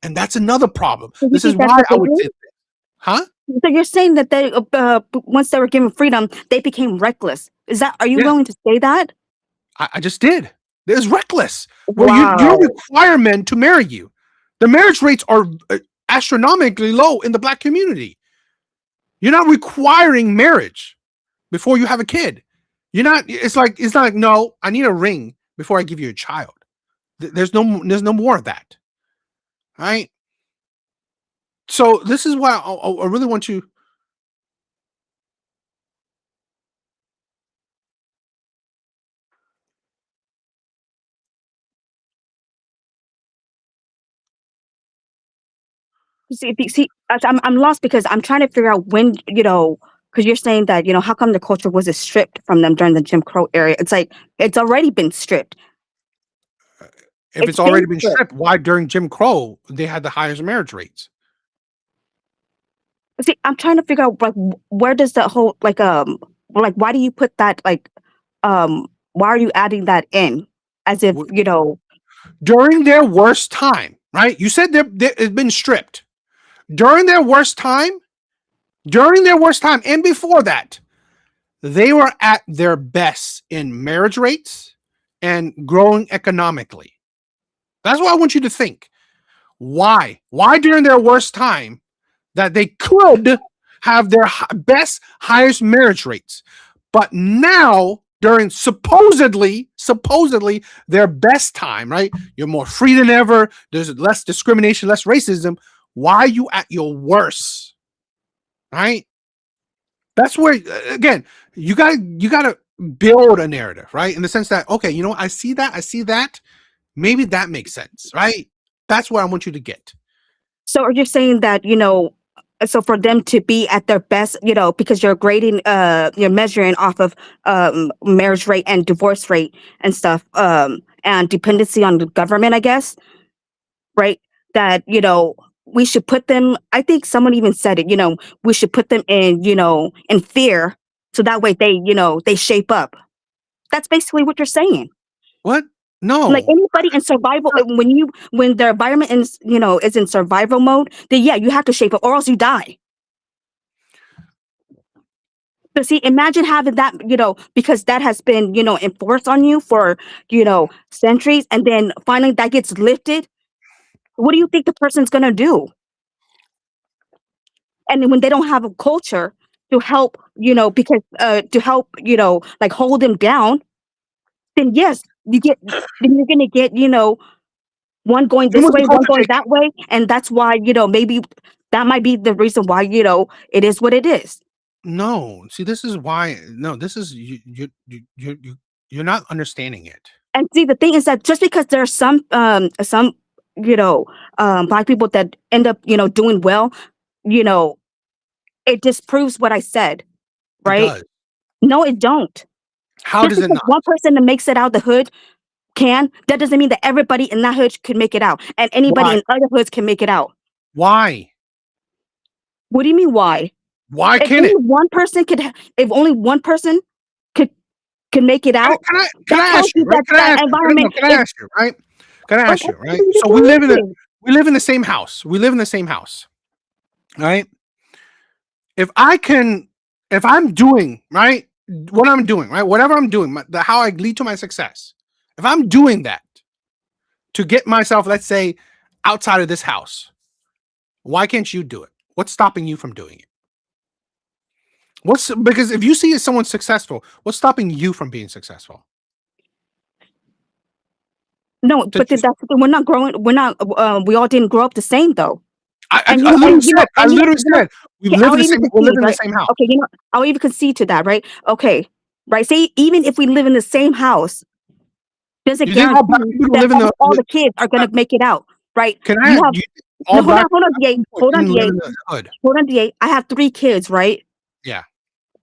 Speaker 1: And that's another problem.
Speaker 9: So
Speaker 1: this is why I would say, huh?
Speaker 9: So you're saying that they once they were given freedom, they became reckless. Are you willing to say that?
Speaker 1: I just did. It's reckless.
Speaker 9: Wow.
Speaker 1: Well, you don't require men to marry you. The marriage rates are astronomically low in the black community. You're not requiring marriage before you have a kid. It's not like, no, I need a ring before I give you a child. There's no more of that. All right. So this is why I really want you.
Speaker 9: See, I'm lost because I'm trying to figure out when, because you're saying that, how come the culture was stripped from them during the Jim Crow era? It's like, it's already been stripped.
Speaker 1: If it's already been stripped, why during Jim Crow, they had the highest marriage rates?
Speaker 9: See, I'm trying to figure out, like, where does that whole, why do you put that, why are you adding that in? As if,
Speaker 1: During their worst time, right? You said it's been stripped. During their worst time, and before that, they were at their best in marriage rates and growing economically. That's what I want you to think. Why? Why during their worst time that they could have their best, highest marriage rates, but now during supposedly their best time, right? You're more free than ever. There's less discrimination, less racism. Why are you at your worst? Right? That's where, again, you gotta build a narrative, right? In the sense that, okay, you know, I see that. Maybe that makes sense, right? That's what I want you to get.
Speaker 9: So are you saying that, so for them to be at their best, because you're grading, you're measuring off of marriage rate and divorce rate and stuff, and dependency on the government, I guess, right? That, we should put them, I think someone even said it, we should put them in fear. So that way they shape up. That's basically what you're saying.
Speaker 1: What? No.
Speaker 9: Like anybody in survival, when the environment is in survival mode, then yeah, you have to shape up or else you die. But see, imagine having that, because that has been, enforced on you for, centuries, and then finally that gets lifted. What do you think the person's gonna do? And then when they don't have a culture to help, because to help, like hold them down, then yes, then you're gonna get, one going this way, one going that way, and that's why, maybe that might be the reason why, it is what it is.
Speaker 1: No, see, this is why. No, this is you're not understanding it.
Speaker 9: And see, the thing is that just because there's some Black people that end up, doing well, it disproves what I said, right?
Speaker 1: It does.
Speaker 9: No, it don't.
Speaker 1: How
Speaker 9: just
Speaker 1: does it
Speaker 9: because
Speaker 1: not?
Speaker 9: one person that makes it out the hood that doesn't mean that everybody in that hood can make it out, and anybody in other hoods can make it out.
Speaker 1: Why?
Speaker 9: What do you mean why?
Speaker 1: Why
Speaker 9: If
Speaker 1: can't
Speaker 9: only
Speaker 1: it?
Speaker 9: if only one person could make it out,
Speaker 1: Can I ask you, right? Can I ask you, right? Can I ask you, right? So we live in the same house. We live in the same house, right? If I'm doing right, what I'm doing, right, whatever I'm doing, how I lead to my success. If I'm doing that to get myself, let's say, outside of this house, why can't you do it? What's stopping you from doing it? Because if you see someone successful, what's stopping you from being successful?
Speaker 9: No, but that's we're not growing. We're not. We all didn't grow up the same, though.
Speaker 1: I literally said we live in the same house.
Speaker 9: Okay, I'll even concede to that, right? Okay, right. Say even if we live in the same house, doesn't guarantee that all the kids are going to make it out, right?
Speaker 1: Can I?
Speaker 9: Hold on, DA. I have 3 kids, right?
Speaker 1: Yeah.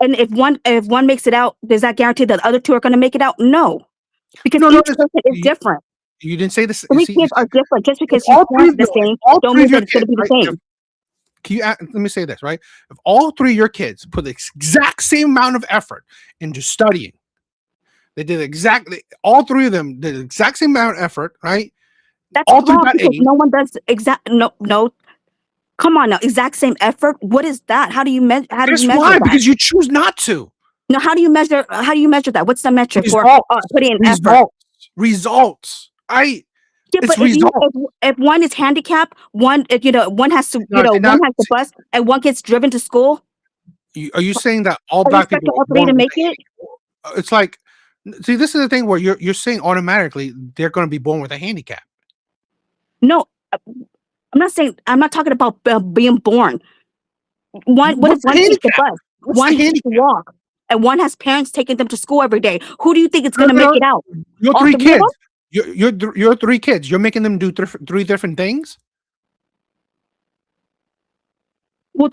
Speaker 9: And if one makes it out, does that guarantee that the other 2 are going to make it out? No, because each person is different.
Speaker 1: You didn't say this.
Speaker 9: 3 kids are different. Just because you parent the same, don't mean that it's going to be the same.
Speaker 1: Let me say this, right? If all 3 of your kids put the exact same amount of effort into studying, they did all 3 of them did the exact same amount of effort, right?
Speaker 9: That's all flawed because no one does no. Come on now, exact same effort. What is that? How do you measure?
Speaker 1: Why? That? Because you choose not to.
Speaker 9: No, how do you measure? How do you measure that? What's the metric for putting in effort?
Speaker 1: Results.
Speaker 9: But if one is handicapped, one has to one has to bus, and one gets driven to school.
Speaker 1: Are you saying that all Black people
Speaker 9: all 3 to make it?
Speaker 1: It's like, see, this is the thing where you're saying automatically they're going to be born with a handicap.
Speaker 9: No, I'm not saying. I'm not talking about being born. What if one takes the bus? One has to walk, and one has parents taking them to school every day. Who do you think is going to make it out?
Speaker 1: Your 3 kids. Your 3 kids. You're making them do 3 different things.
Speaker 9: Well,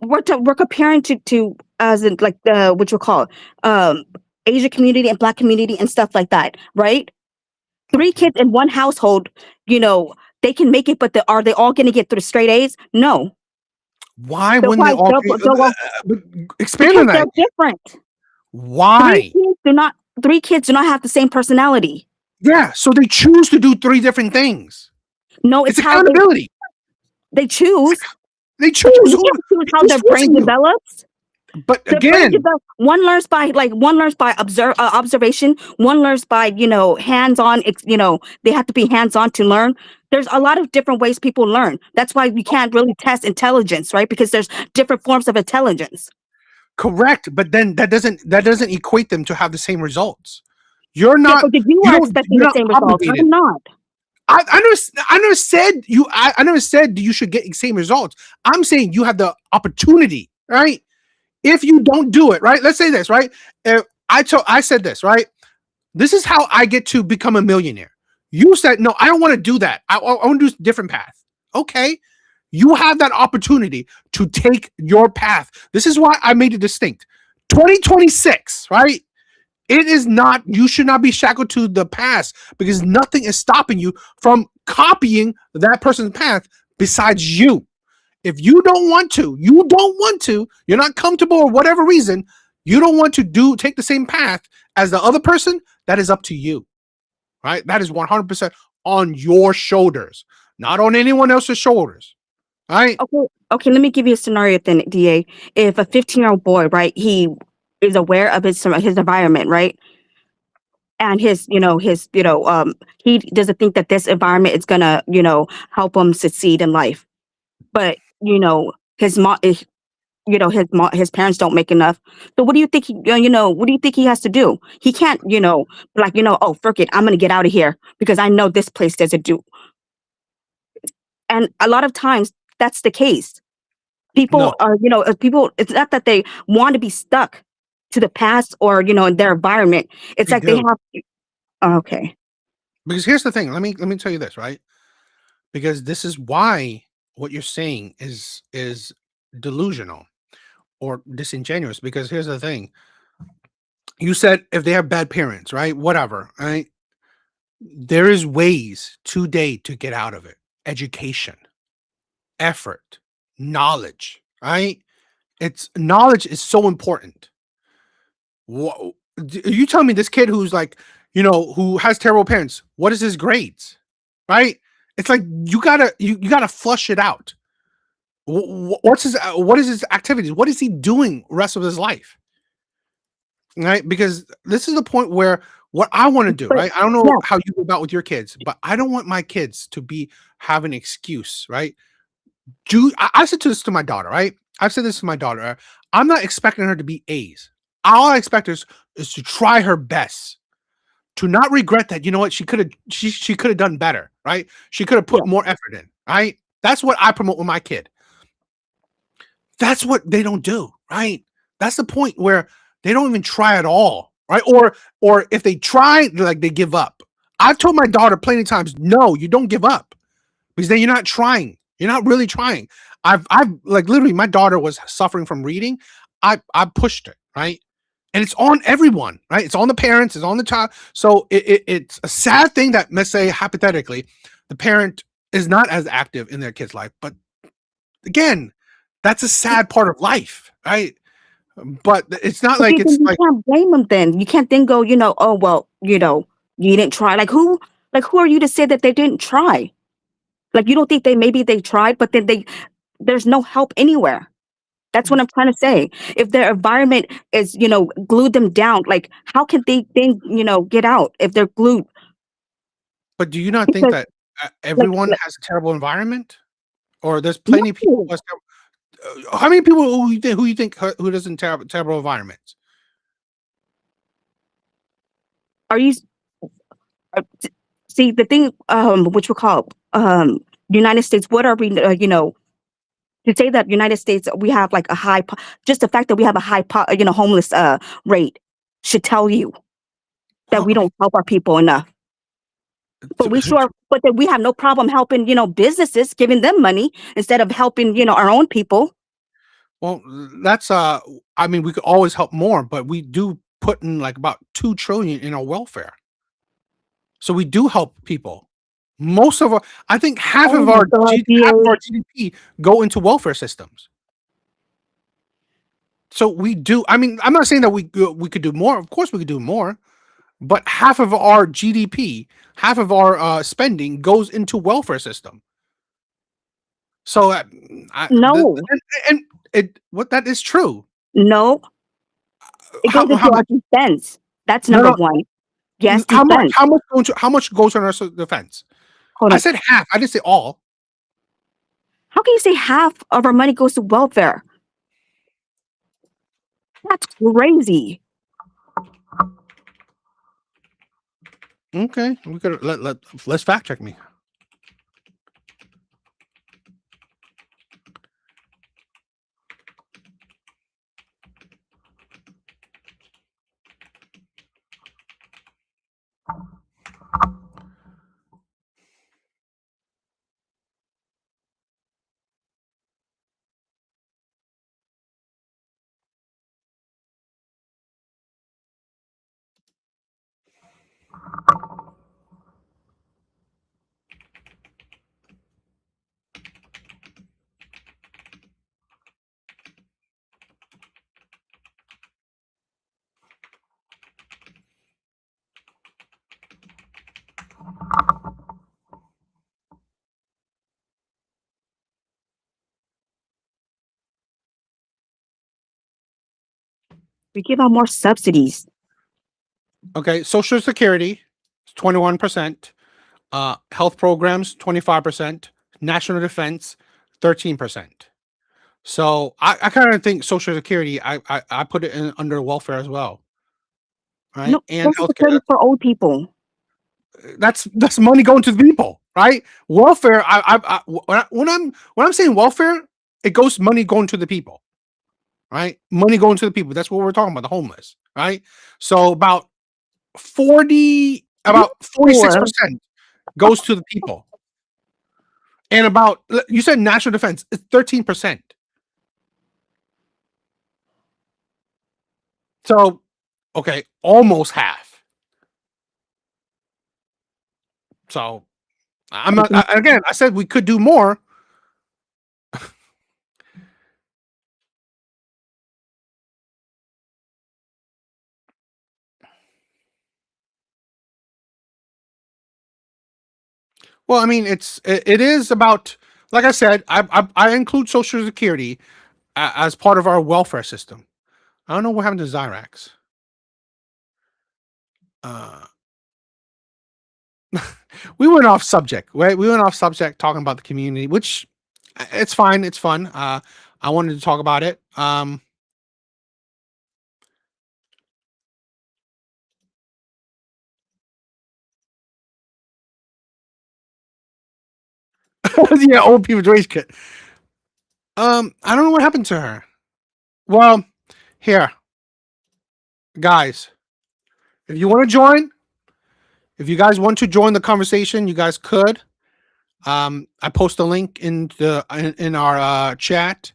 Speaker 9: we're comparing to as in like what you call Asian community and Black community and stuff like that, right? 3 kids in one household, they can make it, but are they all going to get through straight A's? No.
Speaker 1: Why wouldn't they all expand on that?
Speaker 9: They're different.
Speaker 1: Why?
Speaker 9: 3 kids do not have the same personality.
Speaker 1: Yeah, so they choose to do 3 different things.
Speaker 9: No, it's
Speaker 1: accountability.
Speaker 9: They choose.
Speaker 1: They choose
Speaker 9: how their brain develops.
Speaker 1: But again,
Speaker 9: one learns by observation. One learns by hands-on. They have to be hands-on to learn. There's a lot of different ways people learn. That's why we can't really test intelligence, right? Because there's different forms of intelligence.
Speaker 1: Correct, but then that doesn't equate them to have the same results. You're not.
Speaker 9: Yeah, but you are expecting the same results. I'm not.
Speaker 1: I never said you. I never said you should get the same results. I'm saying you have the opportunity, right? If you don't do it, right? Let's say this, right? I said this, right? This is how I get to become a millionaire. You said, no, I don't want to do that. I want to do a different path. Okay. You have that opportunity to take your path. This is why I made it distinct. 2026, right? It is not, you should not be shackled to the past because nothing is stopping you from copying that person's path besides you. If you don't want to, you're not comfortable or whatever reason, you don't want to take the same path as the other person, that is up to you, right? That is 100% on your shoulders, not on anyone else's shoulders, right?
Speaker 9: Okay, let me give you a scenario then, DA. If a 15-year-old boy, right, he is aware of his environment, right? And he doesn't think that this environment is gonna, help him succeed in life. But, his mom, his parents don't make enough. So what do you think what do you think he has to do? He can't, oh, frick it, I'm gonna get out of here because I know this place doesn't do. And a lot of times that's the case. People
Speaker 1: No,
Speaker 9: are, people, it's not that they want to be stuck to the past or, in their environment. It's
Speaker 1: they
Speaker 9: like they
Speaker 1: do.
Speaker 9: have, okay.
Speaker 1: Because here's the thing. Let me tell you this, right? Because this is why what you're saying is delusional or disingenuous. Because here's the thing. You said if they have bad parents, right? Whatever, right? There is ways today to get out of it. Education, effort, knowledge, right? It's knowledge is so important. You tell me this kid who's like, who has terrible parents, what is his grades? Right? It's like you gotta flush it out. What is his activities? What is he doing rest of his life? Right? Because this is the point where what I want to do,
Speaker 9: But
Speaker 1: right? I don't know
Speaker 9: yeah,
Speaker 1: how you go about with your kids, but I don't want my kids to have an excuse, right? I said this to my daughter, right? I've said this to my daughter. I'm not expecting her to be A's. All I expect is to try her best, to not regret that. You know what? She could have done better, right? She could have
Speaker 9: yeah.
Speaker 1: put more effort in, right? That's what I promote with my kid. That's what they don't do, right? That's the point where they don't even try at all, right? Or if they try, they give up. I've told my daughter plenty of times, no, you don't give up because then you're not trying. You're not really trying. I've like literally my daughter was suffering from reading. I pushed it, right? And it's on everyone, right? It's on the parents, it's on the child. So it's a sad thing that, let's say hypothetically, the parent is not as active in their kid's life. But again, that's a sad part of life, right? But it's not like
Speaker 9: Okay, then
Speaker 1: it's
Speaker 9: you
Speaker 1: like,
Speaker 9: can't blame them then. You can't then go, oh, well, you didn't try. Like who are you to say that they didn't try? Like, you don't think maybe they tried, but then there's no help anywhere. That's what I'm trying to say. If their environment is, glued them down, like how can they then, get out if they're glued?
Speaker 1: but do you not think
Speaker 9: Because
Speaker 1: that
Speaker 9: like,
Speaker 1: everyone has a terrible environment? Or there's plenty of people
Speaker 9: no,
Speaker 1: who has how many people who you think who doesn't terrible environments?
Speaker 9: are you see the thing, which we call, United States, what are we, to say that United States, we have like a just the fact that we have a homeless, rate should tell you that we don't help our people enough. But then we have no problem helping, businesses, giving them money instead of helping, our own people.
Speaker 1: Well, that's I mean, we could always help more, but we do put in like about 2 trillion in our welfare. So we do help people. Most of our I think half
Speaker 9: Oh
Speaker 1: of
Speaker 9: my
Speaker 1: our
Speaker 9: God,
Speaker 1: half of
Speaker 9: DA.
Speaker 1: our GDP go into welfare systems. So we do. I mean, I'm not saying that we could do more. Of course we could do more, but half of our GDP, half of our spending goes into welfare system. So
Speaker 9: No,
Speaker 1: and it what that is true.
Speaker 9: no, it goes
Speaker 1: How
Speaker 9: into our
Speaker 1: much?
Speaker 9: defense. That's
Speaker 1: No,
Speaker 9: number
Speaker 1: no.
Speaker 9: one. Yes,
Speaker 1: How much?
Speaker 9: defense.
Speaker 1: How much goes on our defense?
Speaker 9: Hold
Speaker 1: I
Speaker 9: on.
Speaker 1: said half. I didn't say all.
Speaker 9: How can you say half of our money goes to welfare? That's crazy.
Speaker 1: Okay, we could let's fact check me.
Speaker 9: We give out more subsidies.
Speaker 1: Okay, Social Security, 21%. Health programs, 25%. National Defense, 13%. So I kind of think Social Security, I put it in under welfare as well, right?
Speaker 9: No,
Speaker 1: And
Speaker 9: Social
Speaker 1: healthcare.
Speaker 9: Security for old people.
Speaker 1: That's money going to the people, right? Welfare. When I'm saying welfare, it goes money going to the people, right? Money going to the people. That's what we're talking about. The homeless, right? So about 46% goes to the people, and about you said national defense, it's 13%. So, okay, almost half. So I'm not. Again, I said we could do more. Well, I mean, it is about, like I said, I include Social Security as part of our welfare system. I don't know what happened to Zyrax. We went off subject, right? We went off subject talking about the community, which it's fine. It's fun. I wanted to talk about it. Yeah, old people's race kit. I don't know what happened to her. Well, here, guys, if you want to join, if you guys want to join the conversation, you guys could. I post a link in our chat.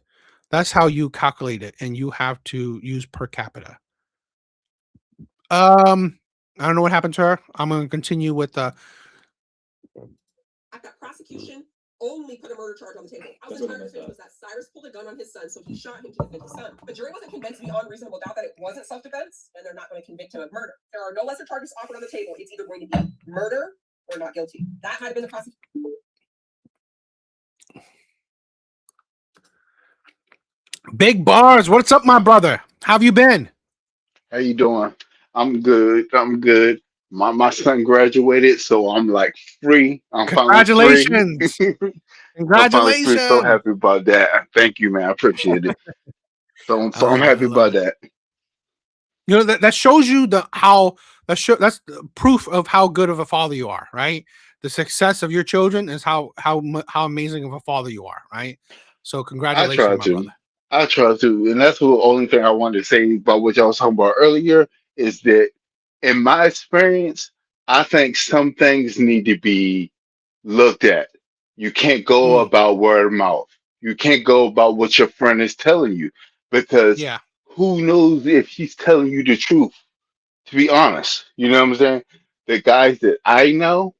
Speaker 1: That's how you calculate it, and you have to use per capita. I don't know what happened to her. I'm going to continue with
Speaker 10: I got prosecution only put a murder charge on the table. I was entire defense was that Cyrus pulled a gun on his son, so he shot him to defend his son. The jury wasn't convinced beyond reasonable doubt that it wasn't self-defense, and they're not going to convict him of murder. There are no lesser charges offered on the table. It's either going to be murder or not guilty. That might have been the prosecution.
Speaker 1: Big Bars. What's up, my brother? How have you been?
Speaker 12: How you doing? I'm good. I'm good. My son graduated, so I'm like free. I'm finally free.
Speaker 1: Congratulations.
Speaker 12: I'm finally free. So
Speaker 1: Congratulations.
Speaker 12: happy about that. Thank you, man. I appreciate it. So
Speaker 1: I
Speaker 12: I'm
Speaker 1: love it. I
Speaker 12: happy
Speaker 1: love
Speaker 12: about
Speaker 1: it.
Speaker 12: that.
Speaker 1: You know, that shows you that's the proof of how good of a father you are, right? The success of your children is how amazing of a father you are, right? So
Speaker 12: I
Speaker 1: congratulations,
Speaker 12: try
Speaker 1: my brother.
Speaker 12: to. I try to. And that's the only thing I wanted to say about what y'all was talking about earlier is that in my experience, I think some things need to be looked at. You can't go
Speaker 1: Mm,
Speaker 12: about word of mouth. You can't go about what your friend is telling you because
Speaker 1: yeah.
Speaker 12: who knows if she's telling you the truth, to be honest. You know what I'm saying? The guys that I know,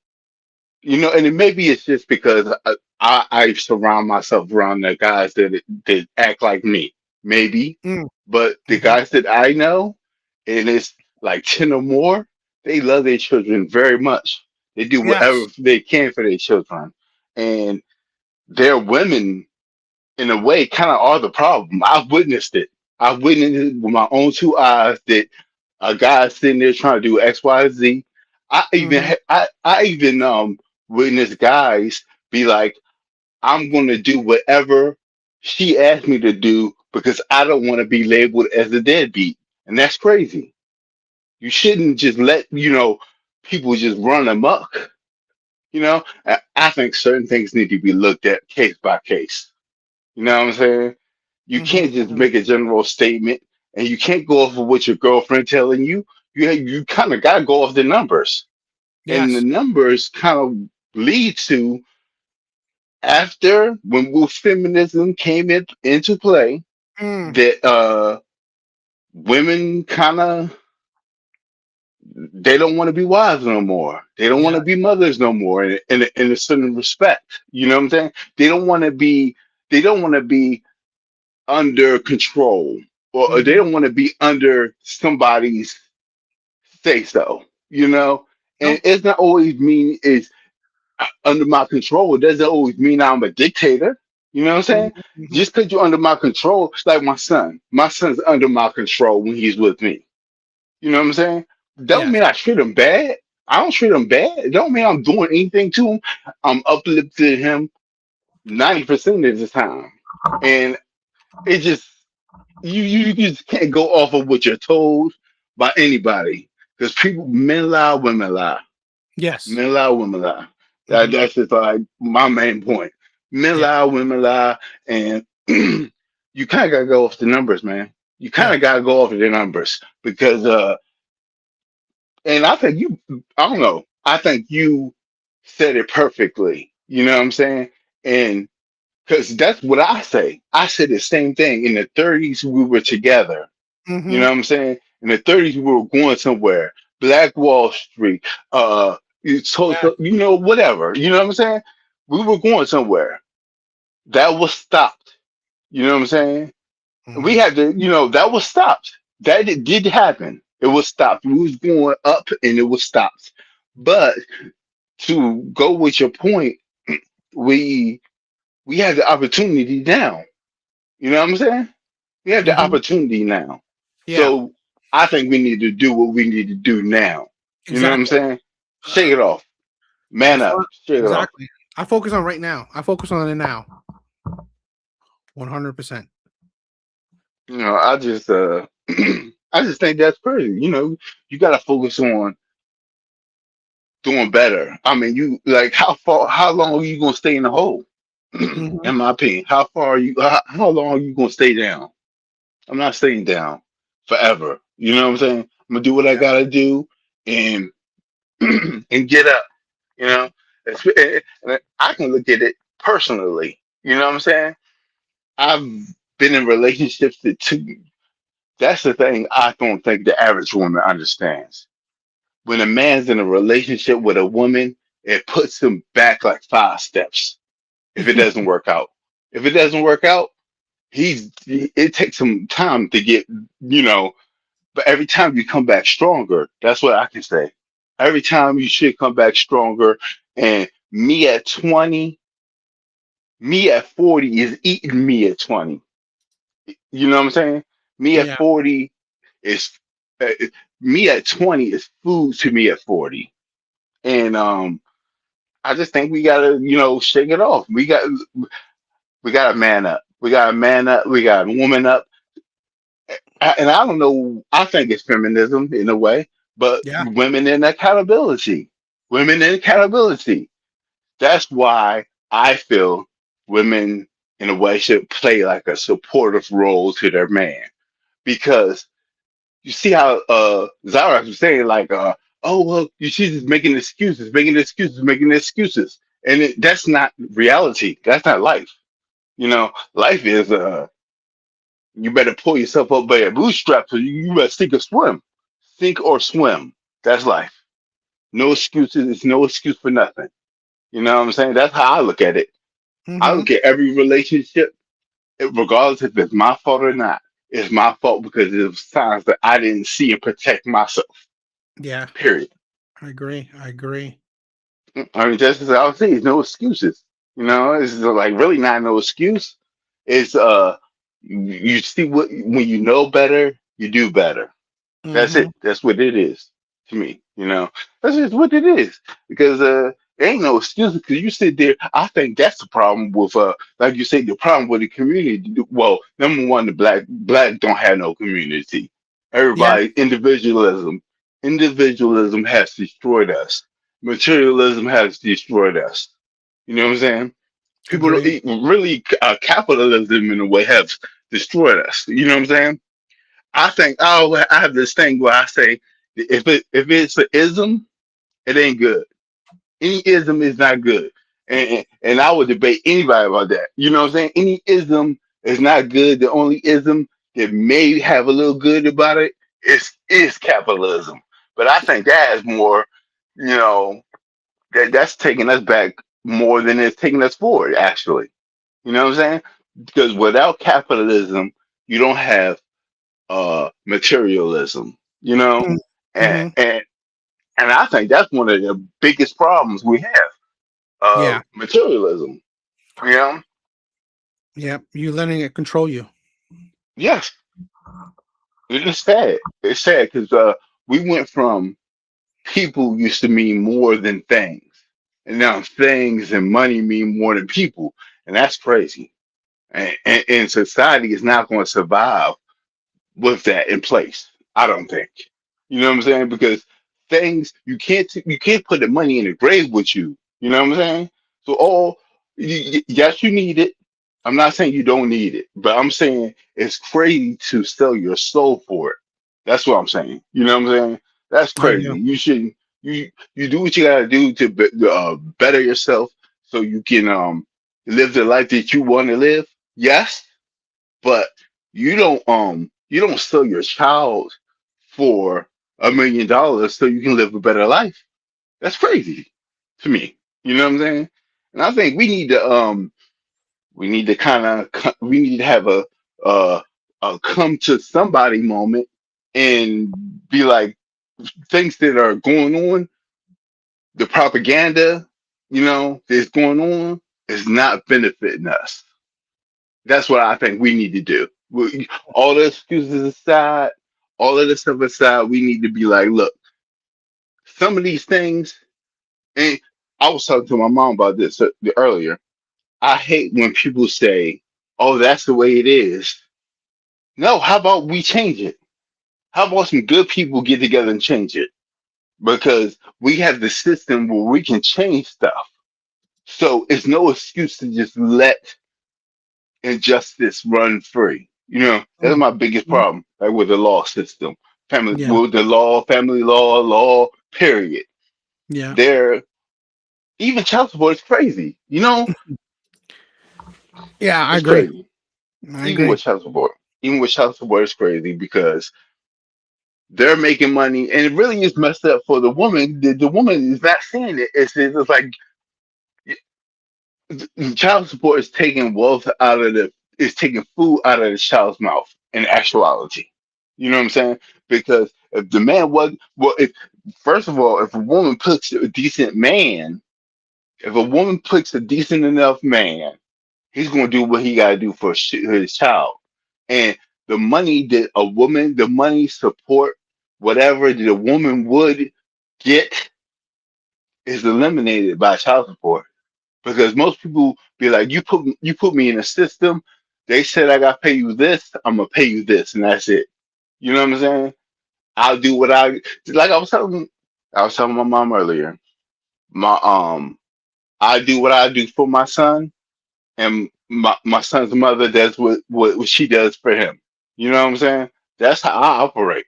Speaker 12: and it maybe it's just because I surround myself around the guys that act like me, maybe.
Speaker 1: Mm,
Speaker 12: But the
Speaker 1: hmm.
Speaker 12: guys that I know, and it's like 10 or more, they love their children very much. They do whatever
Speaker 1: Yes.
Speaker 12: they can for their children. And their women, in a way, kind of are the problem. I've witnessed it. I've witnessed it with my own two eyes that a guy sitting there trying to do X, Y, Z.
Speaker 1: Hmm.
Speaker 12: I even witnessed guys be like, I'm gonna do whatever she asked me to do because I don't want to be labeled as a deadbeat. And that's crazy. You shouldn't just let, people just run amok. I think certain things need to be looked at case by case. You know what I'm saying? You
Speaker 1: Hmm.
Speaker 12: can't just
Speaker 1: Hmm.
Speaker 12: make a general statement, and you can't go off of what your girlfriend telling you. You kind of got to go off the numbers, and the
Speaker 1: Yes.
Speaker 12: numbers kind of lead to after when feminism came into play
Speaker 1: Mm,
Speaker 12: that women kind of They don't want to be wives no more. They don't want
Speaker 1: Yeah.
Speaker 12: to be mothers no more in a certain respect. You know what I'm saying? They don't want to be they don't want to be under control, or they
Speaker 1: Hmm.
Speaker 12: don't want to be under somebody's say so, you know? And
Speaker 1: No.
Speaker 12: it's not always mean it's under my control. It doesn't always mean I'm a dictator. You know what I'm saying?
Speaker 1: Hmm.
Speaker 12: Just because you're under my control, it's like my son. My son's under my control when he's with me. You know what I'm saying? Don't
Speaker 1: Yes.
Speaker 12: mean I treat him bad. I don't treat him bad. It don't mean I'm doing anything to him. I'm uplifting him 90% of the time. And it just you just can't go off of what you're told by anybody. Because people men lie, women lie.
Speaker 1: Yes.
Speaker 12: Men lie, women lie.
Speaker 1: Hmm.
Speaker 12: That's just like my main point. Men
Speaker 1: Yeah.
Speaker 12: lie, women lie, and you kind of gotta go off the numbers, man. You kind
Speaker 1: Yeah.
Speaker 12: of gotta go off of the numbers because, and I think you, I don't know, I think you said it perfectly. You know what I'm saying? And because that's what I say. I said the same thing. In the 30s, we were together. You
Speaker 1: Hmm.
Speaker 12: know what I'm saying? In the 30s, we were going somewhere. Black Wall Street, whatever. You know what I'm saying? We were going somewhere. That was stopped. You know what I'm saying? We
Speaker 1: Hmm.
Speaker 12: had to, that was stopped. That it did happen. It was stopped. We was going up and it was stopped. But to go with your point, we we have the opportunity now. You know what I'm saying? We have the
Speaker 1: Hmm.
Speaker 12: opportunity now.
Speaker 1: Yeah.
Speaker 12: So I think we need to do what we need to do now. You know what I'm
Speaker 1: Exactly.
Speaker 12: saying?
Speaker 1: Uh,
Speaker 12: Shake it off. Man up.
Speaker 1: before
Speaker 12: Shake it off.
Speaker 1: exactly. I focus on right now. I focus on it now. 100%.
Speaker 12: I just I just think that's crazy. You gotta focus on doing better. I mean, you like how long are you gonna stay in the hole?
Speaker 1: Hmm.
Speaker 12: In my opinion. How long are you gonna stay down? I'm not staying down forever. You know what I'm saying? I'm gonna do what I
Speaker 1: Yeah.
Speaker 12: gotta do and and get up. You know, and I can look at it personally. You know what I'm saying? I've been in relationships that took. That's the thing I don't think the average woman understands. When a man's in a relationship with a woman, it puts him back like 5 steps if it doesn't work out. If it doesn't work out, it takes some time to get, you know, but every time you come back stronger, that's what I can say. Every time you should come back stronger. And me at 20, me at 40 is eating me at 20. You know what I'm saying? Me at
Speaker 1: Yeah.
Speaker 12: 40 is uh, me at 20 is food to me at 40. And I just think we gotta, shake it off. We gotta man up. We gotta man up. We gotta woman up. And I don't know. I think it's feminism in a way, but
Speaker 1: Yeah.
Speaker 12: women in accountability. Women in accountability. That's why I feel women in a way should play like a supportive role to their man because you see how Zara was saying like oh well she's just making excuses and that's not reality. That's not life. Life is you better pull yourself up by your bootstraps. So you better sink or swim. That's life. No excuses. It's no excuse for nothing. You know what I'm saying? That's how I look at it. I
Speaker 1: Hmm.
Speaker 12: look at every relationship, regardless if it's my fault or not. It's my fault because it was signs that I didn't see and protect myself.
Speaker 1: Yeah.
Speaker 12: Period.
Speaker 1: I agree. I agree.
Speaker 12: I mean, just as I was saying, it's no excuses. It's like really not no excuse. It's you see what when you know better, you do better. That's
Speaker 1: Hmm.
Speaker 12: it. That's what it is to me. That's just what it is. Because there ain't no excuse. Because you sit there. I think that's the problem with like you say, the problem with the community. Well, number one, the black don't have no community.
Speaker 1: Yeah.
Speaker 12: Everybody individualism has destroyed us. Materialism has destroyed us. You know what I'm saying? People
Speaker 1: Agree.
Speaker 12: really capitalism in a way has destroyed us. You know what I'm saying? I think I have this thing where I say if it's an ism, it ain't good. Any ism is not good, and I would debate anybody about that. You know what I'm saying? Any ism is not good. The only ism that may have a little good about it is capitalism But I think that is more, you know, that's taking us back more than it's taking us forward, actually. You know what I'm saying? Because without capitalism, you don't have materialism, you know? And,
Speaker 1: Mm-hmm.
Speaker 12: and and I think that's one of the biggest problems we have,
Speaker 1: Yeah.
Speaker 12: materialism, you know?
Speaker 1: Yeah. You letting it control you.
Speaker 12: Yes, it's sad. It's sad because we went from people used to mean more than things. And now things and money mean more than people. And that's crazy. And society is not going to survive with that in place. I don't think. You know what I'm saying? Because things you can't put the money in the grave with you. You know what I'm saying? So yes, you need it. I'm not saying you don't need it, but I'm saying it's crazy to sell your soul for it. That's what I'm saying. You know what I'm saying? That's
Speaker 1: I
Speaker 12: crazy.
Speaker 1: do.
Speaker 12: You shouldn't. You do what you gotta do to better yourself so you can live the life that you want to live. Yes, but you don't sell your child for $1 million so you can live a better life. That's crazy to me. You know what I'm saying? And I think we need to we need to have uh a come to somebody moment and be like things that are going on, the propaganda, that's going on is not benefiting us. That's what I think we need to do. All the excuses aside, all of this stuff aside, we need to be like, look, some of these things, and I was talking to my mom about this earlier. I hate when people say, oh, that's the way it is. No, how about we change it? How about some good people get together and change it? Because we have the system where we can change stuff. So it's no excuse to just let injustice run free. That's my biggest
Speaker 1: Mhm.
Speaker 12: problem, like with the law system,
Speaker 1: Yeah.
Speaker 12: with the law, family law, period.
Speaker 1: Yeah.
Speaker 12: There, even child support is crazy.
Speaker 1: Yeah. I
Speaker 12: It's
Speaker 1: agree.
Speaker 12: crazy.
Speaker 1: I
Speaker 12: Even with
Speaker 1: agree.
Speaker 12: child support, even with child support, it's crazy because they're making money, and it really is messed up for the woman. The woman is not seeing it. It's like child support is taking wealth out of is taking food out of the child's mouth in actuality. You know what I'm saying? Because if the man was well, if first of all, if a woman picks a decent man, if a woman picks a decent enough man, he's going to do what he got to do for his child. And the money support, whatever the woman would get, is eliminated by child support because most people be like, you put me in a system. They said I gotta pay you this. I'm gonna pay you this, and that's it. You know what I'm saying? I'll do what like I was telling my mom earlier. My I do what I do for my son, and my son's mother does what she does for him. You know what I'm saying? That's how I operate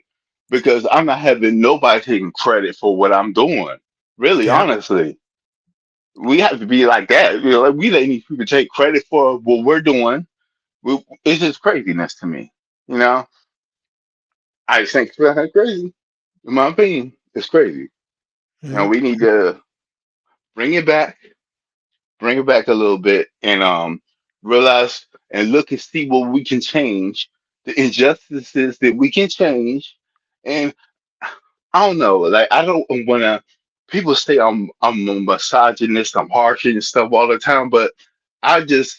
Speaker 12: because I'm not having nobody taking credit for what I'm doing. Really,
Speaker 1: Yeah.
Speaker 12: honestly, we have to be like that. Like we let these people take credit for what we're doing. It's just craziness to me. You know, I just think it's kinda crazy. In my opinion, it's crazy.
Speaker 1: Yeah.
Speaker 12: We need to bring it back, bring it back a little bit, and realize and look and see what we can change, the injustices that we can change, and I don't know. Like I don't want to. People say I'm a misogynist, I'm harsh and stuff all the time, but I just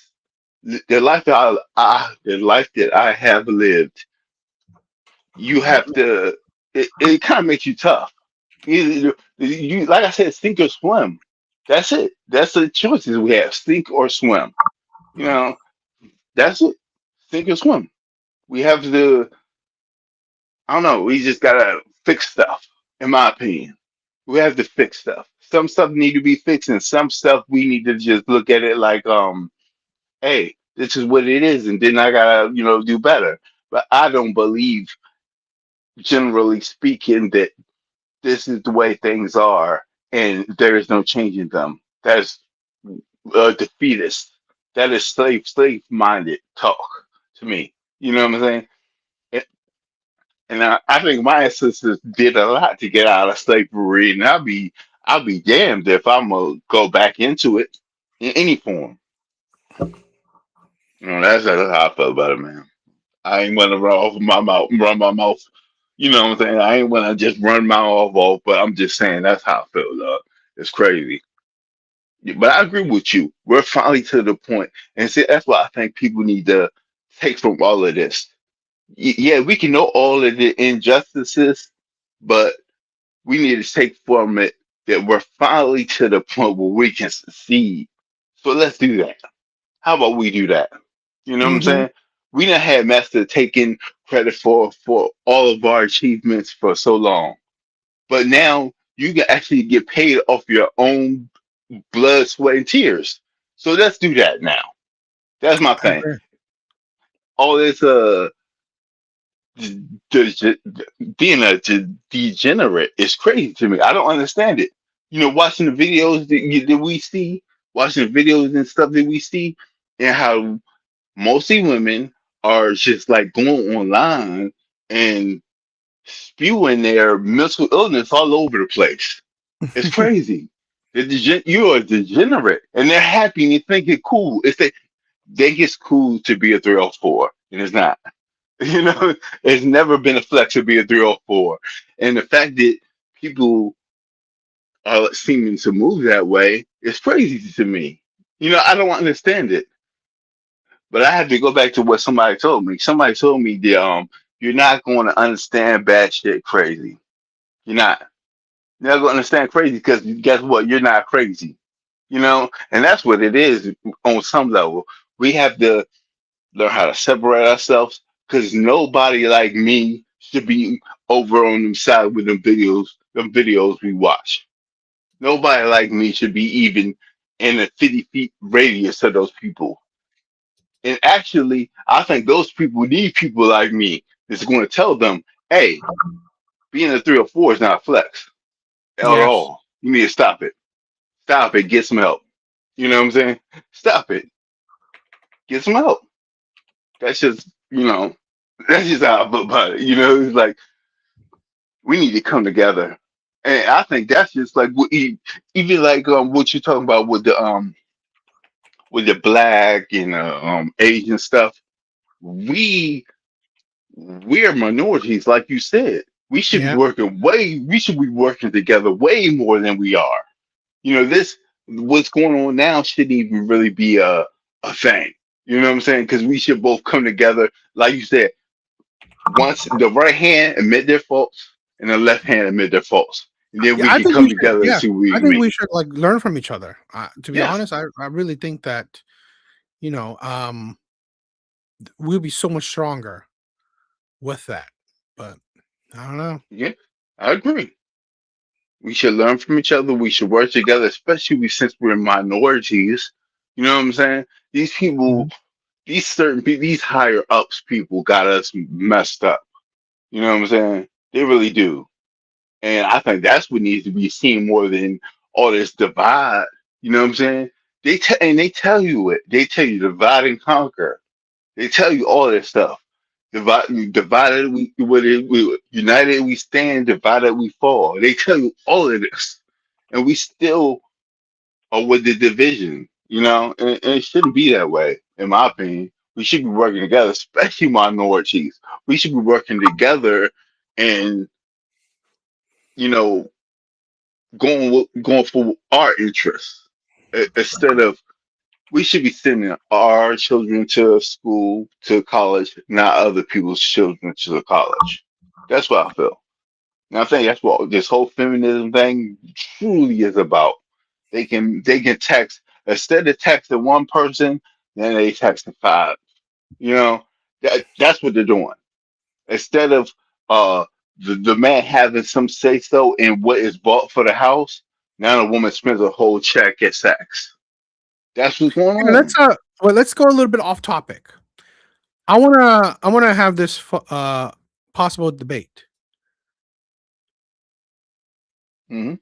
Speaker 12: the life that I have lived, you have to. It kind of makes you tough. You like I said, sink or swim. That's it. That's the choices we have: sink or swim. You know, that's it. Sink or swim. We have to. I don't know. We just gotta fix stuff, in my opinion. We have to fix stuff. Some stuff need to be fixed, and some stuff we need to just look at it like, hey, this is what it is, and then I gotta, do better. But I don't believe, generally speaking, that this is the way things are, and there is no changing them. That's defeatist. That is slave minded talk to me. You know what I'm saying? And I think my ancestors did a lot to get out of slavery, and I'll be damned if I'm gonna go back into it in any form. That's how I feel about it, man. I ain't gonna run my mouth. You know what I'm saying? I ain't gonna just run my mouth off, but I'm just saying that's how I feel, dog. It's crazy. Yeah, but I agree with you. We're finally to the point, and see, that's what I think people need to take from all of this. Yeah, we can know all of the injustices, but we need to take from it that we're finally to the point where we can succeed. So let's do that. How about we do that? You know what I'm
Speaker 1: Hmm.
Speaker 12: saying? We done had Master taking credit for all of our achievements for so long, but now you can actually get paid off your own blood, sweat, and tears. So let's do that now. That's my
Speaker 1: I
Speaker 12: thing.
Speaker 1: agree.
Speaker 12: All this de- de- being a degenerate is crazy to me. I don't understand it. Watching the videos that we see, watching the videos and stuff that we see, and how mostly women are just like going online and spewing their mental illness all over the place. It's crazy. You're a degenerate, and they're happy and they think it's cool. They think it's cool to be a 304, and it's not. You know, it's never been a flex to be a 304. And the fact that people are seeming to move that way is crazy to me. I don't understand it. But I have to go back to what somebody told me. Somebody told me that you're not going to understand bad shit crazy. You're not. You're not going to understand crazy because guess what? You're not crazy. And that's what it is on some level. We have to learn how to separate ourselves because nobody like me should be over on the side with them videos we watch. Nobody like me should be even in a 50 feet radius of those people. And actually, I think those people need people like me that's going to tell them, hey, being a 304 is not a flex at
Speaker 1: Yes.
Speaker 12: all. You need to stop it. Stop it. Get some help. You know what I'm saying? Stop it. Get some help. That's just, that's just how I feel about it. It's like we need to come together. And I think that's just like even like what you're talking about with the black and Asian stuff. We we're minorities, like you said.
Speaker 1: Yeah.
Speaker 12: We should be working together way more than we are. This what's going on now shouldn't even really be a thing. You know what I'm saying? Because we should both come together, like you said, once the right hand admit their faults and the left hand admit their faults. And then
Speaker 1: Yeah.
Speaker 12: we
Speaker 1: I
Speaker 12: can
Speaker 1: think we
Speaker 12: come
Speaker 1: should.
Speaker 12: together and
Speaker 1: Yeah.
Speaker 12: see what we
Speaker 1: I
Speaker 12: can
Speaker 1: think
Speaker 12: make.
Speaker 1: we should like learn from each other. To be
Speaker 12: Yes.
Speaker 1: honest, I really think that you know um we'll be so much stronger with that. But I don't know.
Speaker 12: Yeah. I agree. We should learn from each other. We should work together, especially since we're minorities. You know what I'm saying? These people,
Speaker 1: Mhm.
Speaker 12: these certain people, these higher ups people got us messed up. You know what I'm saying? They really do. And I think that's what needs to be seen more than all this divide. You know what I'm saying? They tell you it. They tell you divide and conquer. They tell you all this stuff. Divided we united we stand, divided we fall. They tell you all of this, and we still are with the division. And it shouldn't be that way, in my opinion. We should be working together, especially minorities. We should be working together and you know going for our interests instead of we should be sending our children to school to college, not other people's children to the college. That's what I feel. And I think that's what this whole feminism thing truly is about. They can text instead of texting one person, then they texting five. You know that's what they're doing. Instead of uh the man having some say so in what is bought for the house, now the woman spends a whole check at sex. That's what's going
Speaker 1: Let's
Speaker 12: on.
Speaker 1: let's go a little bit off topic. I wanna have this possible debate.
Speaker 12: Hmm.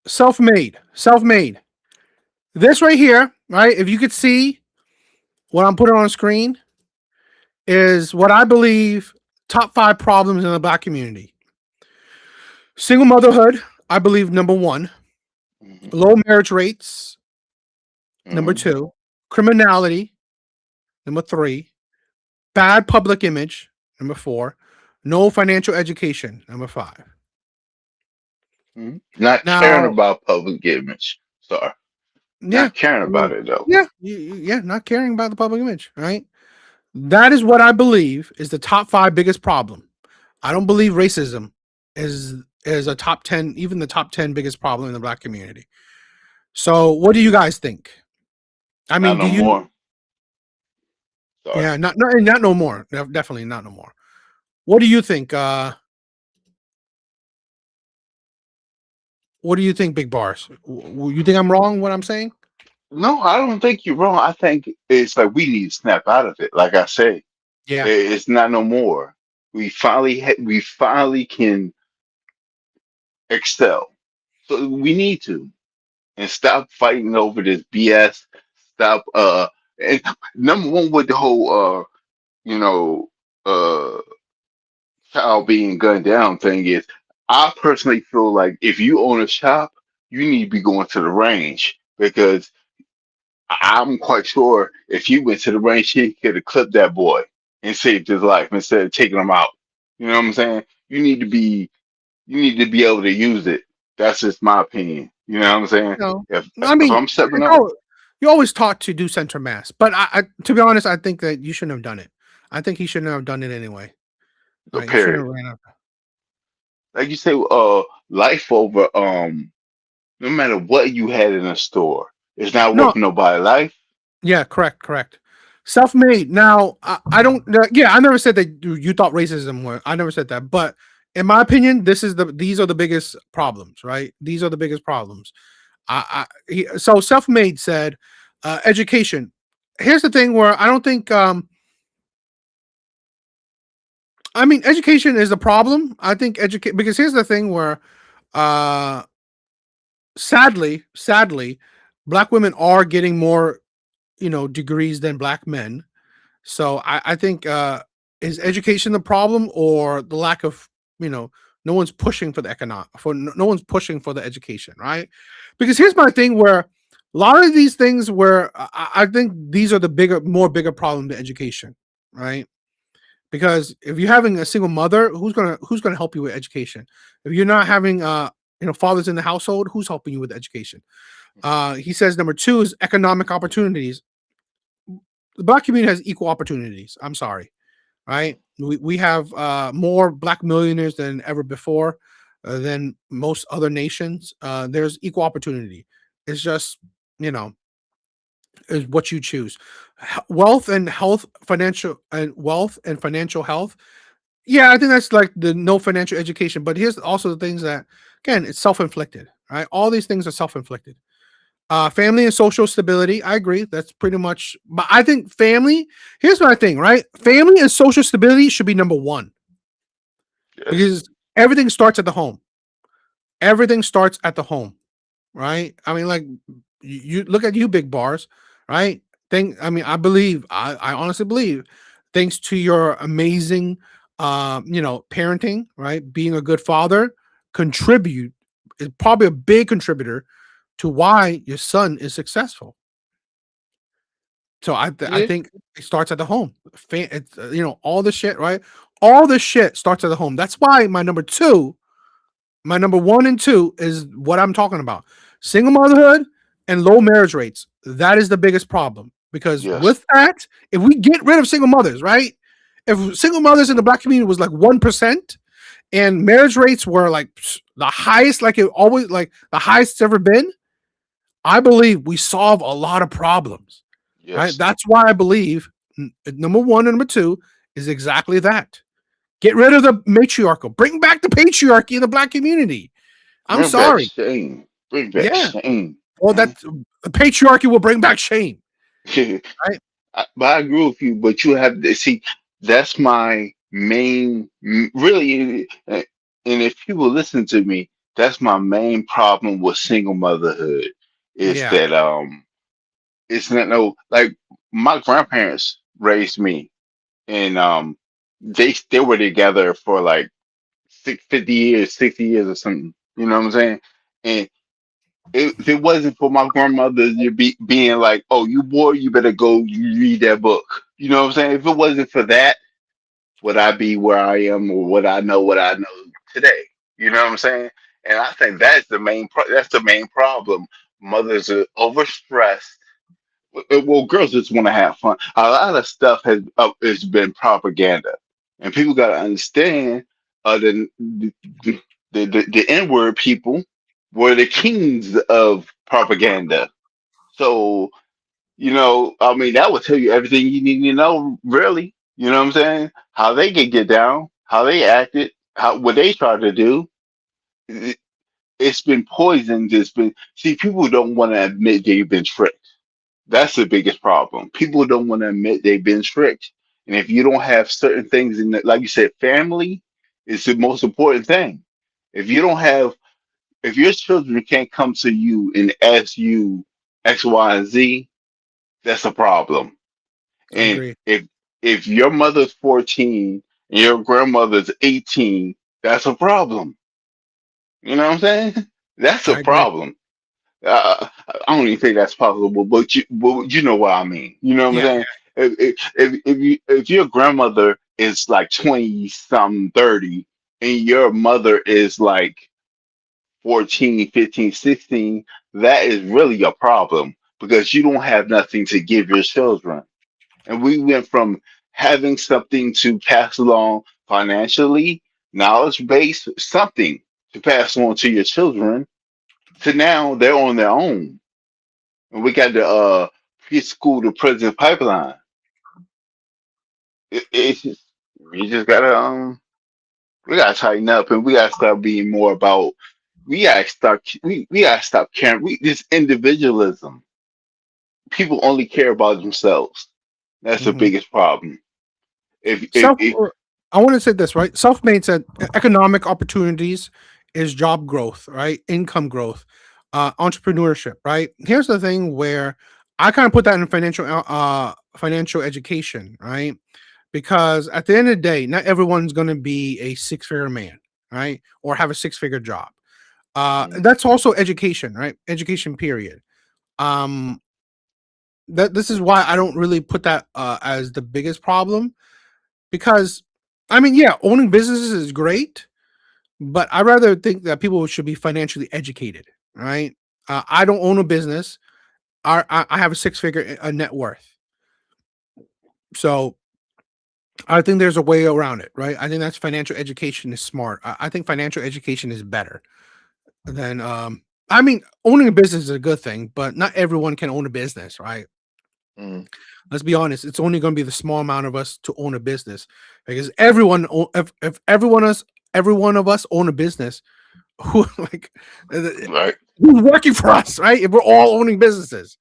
Speaker 1: Self-made. This right here, right? If you could see what I'm putting on screen, is what I believe top 5 problems in the black community. Single motherhood, I believe number 1.
Speaker 12: Mhm,
Speaker 1: Low marriage rates, number
Speaker 12: mhm.
Speaker 1: 2. Criminality, number 3. Bad public image, number 4. No financial education, number 5.
Speaker 12: Not caring
Speaker 1: Now,
Speaker 12: about public image. Sorry,
Speaker 1: yeah,
Speaker 12: not caring
Speaker 1: I
Speaker 12: about
Speaker 1: mean,
Speaker 12: it though.
Speaker 1: yeah, yeah, not caring about the public image, right? That is what I believe is the top 5 biggest problem. I don't believe racism is a top 10, even the top 10 biggest problem in the black community. So, what do you guys think? I
Speaker 12: Not
Speaker 1: mean, do
Speaker 12: no
Speaker 1: you?
Speaker 12: more. Sorry.
Speaker 1: Yeah, not no more. Definitely not no more. What do you think? What do you think, Big Bars? You think I'm wrong? What I'm saying?
Speaker 12: No, I don't think you're wrong. I think it's like we need to snap out of it. Like I say,
Speaker 1: Yeah.
Speaker 12: it's not no more. We finally can excel. So we need to and stop fighting over this BS. Stop. And number one with the whole you know uh child being gunned down thing is, I personally feel like if you own a shop, you need to be going to the range because I'm quite sure if you went to the range, he could have clipped that boy and saved his life instead of taking him out. You know what I'm saying? You need to be able to use it. That's just my opinion. You know what I'm saying?
Speaker 1: No,
Speaker 12: If
Speaker 1: I
Speaker 12: if
Speaker 1: mean,
Speaker 12: I'm stepping
Speaker 1: it's
Speaker 12: up,
Speaker 1: you always taught to do center mass, but to be honest, I think that you shouldn't have done it. I think he shouldn't have done it anyway.
Speaker 12: a
Speaker 1: Right? He shouldn't
Speaker 12: period.
Speaker 1: have ran up.
Speaker 12: Like you say, life over no matter what you had in a store, it's not
Speaker 1: No,
Speaker 12: worth nobody life.
Speaker 1: yeah, correct. Self-made. Now, I don't. Yeah, I never said that you thought racism was. I never said that, but in my opinion, these are the biggest problems. Right? These are the biggest problems. So self-made said, education. Here's the thing where I don't think. I mean, education is a problem. I think educate because here's the thing where, uh, sadly, black women are getting more, degrees than black men. So I think is education the problem or the lack of no one's pushing for the no one's pushing for the education, right? Because here's my thing where a lot of these things where I think these are the bigger problem than education, right? Because if you're having a single mother, who's gonna help you with education? If you're not having fathers in the household, who's helping you with education? He says number 2 is economic opportunities. The black community has equal opportunities. I'm sorry, right? We have more black millionaires than ever before, than most other nations. There's equal opportunity. It's just you know is what you choose. Wealth and health, financial health. Yeah, I think that's like the no financial education. But here's also the things that again it's self-inflicted, right? All these things are self-inflicted. Family and social stability. I agree. That's pretty much. But I think family. Here's my thing, right? Family and social stability should be number 1
Speaker 12: Yes.
Speaker 1: because everything starts at the home. Everything starts at the home, right? I mean, like you look at you, big bars, right? I mean, I honestly believe, thanks to your amazing, parenting, right? Being a good father, contribute is probably a big contributor to why your son is successful. So I
Speaker 12: Yeah.
Speaker 1: think it starts at the home. It's, all the shit, right? All the shit starts at the home. That's why my number 1 and 2 is what I'm talking about. Single motherhood and low marriage rates. That is the biggest problem because
Speaker 12: Yes.
Speaker 1: with that, if we get rid of single mothers, right? If single mothers in the black community was like 1% and marriage rates were like the highest, like it always like the highest it's ever been, I believe we solve a lot of problems. Right?
Speaker 12: Yes.
Speaker 1: That's why I believe number 1 and number 2 is exactly that. Get rid of the matriarchal. Bring back the patriarchy in the black community. I'm
Speaker 12: Bring back
Speaker 1: sorry.
Speaker 12: shame. Bring back
Speaker 1: Yeah.
Speaker 12: shame.
Speaker 1: Well,
Speaker 12: Man.
Speaker 1: that the patriarchy will bring back shame, right?
Speaker 12: But I agree with you. But you have to see. That's my main, really. And if people listen to me, that's my main problem with single motherhood. Is
Speaker 1: Yeah.
Speaker 12: that it's not no like my grandparents raised me. and they were together for like 50 years, 60 years or something. You know what I'm saying? And if it wasn't for my grandmother being like, "Oh, you boy, you better go you read that book." You know what I'm saying? If it wasn't for that, would I be where I am, or would I know what I know today? You know what I'm saying? And I think that's the that's the main problem. Mothers are overstressed. Well, girls just want to have fun. A lot of stuff has been propaganda, and people got to understand. The N word people were the kings of propaganda. So I mean, that would tell you everything you need to know, really. You know what I'm saying? How they get down, how they acted, how what they tried to do. It, it's been poisoned. It's been see, people don't want to admit they've been tricked. That's the biggest problem. People don't want to admit they've been tricked. And if you don't have certain things in like you said, family is the most important thing. If you don't have, if your children can't come to you and ask you X, Y, and Z, that's a problem. And
Speaker 1: Agree.
Speaker 12: if your mother's 14 and your grandmother's 18, that's a problem. You know what I'm saying? That's a
Speaker 1: I agree.
Speaker 12: problem. I don't even think that's possible, but you know what I mean. You know what I'm
Speaker 1: Yeah.
Speaker 12: saying? If your grandmother is like 20 something 30 and your mother is like 14, 15, 16, that is really a problem because you don't have nothing to give your children. And we went from having something to pass along financially, knowledge based, something to pass on to your children, to now they're on their own. And we got the preschool to prison pipeline. It's just, we just gotta we gotta tighten up, and we gotta start being more about we gotta stop caring. This individualism. People only care about themselves. That's the
Speaker 1: Hmm.
Speaker 12: biggest problem.
Speaker 1: Self.
Speaker 12: If
Speaker 1: I want to say this right. Self-made said economic opportunities is job growth, right? Income growth, entrepreneurship, right? Here's the thing where I kind of put that in financial education, right? Because at the end of the day, not everyone's going to be a six-figure man, right? Or have a six-figure job. That's also education, right? Education period. Um, that this is why I don't really put that as the biggest problem because I mean, yeah, owning businesses is great, but I rather think that people should be financially educated, right? I don't own a business. I have a six-figure net worth, so I think there's a way around it, right? I think that's financial education is smart. I think financial education is better than. I mean, owning a business is a good thing, but not everyone can own a business, right?
Speaker 12: mm,
Speaker 1: Let's be honest. It's only going to be the small amount of us to own a business because everyone, if every one of us own a business, who like
Speaker 12: right,
Speaker 1: who's working for us, right? If we're all owning businesses,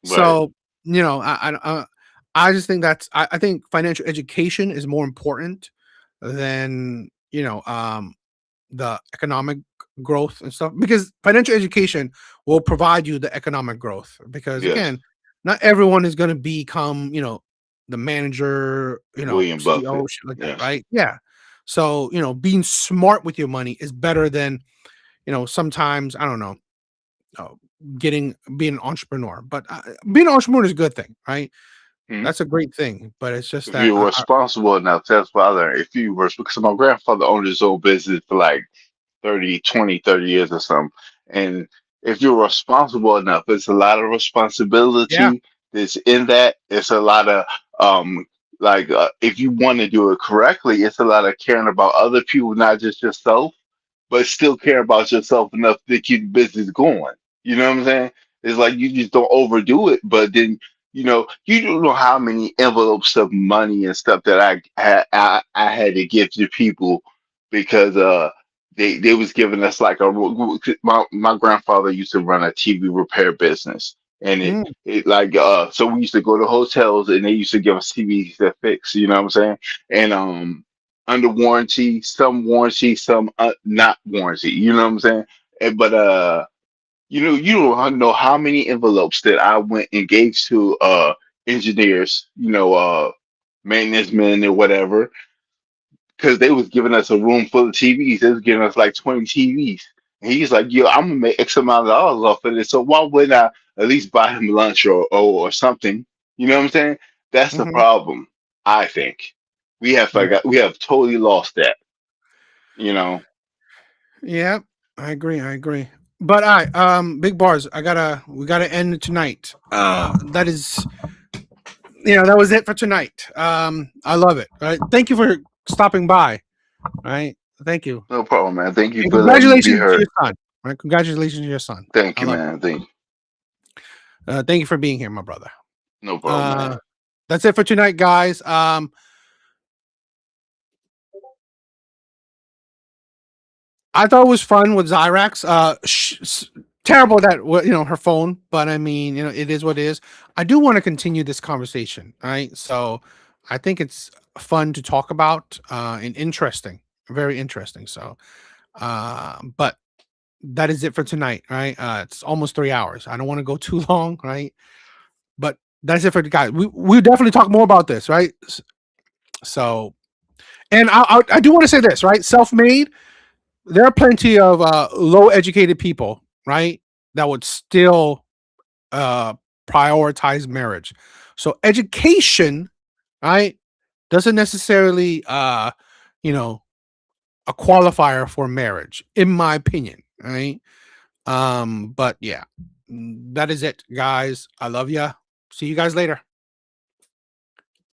Speaker 12: right,
Speaker 1: so I just think I think financial education is more important than the economic growth and stuff because financial education will provide you the economic growth because
Speaker 12: yes,
Speaker 1: again, not everyone is going to become the manager,
Speaker 12: William
Speaker 1: CEO,
Speaker 12: Buffett,
Speaker 1: shit like that,
Speaker 12: yes,
Speaker 1: right? Yeah. So being smart with your money is better than sometimes I don't know, uh, being an entrepreneur. But being an entrepreneur is a good thing, right?
Speaker 12: hmm.
Speaker 1: That's a great thing. But it's just
Speaker 12: If
Speaker 1: that
Speaker 12: you're responsible enough, that's what I learned. If you were, because my grandfather owned his own business for like 30 years or something. And if you're responsible enough, it's a lot of
Speaker 1: yeah.
Speaker 12: responsibility that's in that. It's a lot of if you want to do it correctly, it's a lot of caring about other people, not just yourself, but still care about yourself enough to keep the business going. You know what I'm saying? It's like you just don't overdo it, but then you don't know how many envelopes of money and stuff that I had to give to people because they was giving us like my grandfather used to run a TV repair business, and it
Speaker 1: Mm,
Speaker 12: it like so we used to go to hotels and they used to give us TVs to fix. You know what I'm saying? And under warranty, some not warranty. You know what I'm saying? But you don't know how many envelopes that I went and gave to engineers. maintenance men or whatever, because they was giving us a room full of TVs. They was giving us like 20 TVs. And he's like, yo, I'm gonna make X amount of dollars off of this. So why wouldn't I at least buy him lunch or something? You know what I'm saying? That's the
Speaker 1: Hmm.
Speaker 12: problem, I think.
Speaker 1: Yeah.
Speaker 12: We have totally lost that, you know.
Speaker 1: Yeah, I agree. I agree. But I big bars. We gotta end it tonight. That is, that was it for tonight. I love it. All right. Thank you for stopping by. All right. Thank you.
Speaker 12: No problem, man. Thank you
Speaker 1: And
Speaker 12: for letting me be
Speaker 1: congratulations to
Speaker 12: heard.
Speaker 1: your son. All right. Congratulations to your son.
Speaker 12: Thank
Speaker 1: I
Speaker 12: you,
Speaker 1: love
Speaker 12: man. Thank you.
Speaker 1: it. Thank you for being here, my brother.
Speaker 12: No problem, man.
Speaker 1: That's it for tonight, guys. I thought it was fun with Zyrax. Terrible that her phone, but I mean, it is what it is. I do want to continue this conversation, right? So I think it's fun to talk about and interesting, very interesting. So, but that is it for tonight, right? It's almost 3 hours. I don't want to go too long, right? But that's it for the guys. We definitely talk more about this, right? So, and I do want to say this, right? Self-made. There are plenty of low educated people, right, that would still prioritize marriage. So education, right, doesn't necessarily a qualifier for marriage, in my opinion, right? But yeah, that is it, guys. I love ya. See you guys later.